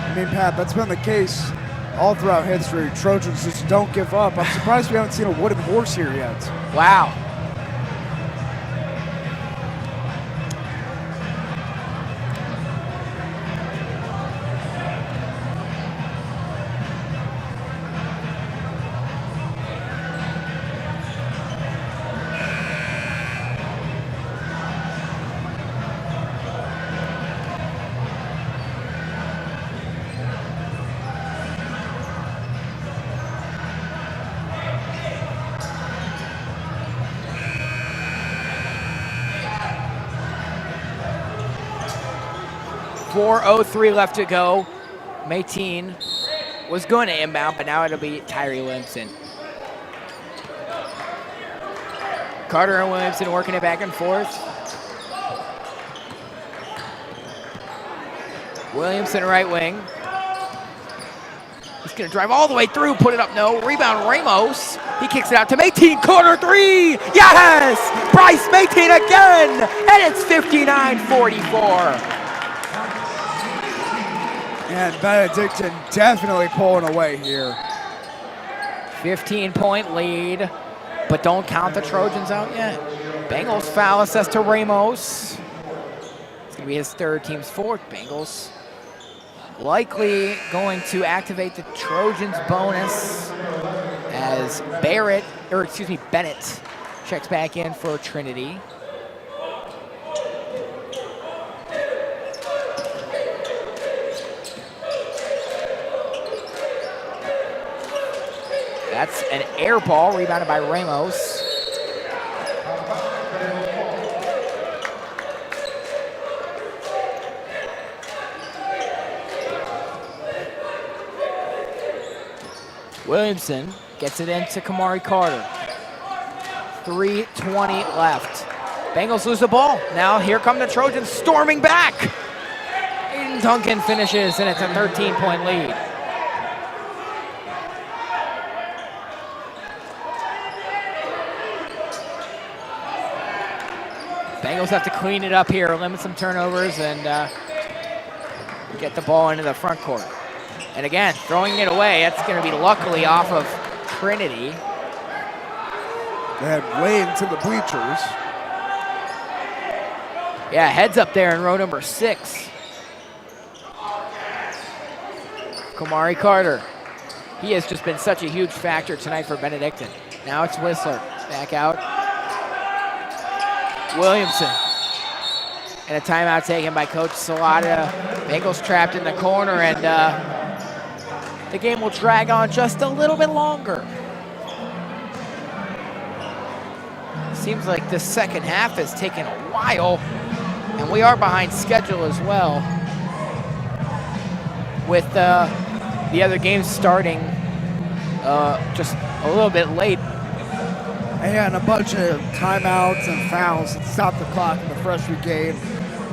I mean, Pat, that's been the case all throughout history. Trojans just don't give up. I'm surprised we haven't seen a wooden horse here yet. Wow. .403 left to go. Mayteen was going to inbound, but now it'll be Tyree Williamson. Carter and Williamson working it back and forth. Williamson right wing. He's going to drive all the way through, put it up, no. Rebound Ramos. He kicks it out to Mayteen, corner three. Yes! Bryce Mayteen again! And it's 59-44. And Benedictine definitely pulling away here. 15-point lead, but don't count the Trojans out yet. Bengals foul assessed to Ramos. It's going to be his third, team's fourth. Bengals likely going to activate the Trojans bonus as Bennett checks back in for Trinity. That's an air ball, rebounded by Ramos. Williamson gets it into Kamari Carter. 3:20 left. Bengals lose the ball. Now here come the Trojans storming back. Aiden Duncan finishes, and it's a 13-point lead. Bengals have to clean it up here, limit some turnovers, and get the ball into the front court. And again, throwing it away, that's going to be luckily off of Trinity. They head way into the bleachers. Yeah, heads up there in row number 6. Kamari Carter. He has just been such a huge factor tonight for Benedictine. Now it's Whistler. Back out. Williamson. And a timeout taken by Coach Salata. Bengals trapped in the corner, and the game will drag on just a little bit longer. Seems like the second half has taken a while, and we are behind schedule as well, with the other games starting just a little bit late. And a bunch of timeouts and fouls that stopped the clock in the freshman game.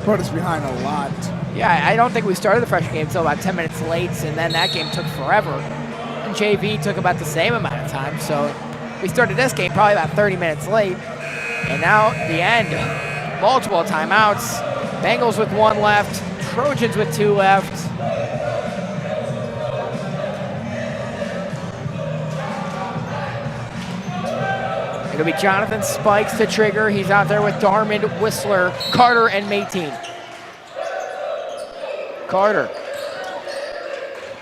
Put us behind a lot. Yeah, I don't think we started the freshman game until about 10 minutes late, and then that game took forever. And JV took about the same amount of time, so we started this game probably about 30 minutes late. And now the end, multiple timeouts. Bengals with 1 left, Trojans with 2 left. It'll be Jonathan Spikes to trigger. He's out there with Darmond, Whistler, Carter, and Mayteen. Carter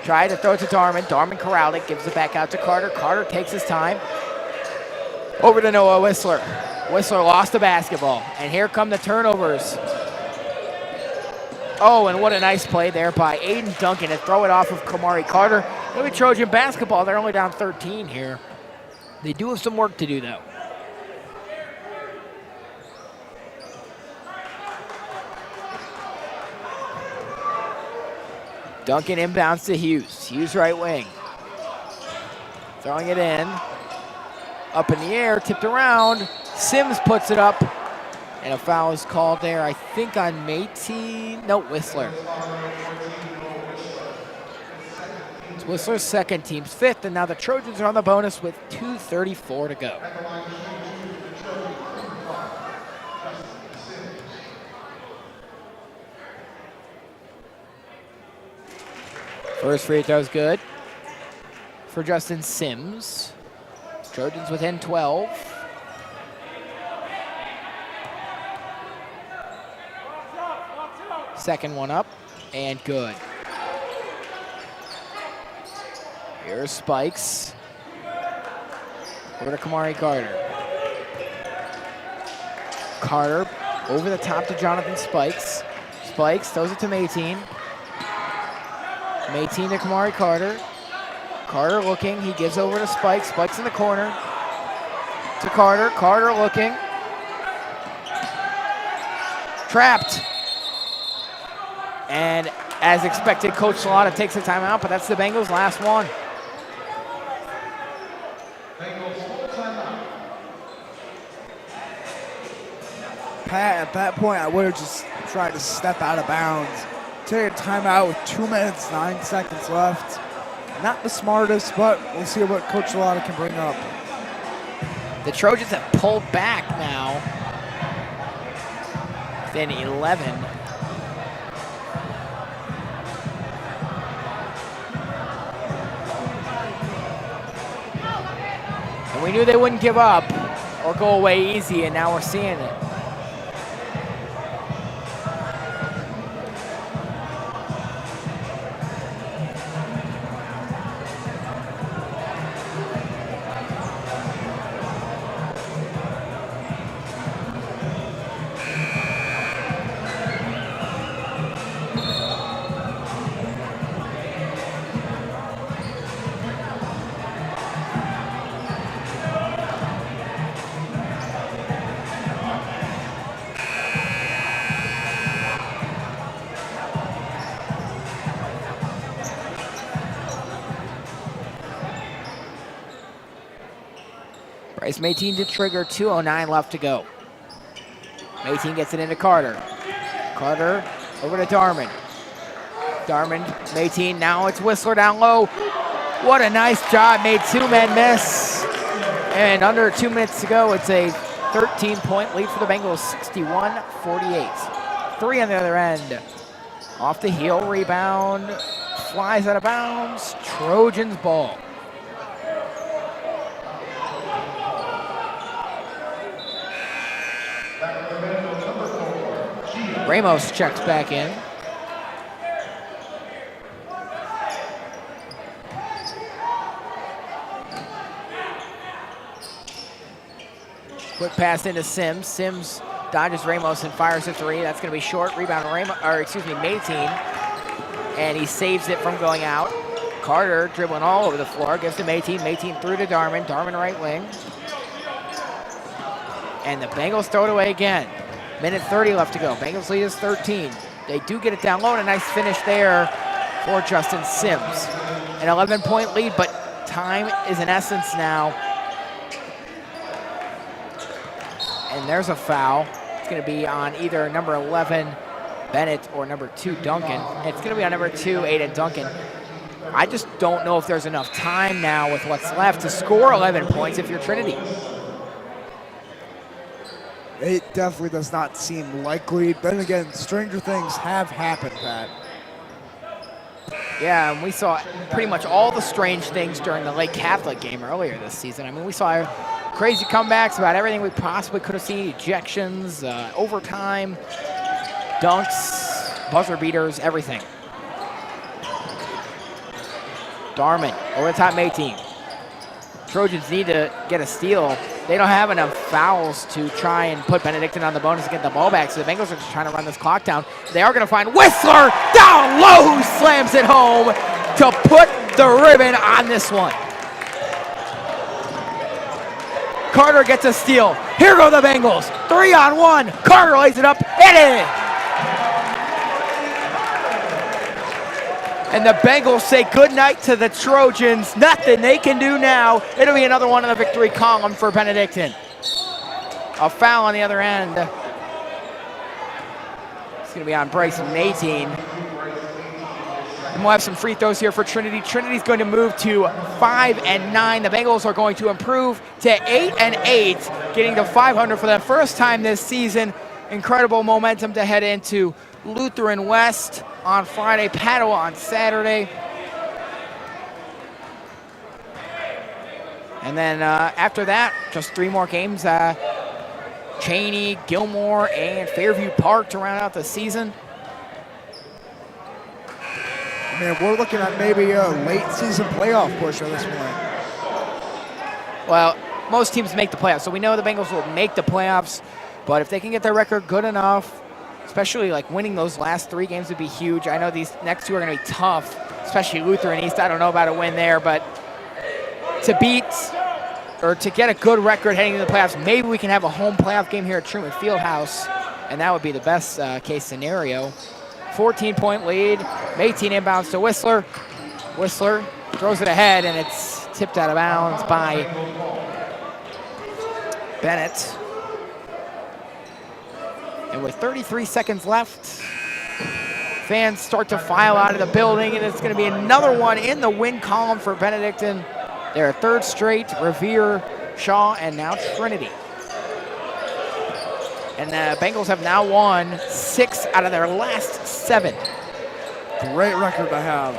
Tried to throw it to Darman. Darman corralled it, gives it back out to Carter. Carter takes his time. Over to Noah Whistler. Whistler lost the basketball. And here come the turnovers. Oh, and what a nice play there by Aiden Duncan to throw it off of Kamari Carter. It'll be Trojan basketball. They're only down 13 here. They do have some work to do, though. Duncan inbounds to Hughes. Hughes right wing. Throwing it in. Up in the air, tipped around. Sims puts it up. And a foul is called there, I think on Mateen. No, Whistler. It's Whistler's second, team's fifth, and now the Trojans are on the bonus with 2:34 to go. First free throw is good for Justin Sims. Trojans within 12. Second one up, and good. Here's Spikes. Over to Kamari Carter. Carter over the top to Jonathan Spikes. Spikes throws it to Mateen. Mateen to Kamari Carter. Carter looking, he gives over to Spikes. Spikes in the corner. To Carter, Carter looking. Trapped. And as expected, Coach Salata takes a timeout, but that's the Bengals' last one. Pat, at that point, I would have just tried to step out of bounds. Take a timeout with 2 minutes, 9 seconds left. Not the smartest, but we'll see what Coach Salata can bring up. The Trojans have pulled back now. Within 11. And we knew they wouldn't give up or go away easy, and now we're seeing it. Bryce Mateen to trigger, 2:09 left to go. Mateen gets it into Carter. Carter over to Darman. Darman, Mateen, now it's Whistler down low. What a nice job, made two men miss. And under 2 minutes to go, it's a 13-point lead for the Bengals, 61-48. 3 on the other end. Off the heel, rebound, flies out of bounds, Trojans ball. Ramos checks back in. Quick pass into Sims. Sims dodges Ramos and fires a three. That's going to be short. Rebound Mateen. And he saves it from going out. Carter dribbling all over the floor. Gives to Mateen. Mateen through to Darman. Darman right wing. And the Bengals throw it away again. Minute 30 left to go. Bengals lead is 13. They do get it down low, and a nice finish there for Justin Sims. An 11-point lead, but time is in essence now. And there's a foul. It's going to be on either number 11, Bennett, or number 2, Duncan. It's going to be on number 2, Aiden Duncan. I just don't know if there's enough time now with what's left to score 11 points if you're Trinity. It definitely does not seem likely. Then again, stranger things have happened, Pat. Yeah, and we saw pretty much all the strange things during the Lake Catholic game earlier this season. I mean, we saw crazy comebacks about everything we possibly could have seen. Ejections, overtime, dunks, buzzer beaters, everything. Darman over the top May team. Trojans need to get a steal. They don't have enough fouls to try and put Benedictine on the bonus and get the ball back, so the Bengals are just trying to run this clock down. They are going to find Whistler down low, who slams it home to put the ribbon on this one. Carter gets a steal. Here go the Bengals. 3-on-1. Carter lays it up and in. And the Bengals say goodnight to the Trojans. Nothing they can do now. It'll be another one in the victory column for Benedictine. A foul on the other end. It's going to be on Bryson 18. And we'll have some free throws here for Trinity. Trinity's going to move to 5-9. The Bengals are going to improve to 8-8, getting to 500 for the first time this season. Incredible momentum to head into Lutheran West on Friday, Padua on Saturday. And then after that, just 3 more games. Cheney, Gilmore, and Fairview Park to round out the season. Man, we're looking at maybe a late season playoff push at this point. Well, most teams make the playoffs, so we know the Bengals will make the playoffs, but if they can get their record good enough, especially like winning those last 3 games would be huge. I know these next 2 are going to be tough, especially Lutheran East. I don't know about a win there, but to beat or to get a good record heading into the playoffs, maybe we can have a home playoff game here at Truman Fieldhouse, and that would be the best case scenario. 14-point lead. 18 inbounds to Whistler. Whistler throws it ahead, and it's tipped out of bounds by Bennett. And with 33 seconds left, fans start to file out of the building, and it's going to be another one in the win column for Benedictine. Their 3rd straight, Revere, Shaw, and now Trinity. And the Bengals have now won 6 out of their last 7. Great record to have.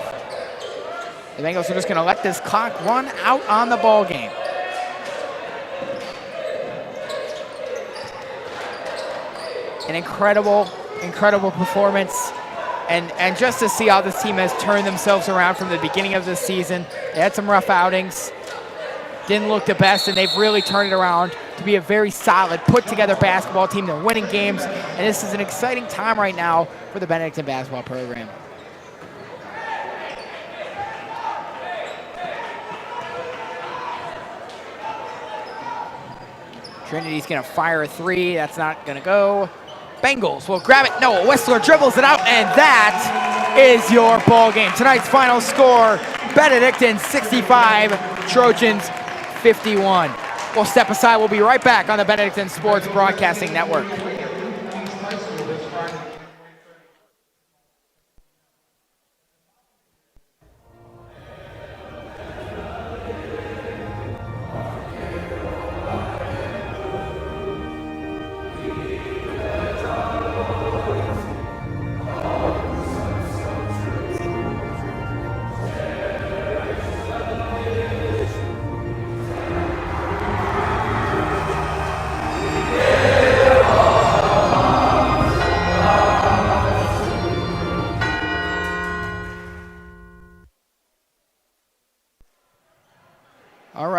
The Bengals are just going to let this clock run out on the ball game. An incredible performance. And just to see how this team has turned themselves around from the beginning of this season. They had some rough outings. Didn't look the best, and they've really turned it around to be a very solid, put-together basketball team. They're winning games, and this is an exciting time right now for the Benedictine basketball program. Trinity's going to fire a 3. That's not going to go. Bengals will grab it. No, Whistler dribbles it out, and that is your ball game. Tonight's final score, Benedictine 65, Trojans 51. We'll step aside. We'll be right back on the Benedictine Sports Broadcasting Network.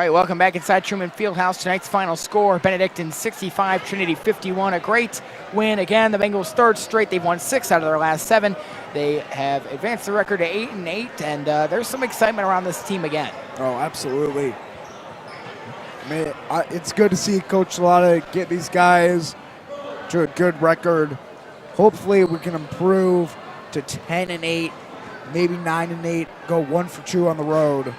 Welcome back inside Truman Fieldhouse. Tonight's final score, Benedictine 65, Trinity 51. A great win. Again, the Bengals' 3rd straight. They've won 6 out of their last 7. They have advanced the record to 8-8, and there's some excitement around this team again. Oh, absolutely. I mean, it's good to see Coach Salata get these guys to a good record. Hopefully we can improve to 10-8, maybe 9-8, go 1 for 2 on the road.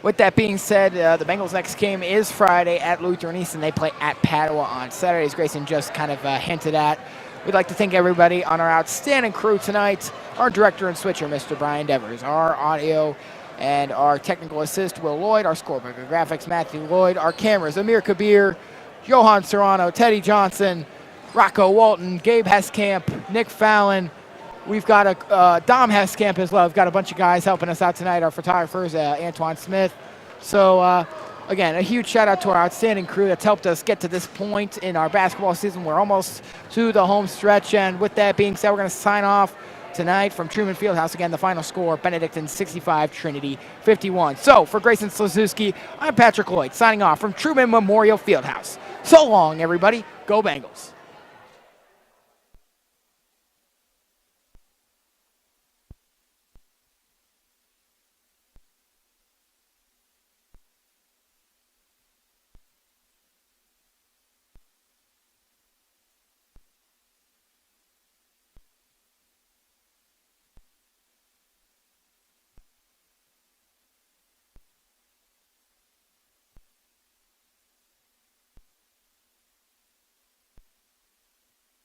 With that being said, the Bengals' next game is Friday at Lutheran East, and they play at Padua on Saturday, as Grayson just kind of hinted at. We'd like to thank everybody on our outstanding crew tonight. Our director and switcher, Mr. Brian Devers. Our audio and our technical assist, Will Lloyd. Our scorebook and graphics, Matthew Lloyd. Our cameras, Amir Kabir, Johan Serrano, Teddy Johnson, Rocco Walton, Gabe Heskamp, Nick Fallon. We've got a Dom Heskamp as well. We've got a bunch of guys helping us out tonight. Our photographers, Antoine Smith. So, again, a huge shout out to our outstanding crew that's helped us get to this point in our basketball season. We're almost to the home stretch. And with that being said, we're going to sign off tonight from Truman Fieldhouse. Again, the final score, Benedictine 65, Trinity 51. So for Grayson Slazewski, I'm Patrick Lloyd, signing off from Truman Memorial Fieldhouse. So long, everybody. Go Bengals.